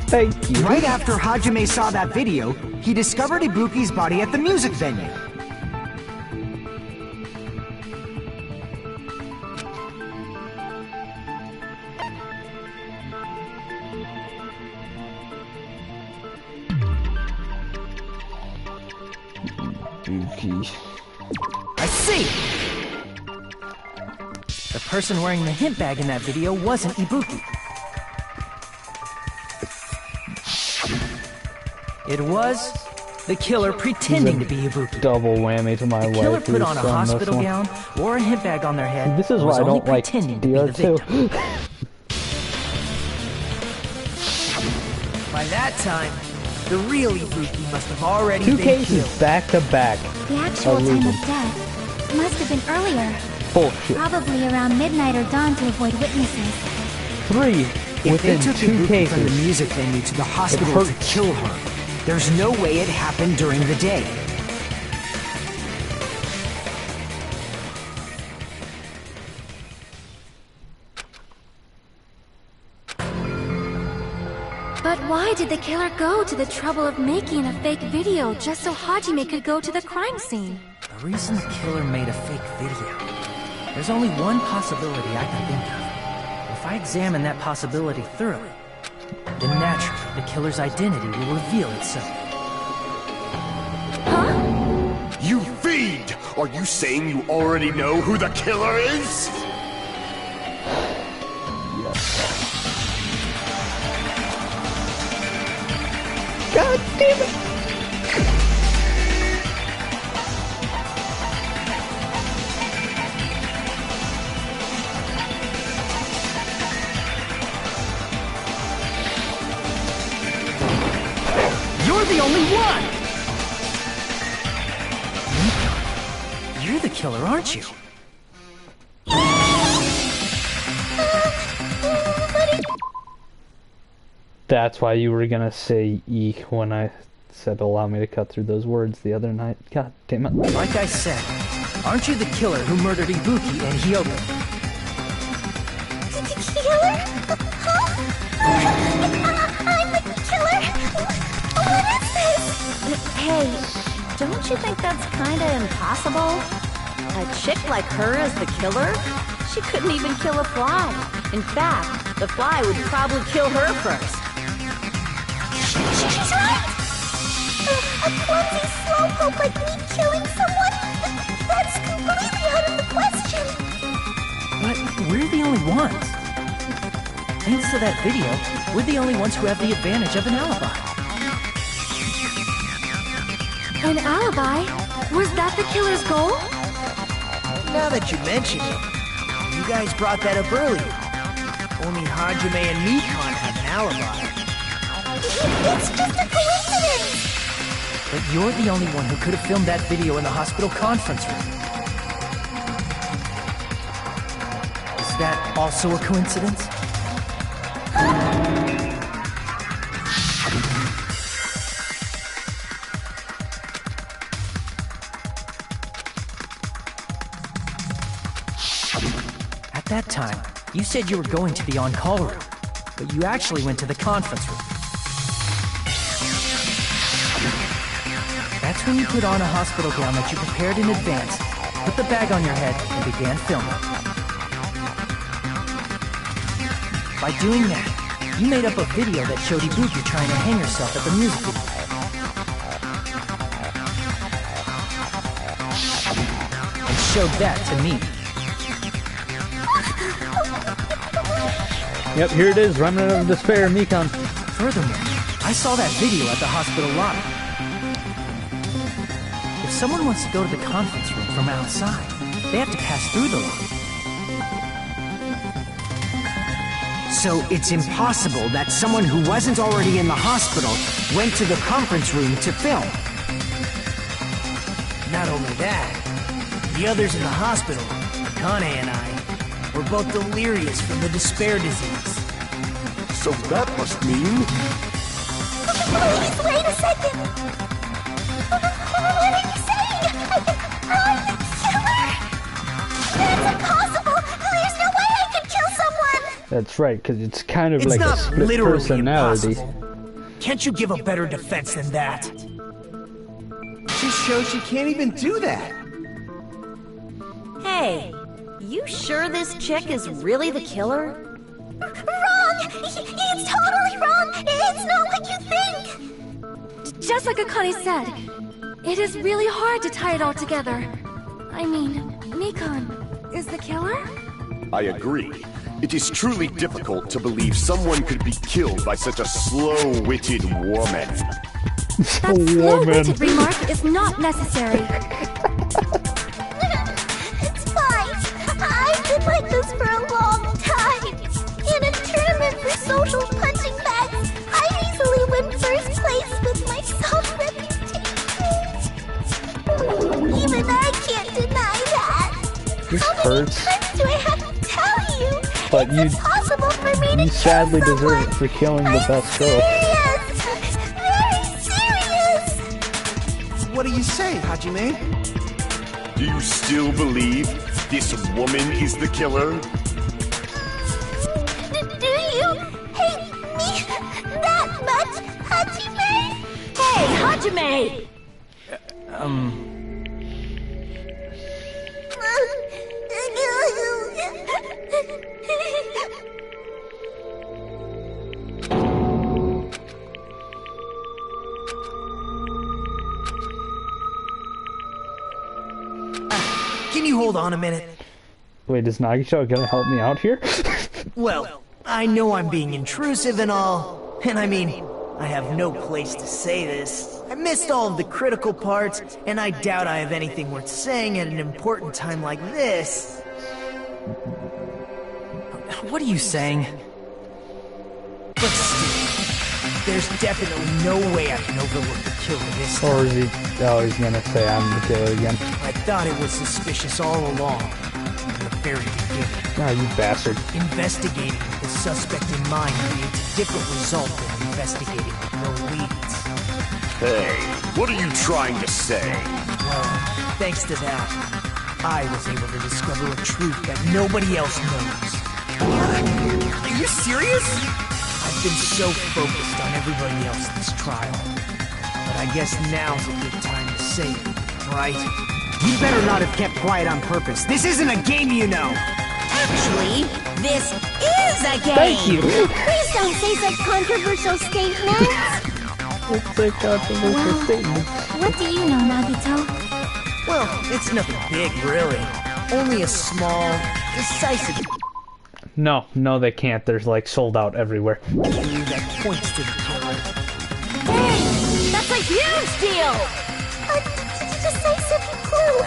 Thank you. Right after Hajime saw that video, he discovered Ibuki's body at the music venue. Ibuki. I see! The person wearing the hint bag in that video wasn't Ibuki. It was the killer pretending to be Ibuki. Double whammy to my The killer wife. put on a hospital gown, wore a hint bag on their head. This is and why was I only don't like pretending to be the DR2. victim. By that time, the real Ibuki must have already Two been cases killed. back to back. The actual time of death must have been earlier. Bullshit. Probably around midnight or dawn to avoid witnesses. 3 If they within took 2 Ibuki cases. from the music venue to the hospital to hurts. kill her, there's no way it happened during the day. But why did the killer go to the trouble of making a fake video just so Hajime could go to the crime scene? The reason the killer made a fake video. There's only one possibility I can think of. If I examine that possibility thoroughly, then naturally the killer's identity will reveal itself. You fiend! Are you saying you already know who the killer is? God damn it! You're the only one! You're the killer, aren't you? That's why you were gonna say eek when I said allow me to cut through those words the other night. God damn it. Like I said, aren't you the killer who murdered Ibuki and Hyoko? Killer? Huh? I'm the killer? What is this? Hey, don't you think that's kinda impossible? A chick like her as the killer? She couldn't even kill a fly. In fact, the fly would probably kill her first. She's right! A clumsy slowpoke like me killing someone? That's completely out of the question! But we're the only ones. Thanks to that video, we're the only ones who have the advantage of an alibi. An alibi? Was that the killer's goal? Now that you mention it, you guys brought that up earlier. Only Hajime and Mikon have an alibi. It's just a coincidence! But you're the only one who could have filmed that video in the hospital conference room. Is that also a coincidence? At that time, you said you were going to the on-call room, but you actually went to the conference room. That's when you put on a hospital gown that you prepared in advance, put the bag on your head, and began filming. By doing that, you made up a video that showed Ibuki trying to hang herself at the music video. And showed that to me. Yep, here it is, Remnant of Despair, Mikon. Furthermore, I saw that video at the hospital lobby. If someone wants to go to the conference room from outside, they have to pass through the lobby. So it's impossible that someone who wasn't already in the hospital went to the conference room to film. Not only that, the others in the hospital, Akane and I, were both delirious from the despair disease. So that must mean... Please, wait a second! What are you saying? I'm the killer? That's impossible! There's no way I could kill someone! That's right, because it's kind of It's like a not split literally personality. impossible. Can't you give a better defense than that? Just shows she can't even do that. Hey, you sure this chick is really the killer? Wrong! It's totally wrong! It's not what you think! Just like Akane said, it is really hard to tie it all together. I mean, Mikan is the killer? I agree. It is truly difficult to believe someone could be killed by such a slow-witted woman. That slow-witted remark is not necessary. It's fine. I've been like this for a long time. In a tournament for social punching bags, I easily win first place with my self-reputation. Even I can't deny that. This How many hurts. times do I have to tell you? But It's you, impossible for me to you sadly deserve it for killing the best girl. Very serious! What do you say, Hajime? Do you still believe this woman is the killer? Do you hate me that much, Hajime? Hey, Hajime! Can you hold on a minute? Wait, is Nagito gonna help me out here? Well, I know I'm being intrusive and all, and I mean, I have no place to say this. I missed all of the critical parts, and I doubt I have anything worth saying at an important time like this. What are you saying? But still, there's definitely no way I can overlook the killer this time. Or is he... Oh, he's gonna say I'm the killer again. I thought it was suspicious all along, from the very beginning. Oh, you bastard. Investigating with the suspect in mind creates a different result than investigating with no leads. Hey, what are you trying to say? Well, thanks to that, I was able to discover a truth that nobody else knows. Are you serious? I've been so focused on everybody else this trial. But I guess now's a good time to say it, right? You better not have kept quiet on purpose. This isn't a game, you know. Actually, this is a game! Thank you! Please don't say such controversial statements. It's a controversial statement. What do you know, Nagito? Well, it's nothing big, really. Only a small, decisive No, they can't. There's like sold out everywhere. clue that points to the killer. Hey, that's a huge deal! A decisive clue.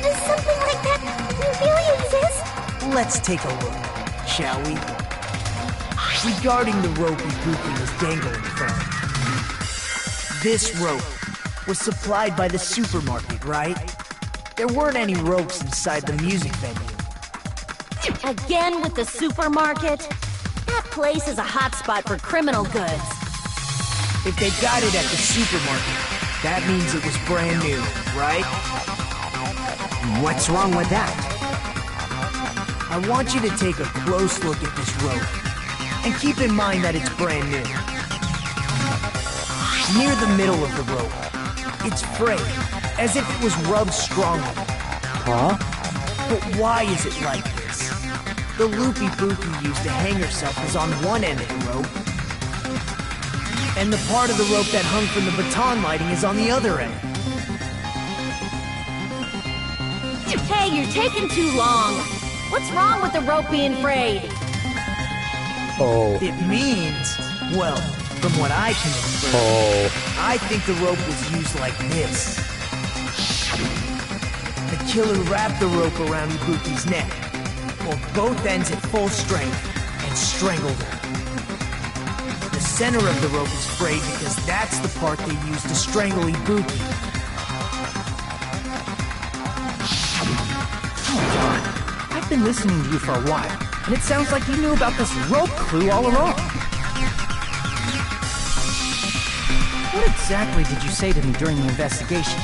Does something like that really exist? Let's take a look, shall we? Regarding the rope Ibuki was dangling from. This rope was supplied by the supermarket, right? There weren't any ropes inside the music venue. Again with the supermarket? That place is a hotspot for criminal goods. If they got it at the supermarket, that means it was brand new, right? What's wrong with that? I want you to take a close look at this rope, and keep in mind that it's brand new. Near the middle of the rope, it's frayed, as if it was rubbed strongly. Huh? But why is it like this? The loop Ibuki used to hang herself is on one end of the rope, and the part of the rope that hung from the baton lighting is on the other end. Hey, you're taking too long. What's wrong with the rope being frayed? Oh. It means, well, from what I can infer, I think the rope was used like this. The killer wrapped the rope around Ibuki's neck, pulled both ends at full strength, and strangled her. The center of the rope is frayed because that's the part they used to strangle Ibuki. John, I've been listening to you for a while, and it sounds like you knew about this rope clue all along. What exactly did you say to me during the investigation?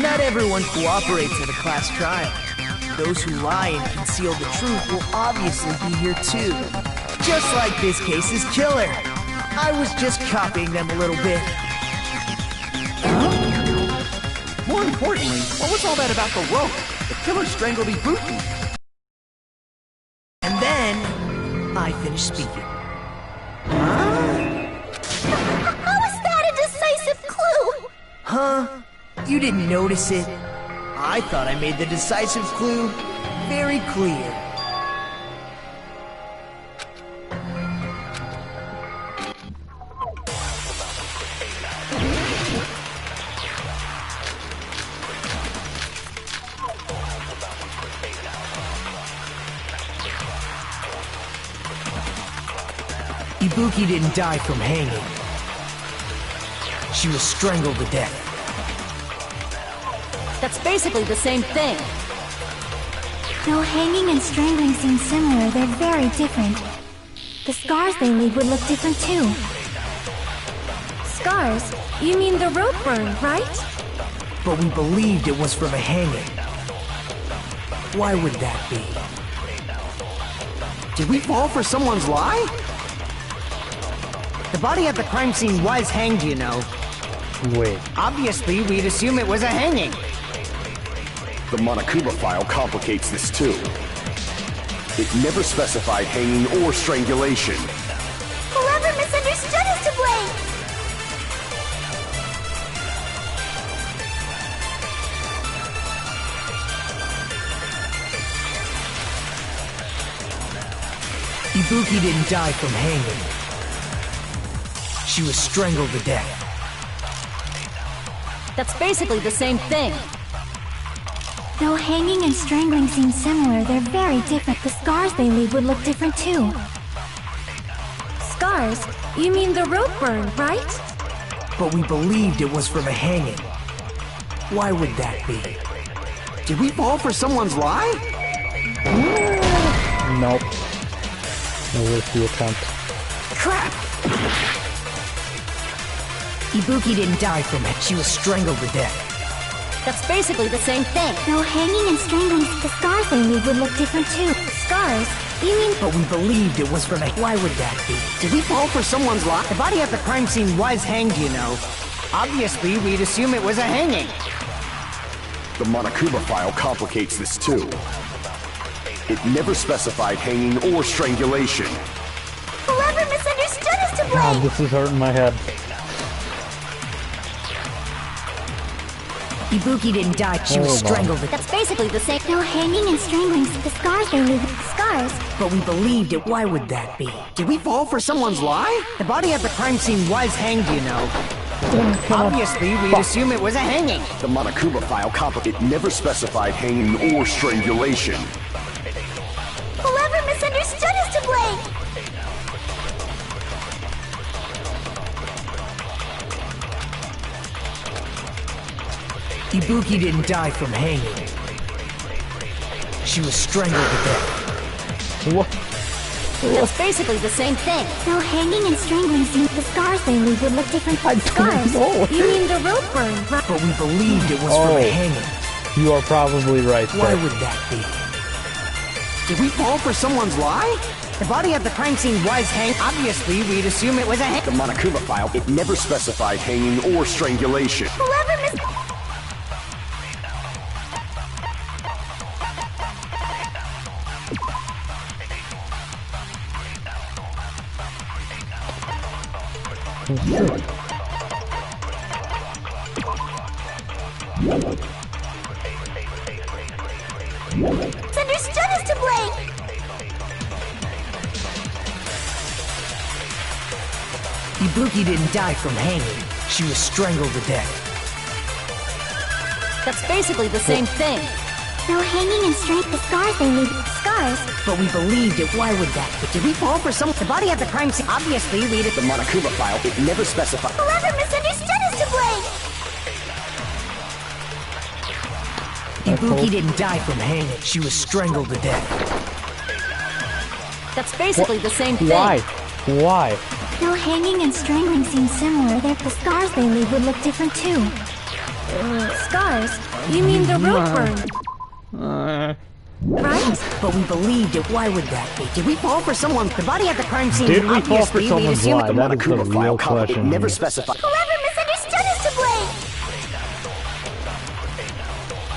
Not everyone cooperates at a class trial. Those who lie and conceal the truth will obviously be here too. Just like this case's killer. I was just copying them a little bit. More importantly, what was all that about the rope? The killer strangled Ibuki. And then, I finished speaking. How is that a decisive clue? Huh? You didn't notice it? I thought I made the decisive clue very clear. Ibuki didn't die from hanging. She was strangled to death. That's basically the same thing. Though hanging and strangling seem similar, they're very different. The scars they leave would look different too. Scars? You mean the rope burn, right? But we believed it was from a hanging. Why would that be? Did we fall for someone's lie? The body at the crime scene was hanged, you know. Wait. Obviously, we'd assume it was a hanging. The Monokuma file complicates this too. It never specified hanging or strangulation. Whoever misunderstood is to blame! Ibuki didn't die from hanging. She was strangled to death. That's basically the same thing. Though hanging and strangling seem similar, they're very different. The scars they leave would look different too. Scars? You mean the rope burn, right? But we believed it was from a hanging. Why would that be? Did we fall for someone's lie? Nope. No risky attempt. Crap! Ibuki didn't die from it. She was strangled to death. That's basically the same thing. Though hanging and strangling, the scars they leave would look different too. Scars? You mean... But we believed it was from a... Why would that be? Did we fall for someone's lie? The body at the crime scene was hanged, you know. Obviously, we'd assume it was a hanging. The Monokuma file complicates this too. It never specified hanging or strangulation. Whoever misunderstood is to blame! God, this is hurting my head. Ibuki didn't die, she was strangled. That's basically the same. Though hanging and strangling, the scars they leave... Scars? But we believed it. Why would that be? Did we fall for someone's lie? The body at the crime scene was hanged, you know. Obviously, we'd assume it was a hanging. The Monokuma file it never specified hanging or strangulation. Whoever misunderstood is to blame! Ibuki didn't die from hanging. She was strangled to death. What? That's basically the same thing. Though hanging and strangling seem... The scars they leave would look different. Scars? You mean the rope burn, right? But we believed it was from a hanging. You are probably right there. Why would that be? Did we fall for someone's lie? The body at the crime scene was hanged. Obviously, we'd assume it was a hanging. The Monokuma file, it never specified hanging or strangulation. Whoever mis... Misunderstood is to blame! Ibuki didn't die from hanging. She was strangled to death. That's basically the same thing. No hanging and strength, the scars they leave. Scars? But we believed it. Why would that? But did we fall for some? The body at the crime scene obviously lead it. The Monokuma file, it never specified. Whoever misunderstood is to blame! Ibuki didn't die from hanging. She was strangled to death. That's basically the same thing. Why? Why? Though hanging and strangling seem similar, the scars they leave would look different too. Scars? You mean the root burn? Right? But we believed it. Why would that be? Did we fall for someone? The body at the crime scene Did we fall for obviously lead someone's assume lie? That is the real It question. never here. specified. Whoever misunderstood is to blame!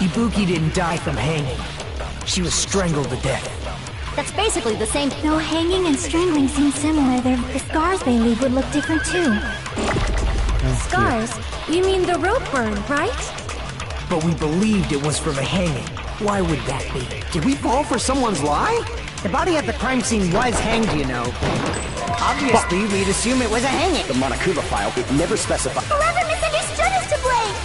Ibuki didn't die from hanging. She was strangled to death. That's basically the same. Though hanging and strangling seem similar, the scars they leave would look different too. Scars? You mean the root burn, right? But we believed it was from a hanging. Why would that be? Did we fall for someone's lie? The body at the crime scene was hanged, you know. Obviously, we'd assume it was a hanging. The Monokuma file, it never specified. Whoever misunderstood is to blame!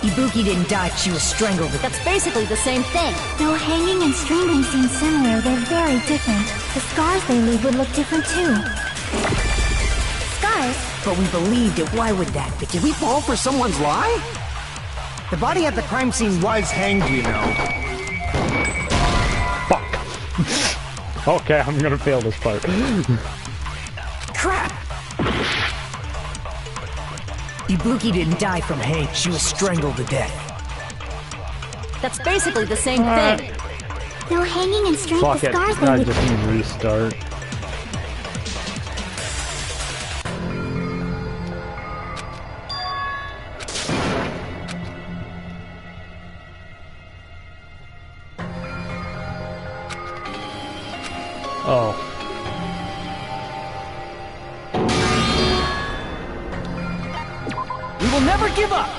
Ibuki didn't die. She was strangled to death. That's basically the same thing. Though hanging and strangling seem similar, they're very different. The scars they leave would look different too. Scars? But we believed it. Why would that be? Did we fall for someone's lie? The body at the crime scene was hanged, you know. Fuck. Okay, I'm gonna fail this part. Crap! Ibuki didn't die from hanging. She was strangled to death. That's basically the same thing. Though hanging and strength, Fuck the it. scars they I leave. just need to restart. Oh. We will never give up!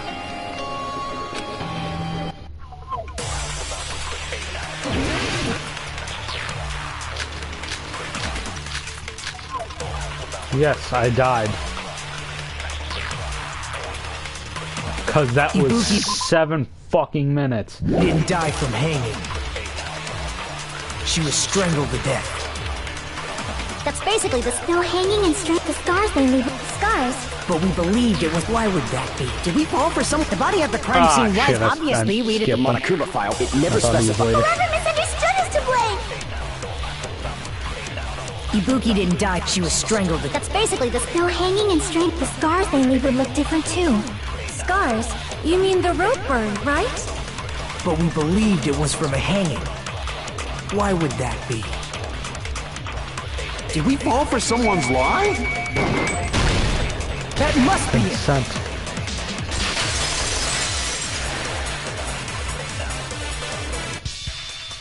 Yes, I died. Cause that was Ibuki 7 fucking minutes. Didn't die from hanging. She was strangled to death. That's basically the Though hanging and strength, the scars they leave. Scars? But we believed it was. Why would that be? Did we fall for some? The body at the crime Ah, scene was shit, I obviously we skipped did. The Monokuma file, it never I thought he was specified. later. Whoever misunderstood is to blame! Ibuki didn't die. She was strangled to death. That's basically the Though hanging and strength, the scars they leave would look different too. Scars? You mean the root burn, right? But we believed it was from a hanging. Why would that be? Did we fall for someone's lie? That must be it! Consent.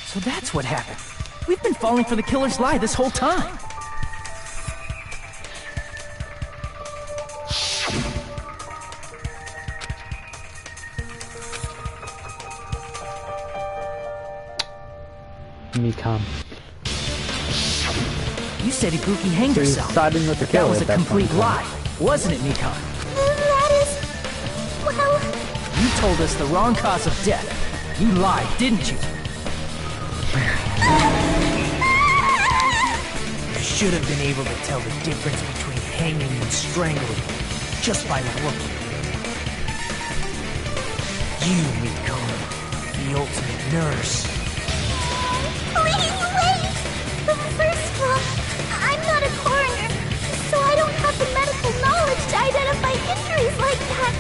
So that's what happened. We've been falling for the killer's lie this whole time. Mikon. You said Ibuki hanged So he's herself. siding with the But killer that was a at that complete point. lie, wasn't it, Mikon? That is... well... You told us the wrong cause of death. You lied, didn't you? You should have been able to tell the difference between hanging and strangling just by looking. You, Mikon, the ultimate nurse. Please wait! First of all, I'm not a coroner, so I don't have the medical knowledge to identify injuries like that.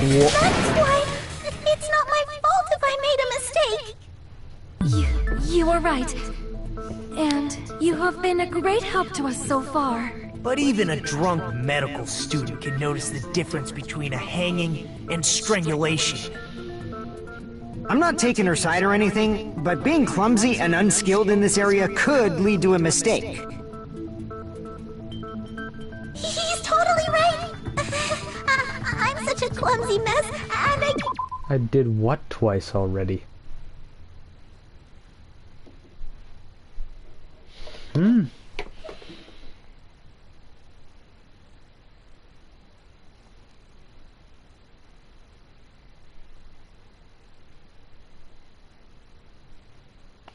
That's why it's not my fault if I made a mistake. You are right. And you have been a great help to us so far. But even a drunk medical student can notice the difference between a hanging and strangulation. I'm not taking her side or anything, but being clumsy and unskilled in this area could lead to a mistake. He's totally right. I'm such a clumsy mess, and I did what twice already?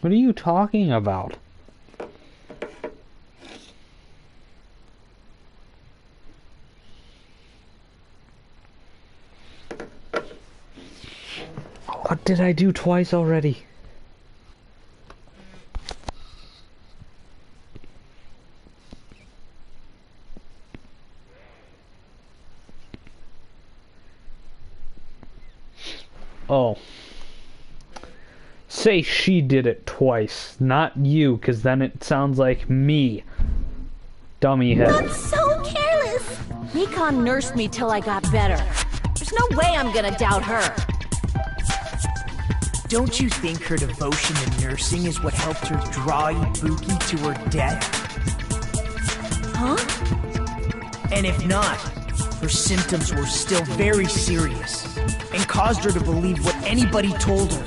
What are you talking about? What did I do twice already? Oh. Say she did it twice, not you, because then it sounds like me. Dummy head. That's so careless! Mikan nursed me till I got better. There's no way I'm gonna doubt her. Don't you think her devotion to nursing is what helped her draw Ibuki to her death? Huh? And if not, her symptoms were still very serious and caused her to believe what anybody told her.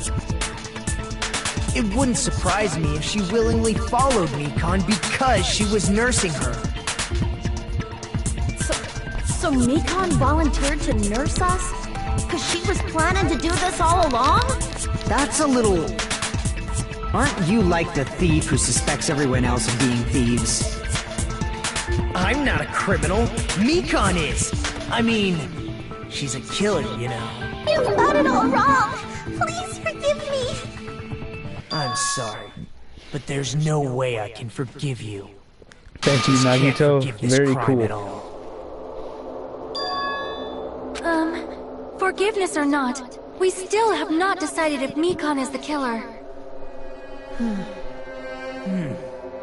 It wouldn't surprise me if she willingly followed Mikan because she was nursing her. So Mikan volunteered to nurse us? Because she was planning to do this all along? That's a little... Aren't you like the thief who suspects everyone else of being thieves? I'm not a criminal. Mikan is. I mean, she's a killer, you know. You've got it all wrong. Please forgive me. I'm sorry, but there's no way I can forgive you. Thank you, Nagito. Very cool. Forgiveness or not, we still have not decided if Mikan is the killer.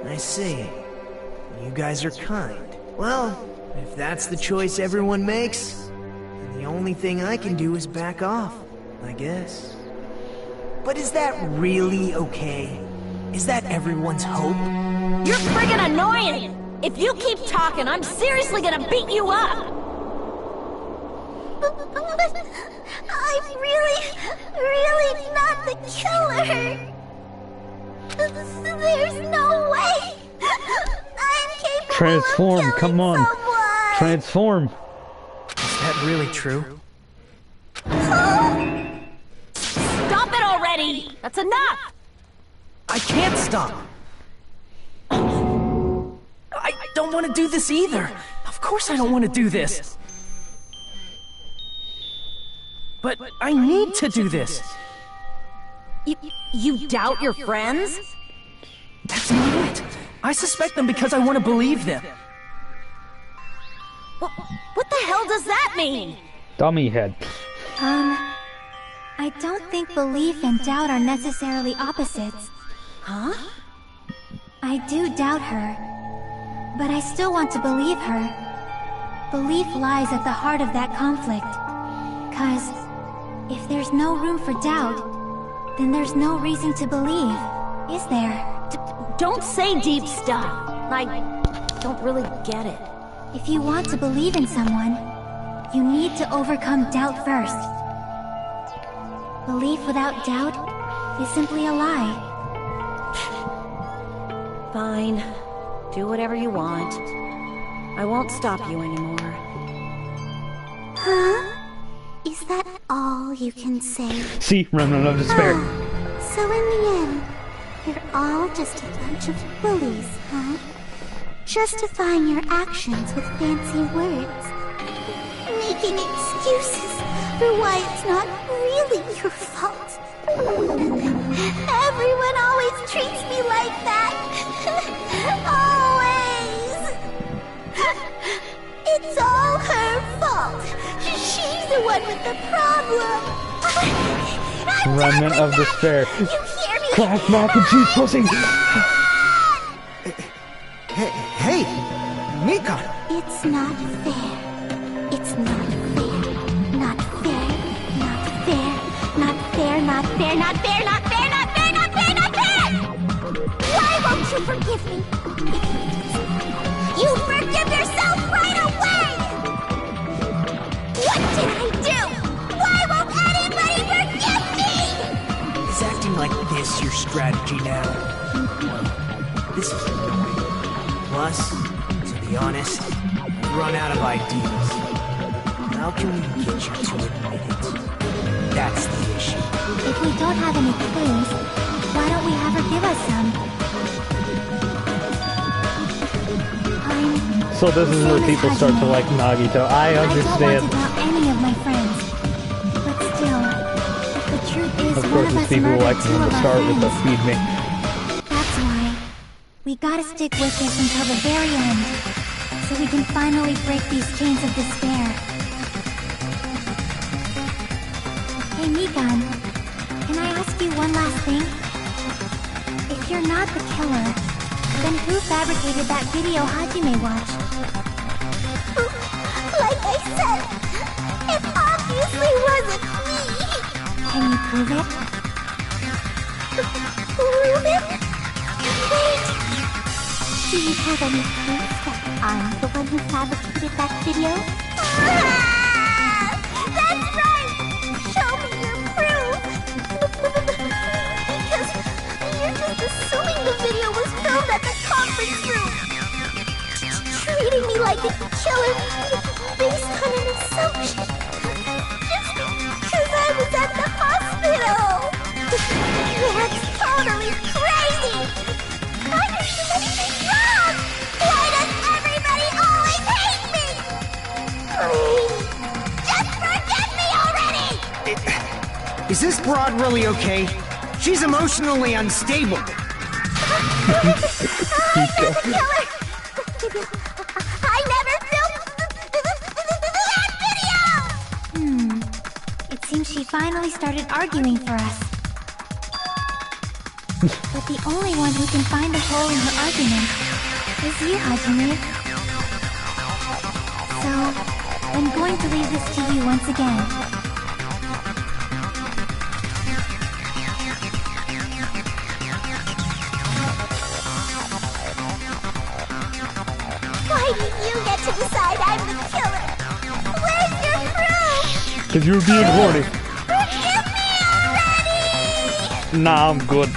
I see. You guys are kind. Well, if that's the choice everyone makes, then the only thing I can do is back off, I guess. But is that really okay? Is that everyone's hope? You're friggin' annoying! If you keep talking, I'm seriously gonna beat you up! But I'm really not the killer. There's no way. I'm capable Transform, of killing come on. someone. Transform. Is that really true? Stop it already! That's enough! I can't stop! I don't want to do this either! Of course I don't want to do this! But I need to do this! You doubt your friends? That's not it! I suspect them because I want to believe them! What the hell does that mean? Dummy head. I don't think belief and doubt are necessarily opposites. Huh? I do doubt her, but I still want to believe her. Belief lies at the heart of that conflict. 'Cause if there's no room for doubt, then there's no reason to believe, is there? Don't say deep stuff. I don't really get it. If you want to believe in someone, you need to overcome doubt first. Belief without doubt is simply a lie. Fine. Do whatever you want. I won't stop you anymore. Huh? Is that all you can say? See, Remnant of Despair. So in the end, you're all just a bunch of bullies, huh? Justifying your actions with fancy words. Making excuses for why it's not really your fault. Everyone always treats me like that. Always. It's all her fault. She's the one with the problem. Remnant of Despair. You hear me? Craft mac and cheese pussy. Hey, Mikan. It's not fair. It's not fair. Not fair. Not fair. Not fair. Not fair. Not fair. Not fair. Not fair. Not fair. Not fair. Why won't you forgive me? You forgive yourself right away. What did I do? Why won't anybody forgive me? Is acting like this your strategy now? This is annoying. Plus, to be honest, I've run out of ideas. How can we get you to admit it? That's the issue. If we don't have any clues, Why don't we have her give us some? So this is where people start to like Nagito. I I don't want understand. to tell any of my friends. But still, the truth is Of one course, of it's us people who murdered like two them of to our start with the friends. feed me. That's why we gotta stick with this until the very end, so we can finally break these chains of despair. Hey, Mikan, can I ask you one last thing? If you're not the killer, then who fabricated that video Hajime watched? Like I said, it obviously wasn't me. Can you prove it? Prove it? Wait. Do you have any proof that I'm the one who fabricated that video? That's right! Show me your proof! Because you're just assuming the video was filmed at the conference room. Treating me like a killer based on an assumption. Just because I was at the hospital. That's totally crazy! I didn't do anything wrong! Why does everybody always hate me? Please, just forget me already! Is this broad really okay? She's emotionally unstable. I'm not the killer! I never filmed that video! It seems she finally started arguing for us. But the only one who can find a hole in her argument is you, Hajime. So, I'm going to leave this to you once again. Why did you get to decide I'm the killer? Where's your proof? Cause you're being horny. Forgive me already! Nah, I'm good.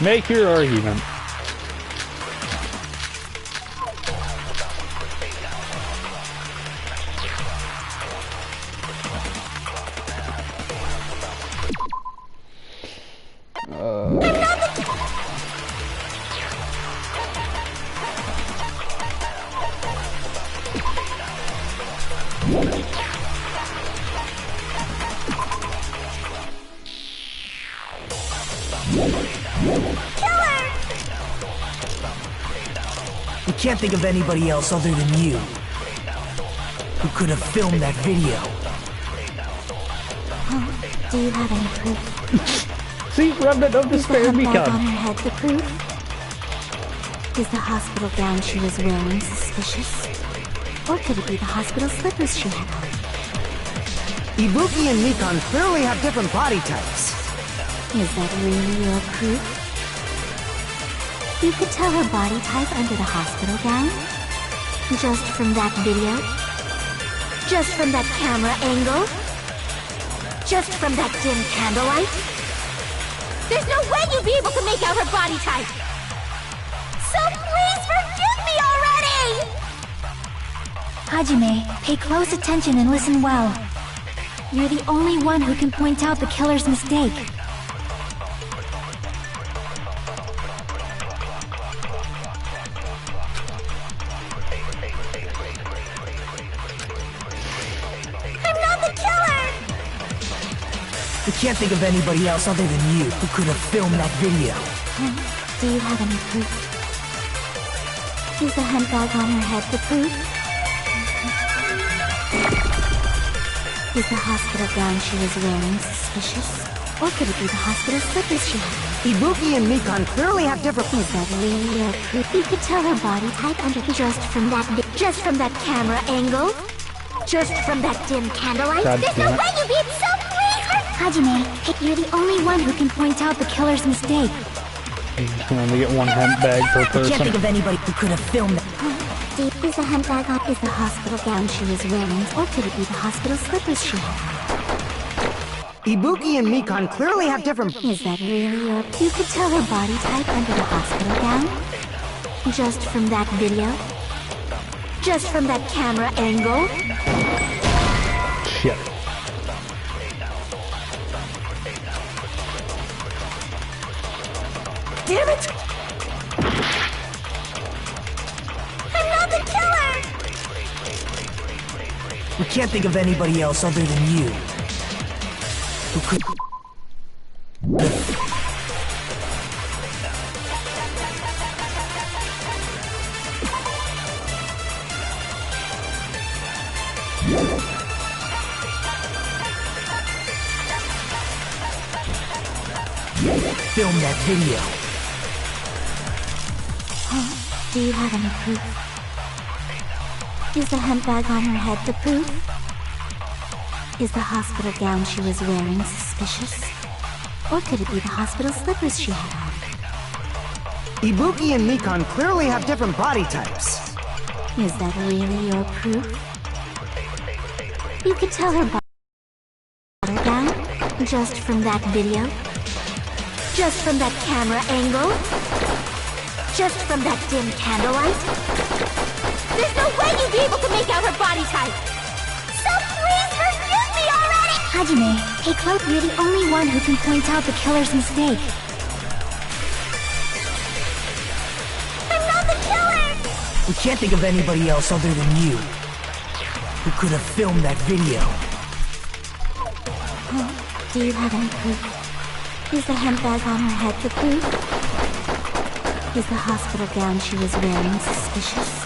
Make your argument. We can't think of anybody else other than you who could have filmed that video. Do you have any proof? See, remnant of despair, Is the handbag Mikan. on her head the proof? Is the hospital gown she was wearing suspicious? Or could it be the hospital slippers she had on? Ibuki and Mikan clearly have different body types. Is that really your proof? You could tell her body type under the hospital gown? Just from that video? Just from that camera angle? Just from that dim candlelight? There's no way you'd be able to make out her body type! So please forgive me already! Hajime, pay close attention and listen well. You're the only one who can point out the killer's mistake. I'm not the killer! We can't think of anybody else other than you who could have filmed that video. Do you have any proof? Is the handbag on her head the proof? Is the hospital gown she was wearing suspicious? Or could it be the hospital slippers she had? Ibuki and Mikan clearly have different... Is that really your proof? You could tell her body type under just from that camera angle? Just from that dim candlelight? God There's damn no it. way you'd be so pleased! Hajime, you're the only one who can point out the killer's mistake. You can only get one handbag per I can't think person. of anybody who could have filmed that. Is the handbag on? Is the hospital gown she was wearing? Or could it be the hospital slippers she had? Ibuki and Mikan clearly have different... Is that really your... You could tell her body type under the hospital gown? Just from that video? Just from that camera angle. Shit. Damn it! I'm not the killer! We can't think of anybody else other than you. Who could... Film that video. Do you have any proof? Is the handbag on her head the proof? Is the hospital gown she was wearing suspicious? Or could it be the hospital slippers she had on? Ibuki and Mikan clearly have different body types. Is that really your proof? You could tell her body gown just from that video? Just from that camera angle? Just from that dim candlelight? There's no way you'd be able to make out her body type! So please forgive me already! Hajime, hey Cloak, you're the only one who can point out the killer's mistake. I'm not the killer! We can't think of anybody else other than you. Who could have filmed that video? Do you have any proof? Is the handbag on her head the proof? Is the hospital gown she was wearing suspicious?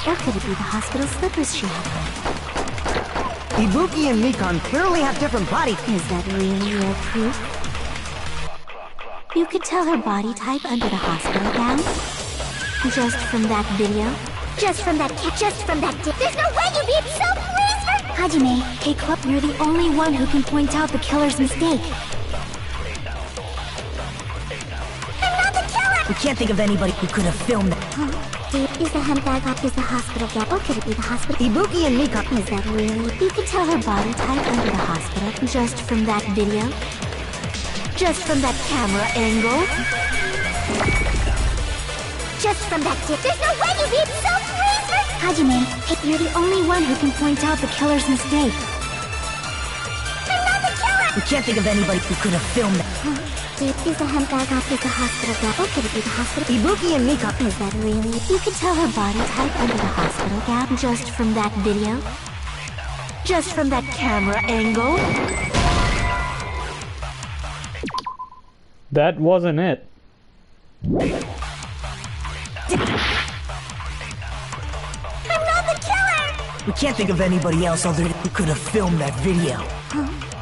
Or could it be the hospital slippers she had on? Ibuki and Mikan clearly have different body... Is that really your proof? You could tell her body type under the hospital gown? Just from that video? Just from that... There's no way you'd be so please for... Hajime, hey Club, you're the only one who can point out the killer's mistake. We can't think of anybody who could have filmed that. Is the handbag up? Is the hospital gown? Or could it be the hospital? Ibuki and Mikan... Is that really? You could tell her body type under the hospital just from that video? Just from that camera angle? Just from that dip. There's no way you'd be so please for... Hajime, hey, you're the only one who can point out the killer's mistake. I'm not the killer! We can't think of anybody who could have filmed that. Is the handbag up? Is the hospital gown? Or could it be the hospital? Ibuki and Mikan... Is that really? You could tell her body type under the hospital gown just from that video? Just from that camera angle? That wasn't it. I'm not the killer! We can't think of anybody else other than who could have filmed that video.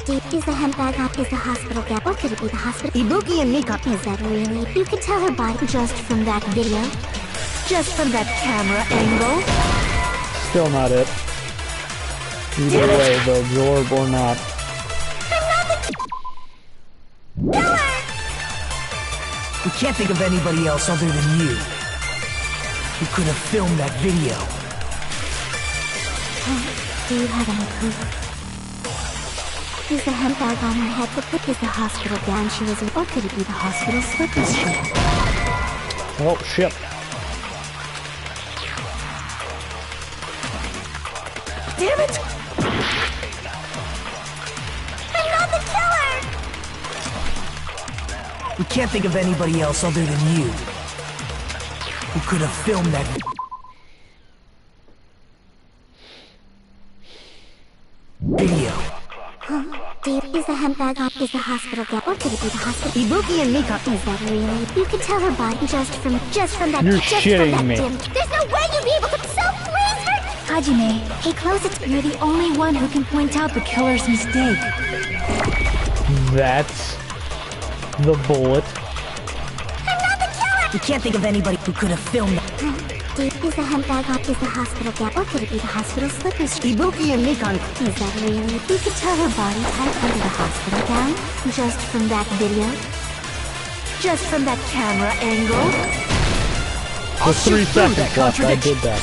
Is the handbag up? Is the hospital gown? Or could it be the hospital? Ibuki and Mikan... Is that really? You could tell her body just from that video? Just from that camera angle? Still not it. Either way, though, Jorb or not. I'm not the killer! We can't think of anybody else other than you. Who could have filmed that video. Do you have any proof? Is the handbag on her head the proof? Is the hospital gown she was in? Or could it be the hospital slippers she had? Oh, shit. Damn it! I'm not the killer! We can't think of anybody else other than you. Who could have filmed that video. Is the handbag up? Is the hospital gown? Or could it be the hospital? Ibuki and Mikan... Is that really? You could tell her body just from that... You're just shitting from that me. dim. There's no way you'd be able to... So please for... Hajime, hey, close it. You're the only one who can point out the killer's mistake. That's the bullet. I'm not the killer! We can't think of anybody who could have filmed that. Is the handbag up? Is the hospital gown? Or could it be the hospital slippers? Ibuki and Mikan... Is that really? You could tell her body type under the hospital gown just from that video? Just from that camera angle? With 3 seconds left, I did that.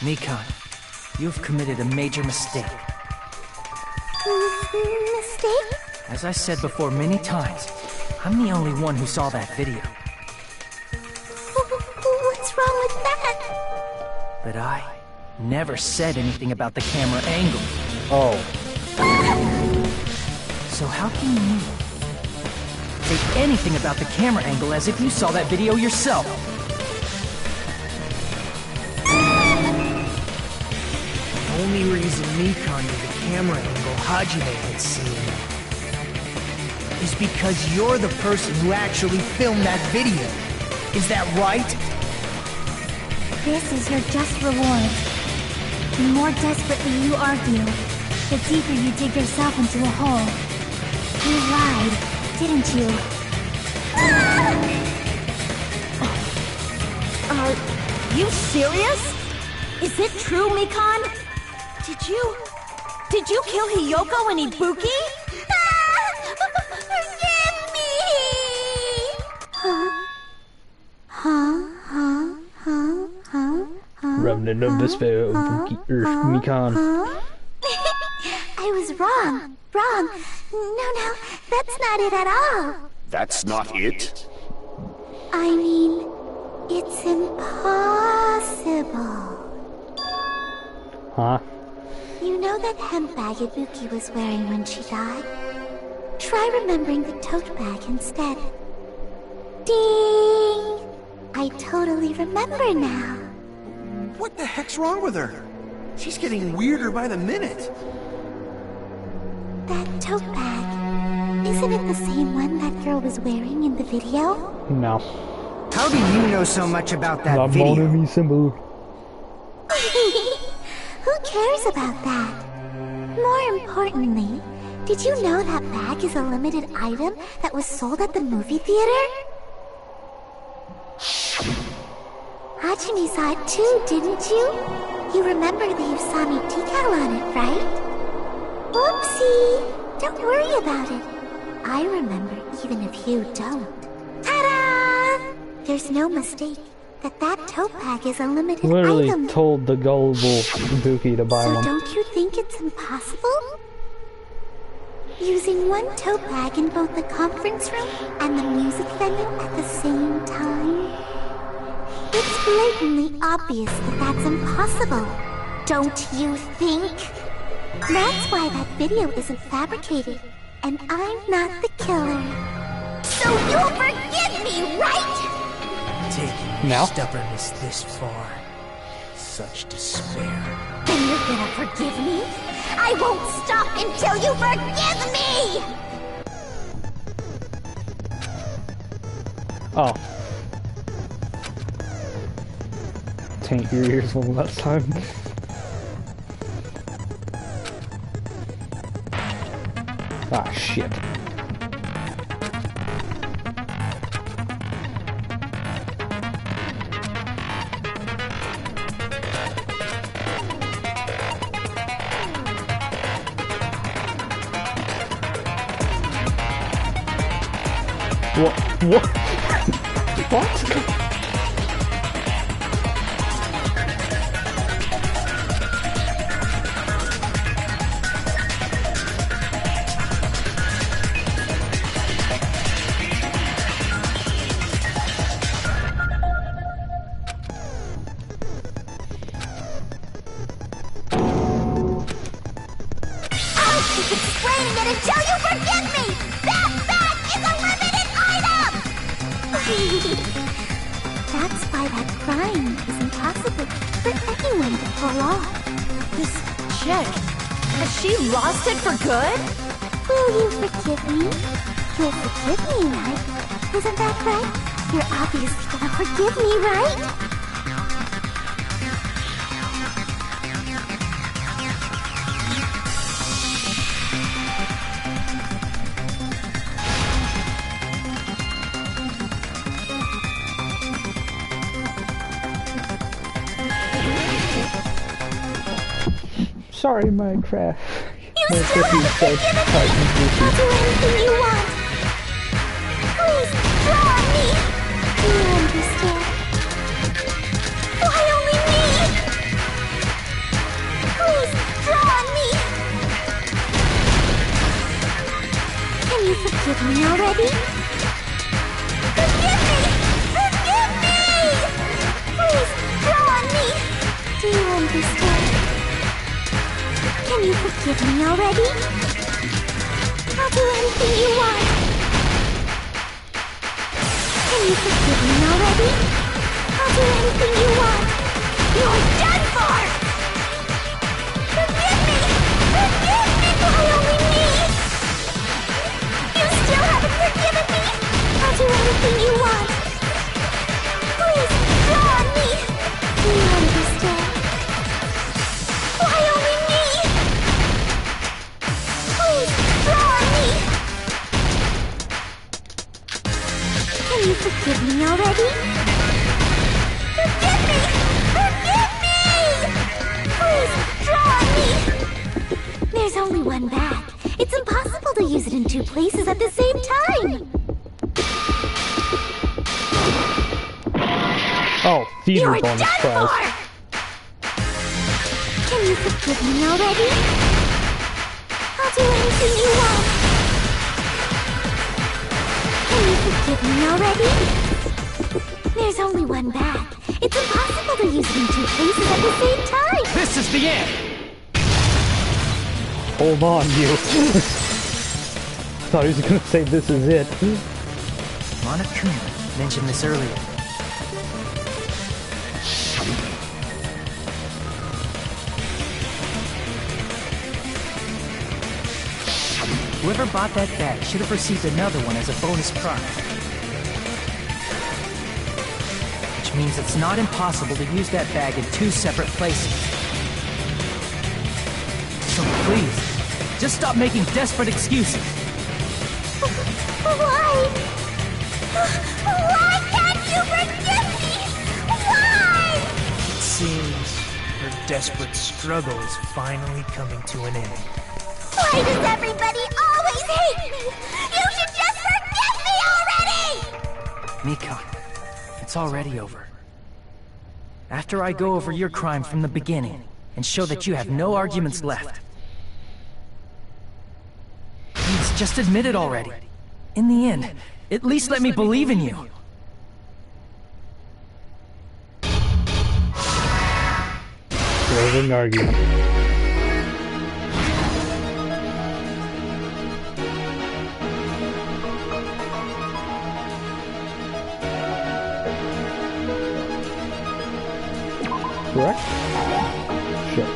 Mikan, you've committed a major mistake. Mistake? As I said before many times, I'm the only one who saw that video. But I never said anything about the camera angle. Oh. So how can you say anything about the camera angle as if you saw that video yourself? The only reason Nikon knew the camera angle Hajime had seen is because you're the person who actually filmed that video. Is that right? This is your just reward. The more desperately you argue, the deeper you dig yourself into a hole. You lied, didn't you? Are you serious? Is it true, Mikan? Did you kill Hiyoko and Ibuki? Forgive me! Remnant of despair, Ibuki, Mikan. I was wrong. Wrong. No, that's not it at all. That's not it? I mean, it's impossible. Huh? You know that hemp bag Ibuki was wearing when she died? Try remembering the tote bag instead. Ding! I totally remember now. What the heck's wrong with her? She's getting weirder by the minute. That tote bag, isn't it the same one that girl was wearing in the video? No. How do you know so much about that La video? Mon Ami symbol. Who cares about that? More importantly, did you know that bag is a limited item that was sold at the movie theater? Hajime saw it too, didn't you? You remember the Usami decal on it, right? Whoopsie! Don't worry about it. I remember even if you don't. Ta-da! There's no mistake that tote bag is a limited Literally item. told the gullible Ibuki to buy So one. don't you think it's impossible? Using one tote bag in both the conference room and the music venue at the same time? It's blatantly obvious that that's impossible. Don't you think? That's why that video isn't fabricated, and I'm not the killer. So you'll forgive me, right? Taking your stubbornness this far. Such despair. Then you're gonna forgive me? I won't stop until you forgive me! Oh. Taint your ears one last time. Ah, shit. What? What? What? I'll keep explaining it until you forgive me! That bag is a limited item! That's why that crime is impossible for anyone to pull off. This chick, has she lost it for good? Will you forgive me? You'll forgive me, right? Isn't that right? You're obviously gonna forgive me, right? Sorry, Minecraft. You still haven't forgiven me! I'll do anything you want! Please, draw on me! Do you understand? Why only me? Please, draw on me! Can you forgive me already? Forgive me! Forgive me! Please, draw on me! Can you forgive me already? I'll do anything you want. Can you forgive me already? I'll do anything you want. You're done for! Forgive me! Forgive me! Why only me? You still haven't forgiven me? I'll do anything you want. Please, draw on me. Do you understand? Why only me? Please, draw on me. Can you forgive me already? Forgive me! Forgive me! Please, draw on me. There's only one bag. It's impossible to use it in two places at the same time. Oh, feeder You're bonus done prize. for! Can you forgive me already? I'll do anything you want. Can you forgive me already? There's only one bag. It's impossible to use it in two places at the same time. This is the end! Hold on, you. Thought he was gonna say this is it. Monokuma mentioned this earlier. Whoever bought that bag should have received another one as a bonus prize. Which means it's not impossible to use that bag in two separate places. So please, just stop making desperate excuses. Why? Why can't you forgive me? Why? It seems her desperate struggle is finally coming to an end. Why does everybody always hate me? You should just forgive me already! Mikon, it's already over. After I go over your crime from the beginning and show that you have no arguments left. Please, just admit it already. In the end, at least let me believe in you. Closing argument. Correct? Sure.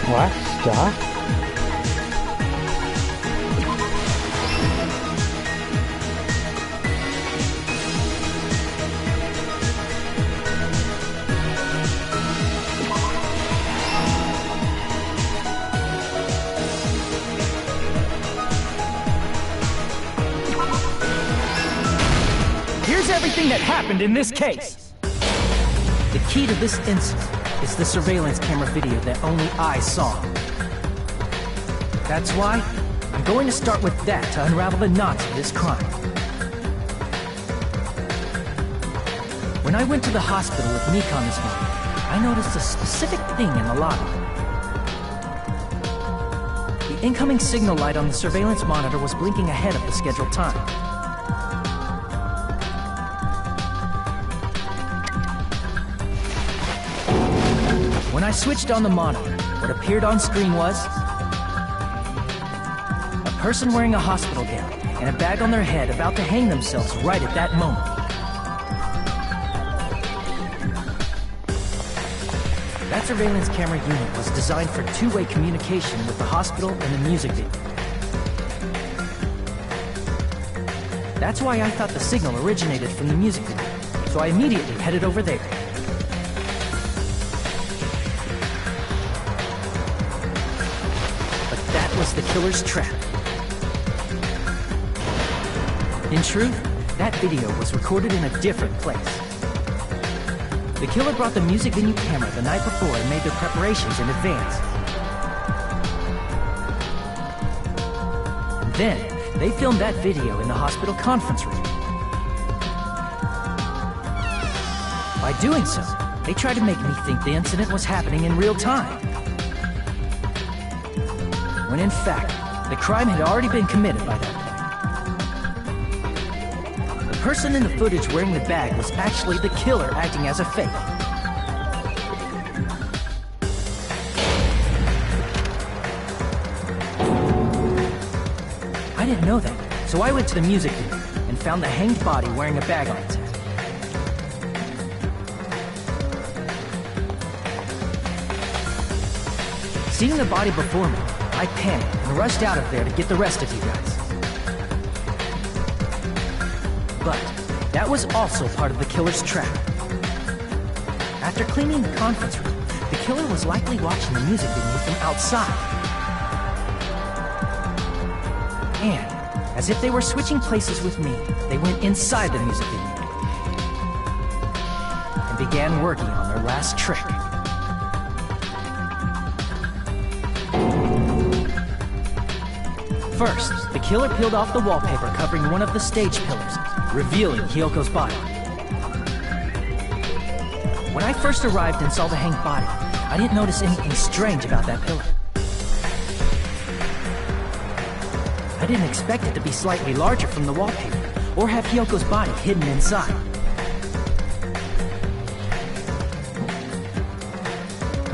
What? Stop? Here's everything that happened in this case. The key to this incident is the surveillance camera video that only I saw. That's why I'm going to start with that to unravel the knots of this crime. When I went to the hospital with Nikon this morning, I noticed a specific thing in the lobby. The incoming signal light on the surveillance monitor was blinking ahead of the scheduled time. When I switched on the monitor, what appeared on screen was a person wearing a hospital gown and a bag on their head about to hang themselves right at that moment. That surveillance camera unit was designed for two-way communication with the hospital and the music video. That's why I thought the signal originated from the music video, so I immediately headed over there. But that was the killer's trap. In truth, that video was recorded in a different place. The killer brought the music venue camera the night before and made their preparations in advance. And then, they filmed that video in the hospital conference room. By doing so, they tried to make me think the incident was happening in real time. When in fact, the crime had already been committed by that point. The person in the footage wearing the bag was actually the killer acting as a fake. I didn't know that, so I went to the music venue and found the hanged body wearing a bag on its head. Seeing the body before me, I panicked and rushed out of there to get the rest of you guys. But that was also part of the killer's trap. After cleaning the conference room, the killer was likely watching the music venue from outside. And, as if they were switching places with me, they went inside the music venue and began working on their last trick. First, the killer peeled off the wallpaper covering one of the stage pillars, revealing Hiyoko's body. When I first arrived and saw the hanged body, I didn't notice anything strange about that pillar. I didn't expect it to be slightly larger from the wallpaper, or have Hiyoko's body hidden inside.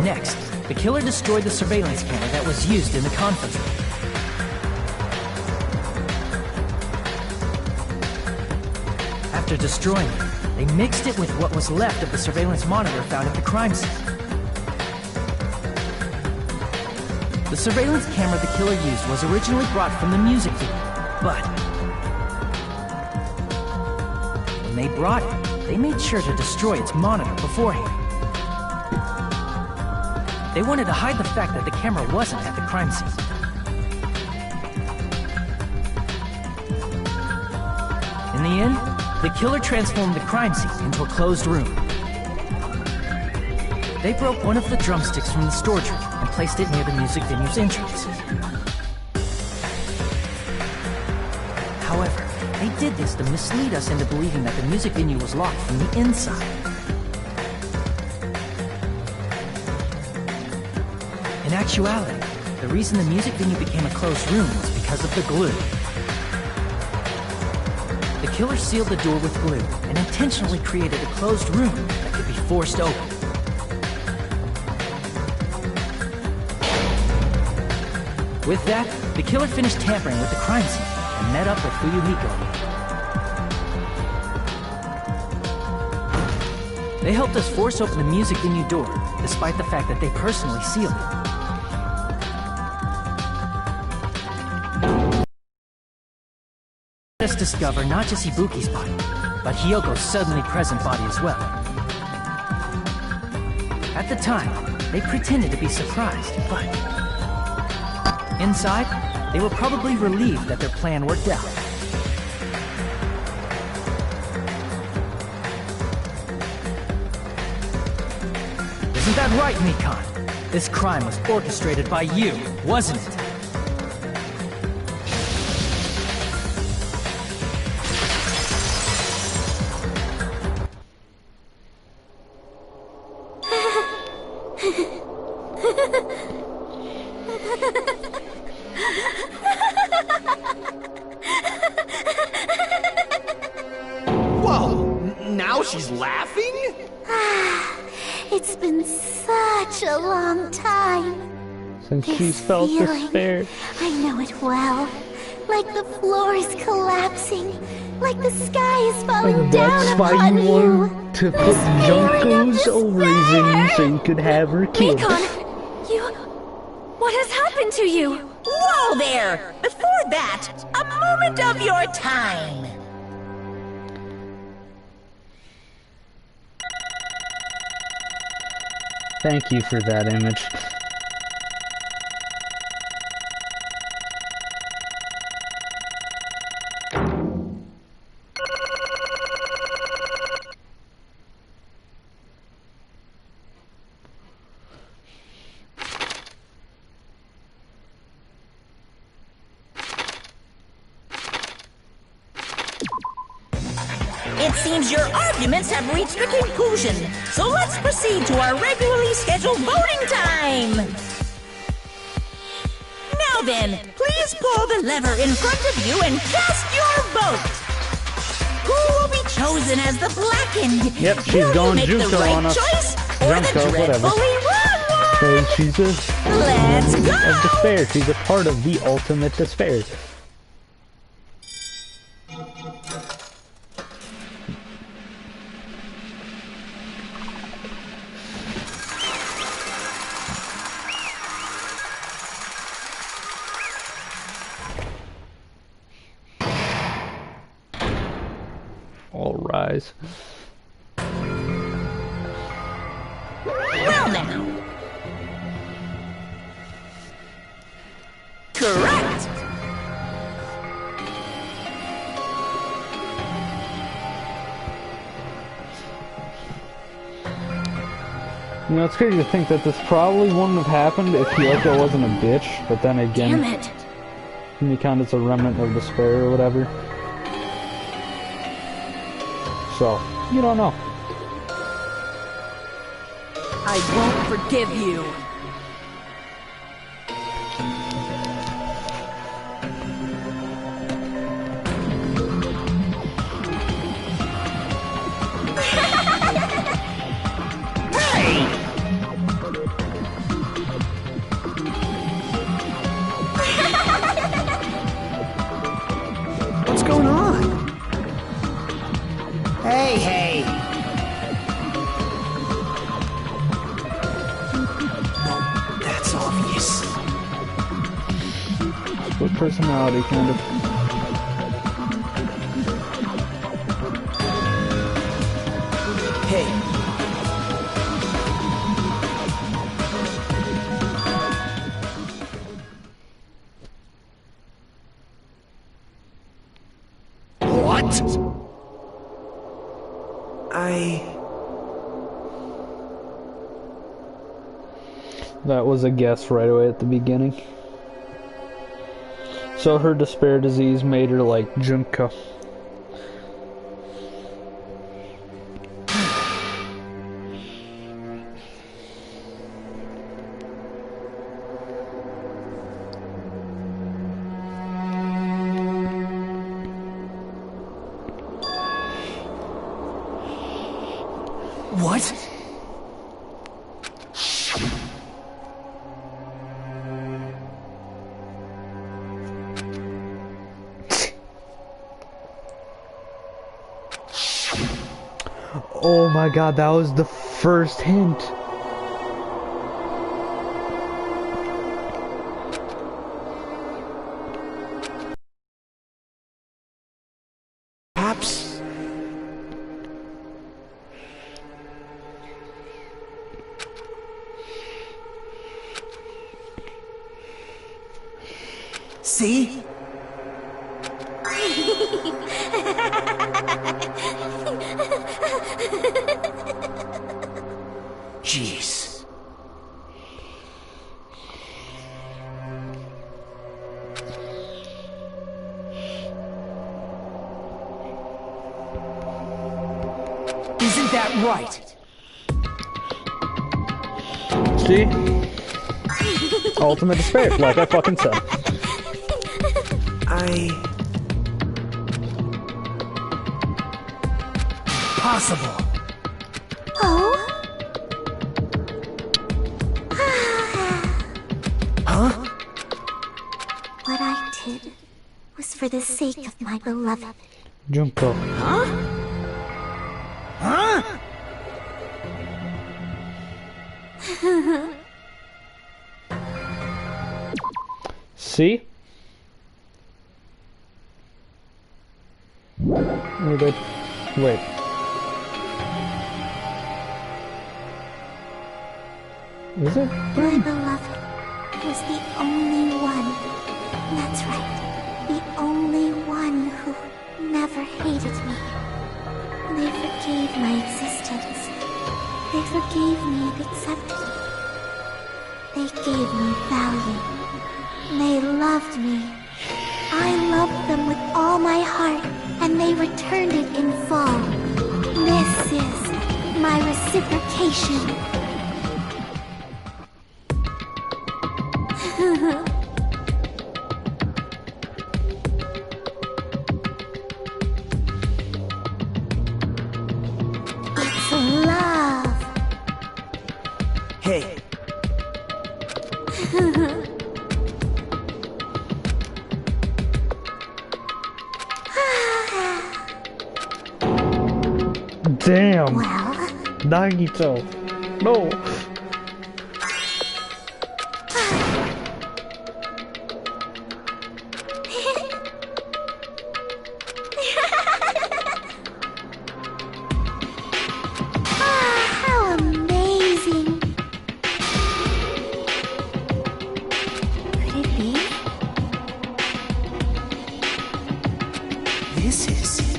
Next, the killer destroyed the surveillance camera that was used in the conference room. After destroying it, they mixed it with what was left of the surveillance monitor found at the crime scene. The surveillance camera the killer used was originally brought from the music video, but when they brought it, they made sure to destroy its monitor beforehand. They wanted to hide the fact that the camera wasn't at the crime scene. In the end, the killer transformed the crime scene into a closed room. They broke one of the drumsticks from the storage room and placed it near the music venue's entrance. However, they did this to mislead us into believing that the music venue was locked from the inside. In actuality, the reason the music venue became a closed room was because of the glue. The killer sealed the door with glue and intentionally created a closed room that could be forced open. With that, the killer finished tampering with the crime scene and met up with Fuyuhiko. They helped us force open the music venue door, despite the fact that they personally sealed it. Let us discover not just Ibuki's body, but Hiyoko's suddenly present body as well. At the time, they pretended to be surprised, but inside, they were probably relieved that their plan worked out. Isn't that right, Mikan? This crime was orchestrated by you, wasn't it? She's laughing? It's been such a long time. Since she's felt despair. I know it well. Like the floor is collapsing. Like the sky is falling down upon you. That's why you want to put Junko's ovaries so you could have her killed. Mikan, what has happened to you? Whoa there! Before that, a moment of your time. Thank you for that image. It seems your arguments have reached a conclusion, so let's proceed to our regularly scheduled voting time! Now then, please pull the lever in front of you and cast your vote! Who will be chosen as the blackened? Yep, she's will going you make Junko the right on us. choice or the Junko, whatever. dreadfully wrong one? So she's a Let's go! of despair. She's a part of the ultimate despair. All rise. Well now. Correct! You know, it's crazy to think that this probably wouldn't have happened if Hiyoko wasn't a bitch, but then again, Damn it. Mikanda's a remnant of despair or whatever. So, you don't know. I won't forgive you. What's going on? Hey, hey! That's obvious. Split personality, kind of. Hey. What? That was a guess right away at the beginning. So her despair disease made her like Junko. What? Oh my god, that was the first hint. Perhaps. See? Jeez. Isn't that right? See? Ultimate despair, like I fucking said. Possible. Oh? Huh? What I did was for the sake of my beloved. Junko. Huh? Huh? See? Where did... Wait. Is it? My beloved was the only one. That's right. The only one who never hated me. They forgave my existence. They forgave me and accepted me. They gave me value. They loved me. I loved them with all my heart, and they returned it in full. This is my reciprocation. It's love. Hey, Damn! Well, Nagito. No! how amazing. Could it be? this is...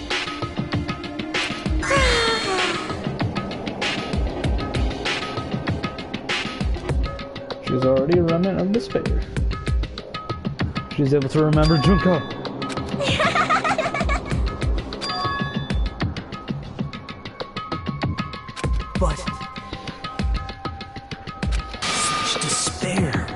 She's already a remnant of despair. She's able to remember Junko. But... such despair.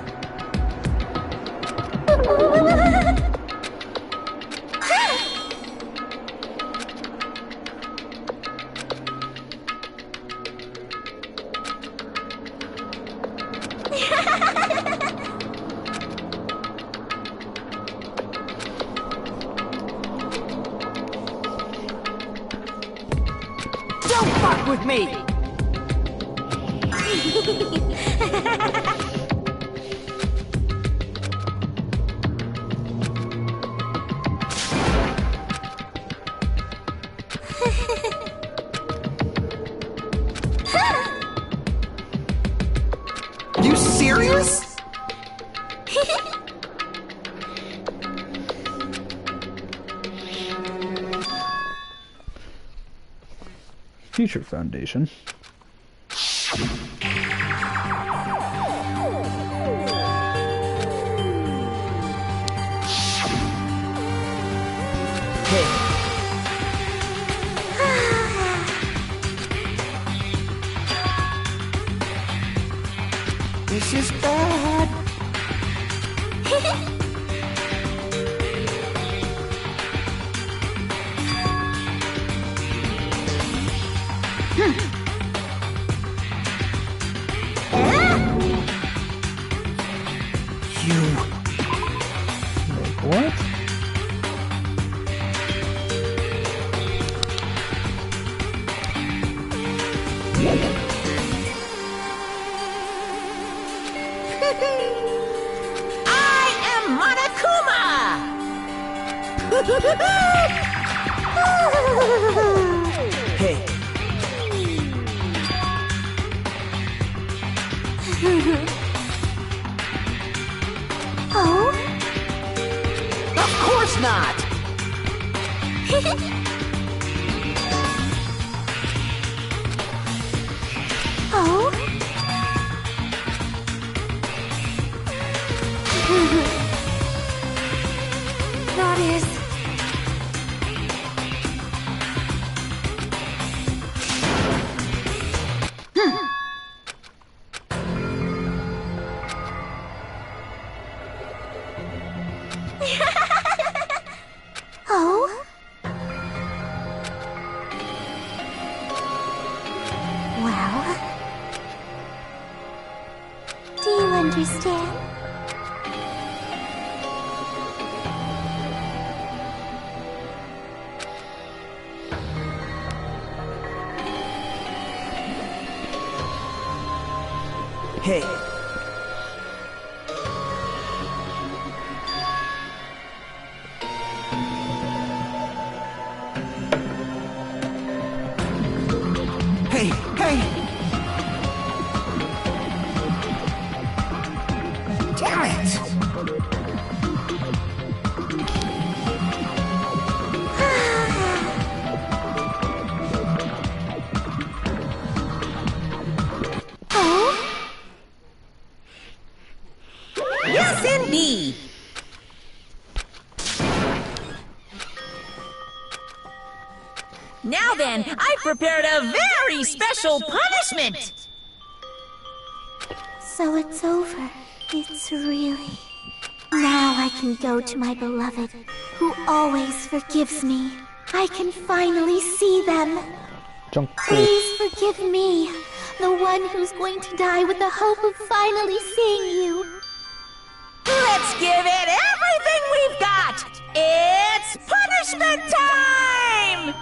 Don't fuck with me! You serious? Future Foundation. This is bad. You... What? I am Monokuma! Hey, Oh? of course not! Oh? That is... Oh? Well... Do you understand? Hey, hey, hey! Damn it! Yes, indeed. Now then, I've prepared a very special punishment. So it's over. It's really... Now I can go to my beloved, who always forgives me. I can finally see them. Please forgive me, the one who's going to die with the hope of finally seeing you. Let's give it everything we've got! It's punishment time!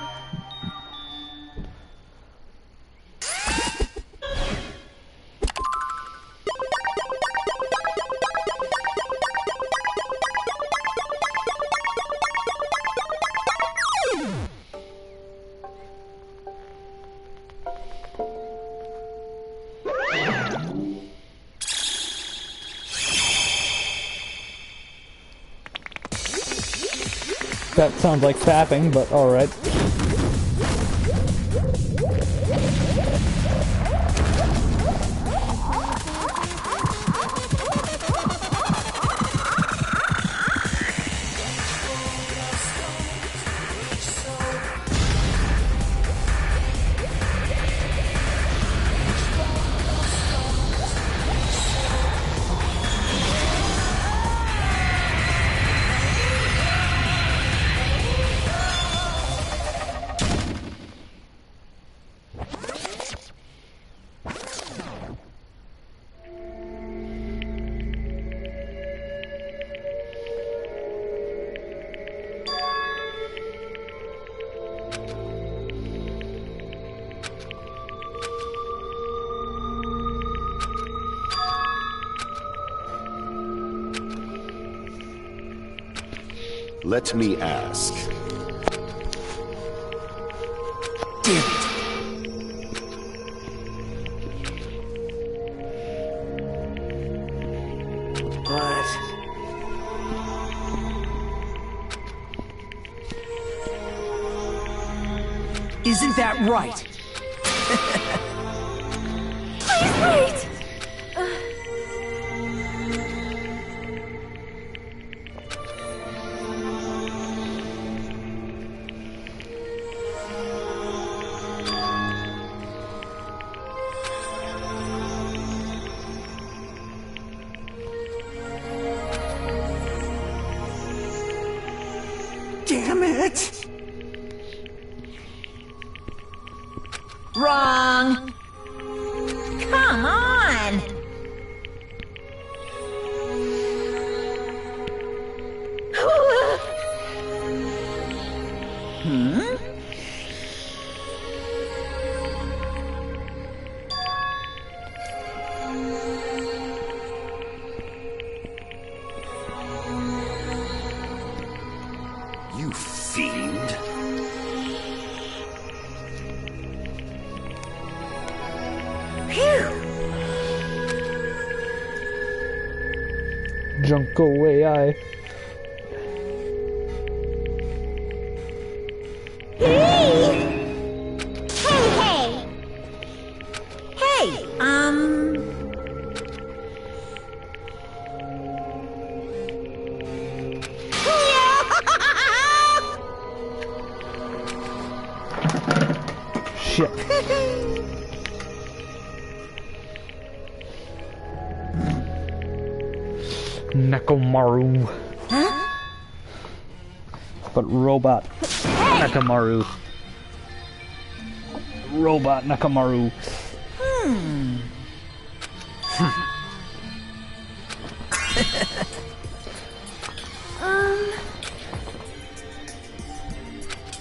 That sounds like fapping, but alright. Let me ask. Damn it! But... Isn't that right? Please wait! Damn it! Wrong! Come on! Hmm? You fiend. Junko AI. Shit. Nekomaru. Huh? But robot Nekomaru. Robot Nekomaru.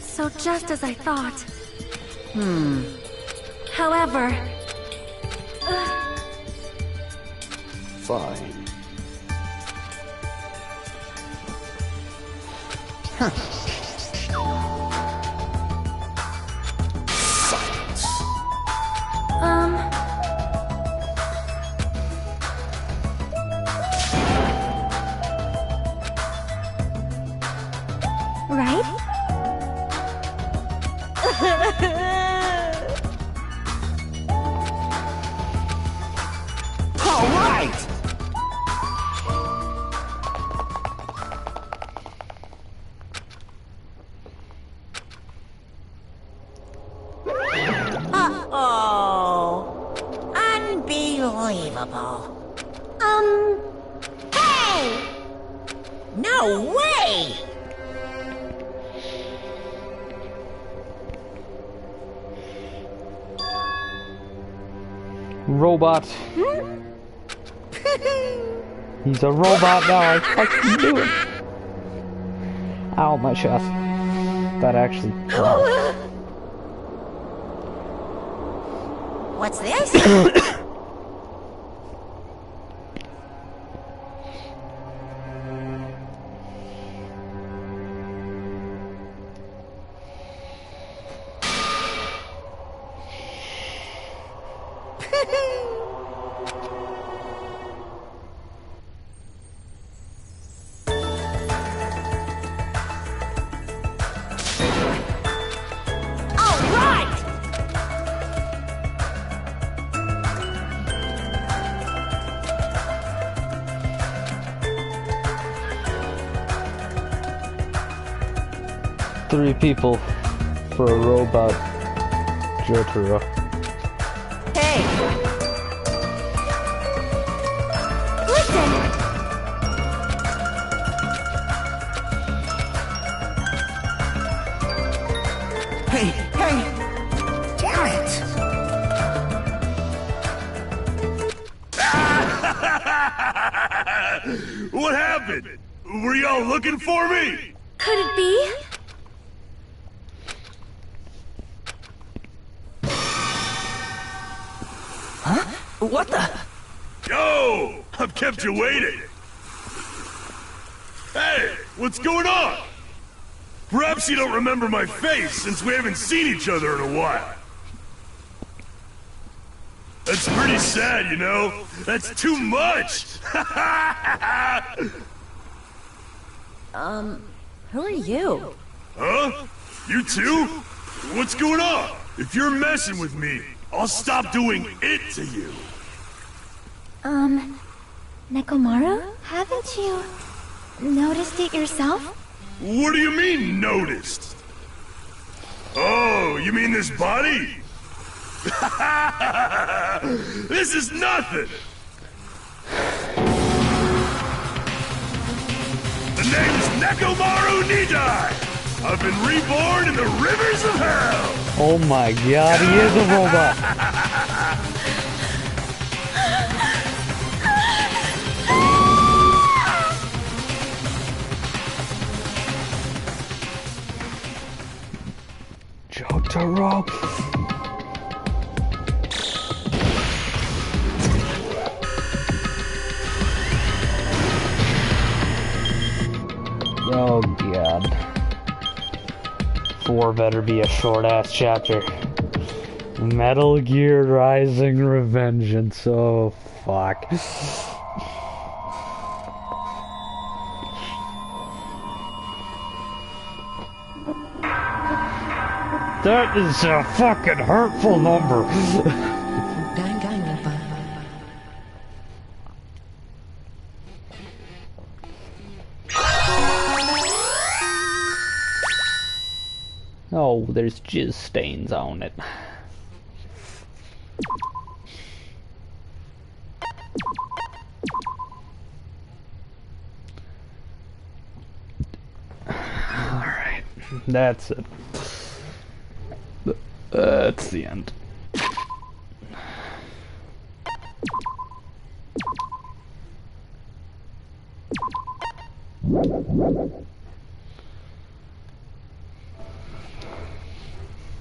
So just as I thought. However... Fine. Silence. Robot. He's a robot now. I fucking do it. Ow, my chest. That actually. What's this? Three people for a robot Jotaro. Hey! Listen! Hey, hey! Damn it! What happened? Were y'all looking for me? Could it be? What the? Yo! I've kept you waiting. Hey, what's going on? Perhaps you don't remember my face since we haven't seen each other in a while. That's pretty sad, you know? That's too much! Who are you? Huh? You too? What's going on? If you're messing with me, I'll stop doing it to you. Nekomaru? Haven't you noticed it yourself? What do you mean, noticed? Oh, you mean this body? This is nothing! The name's Nekomaru Nidai! I've been reborn in the rivers of hell! Oh my god, he is a robot! Jotaro! Oh god. 4 better be a short-ass chapter. Metal Gear Rising Revengeance. Oh, fuck. That is a fucking hurtful number. Oh, there's jizz stains on it. Alright, that's it. That's the end.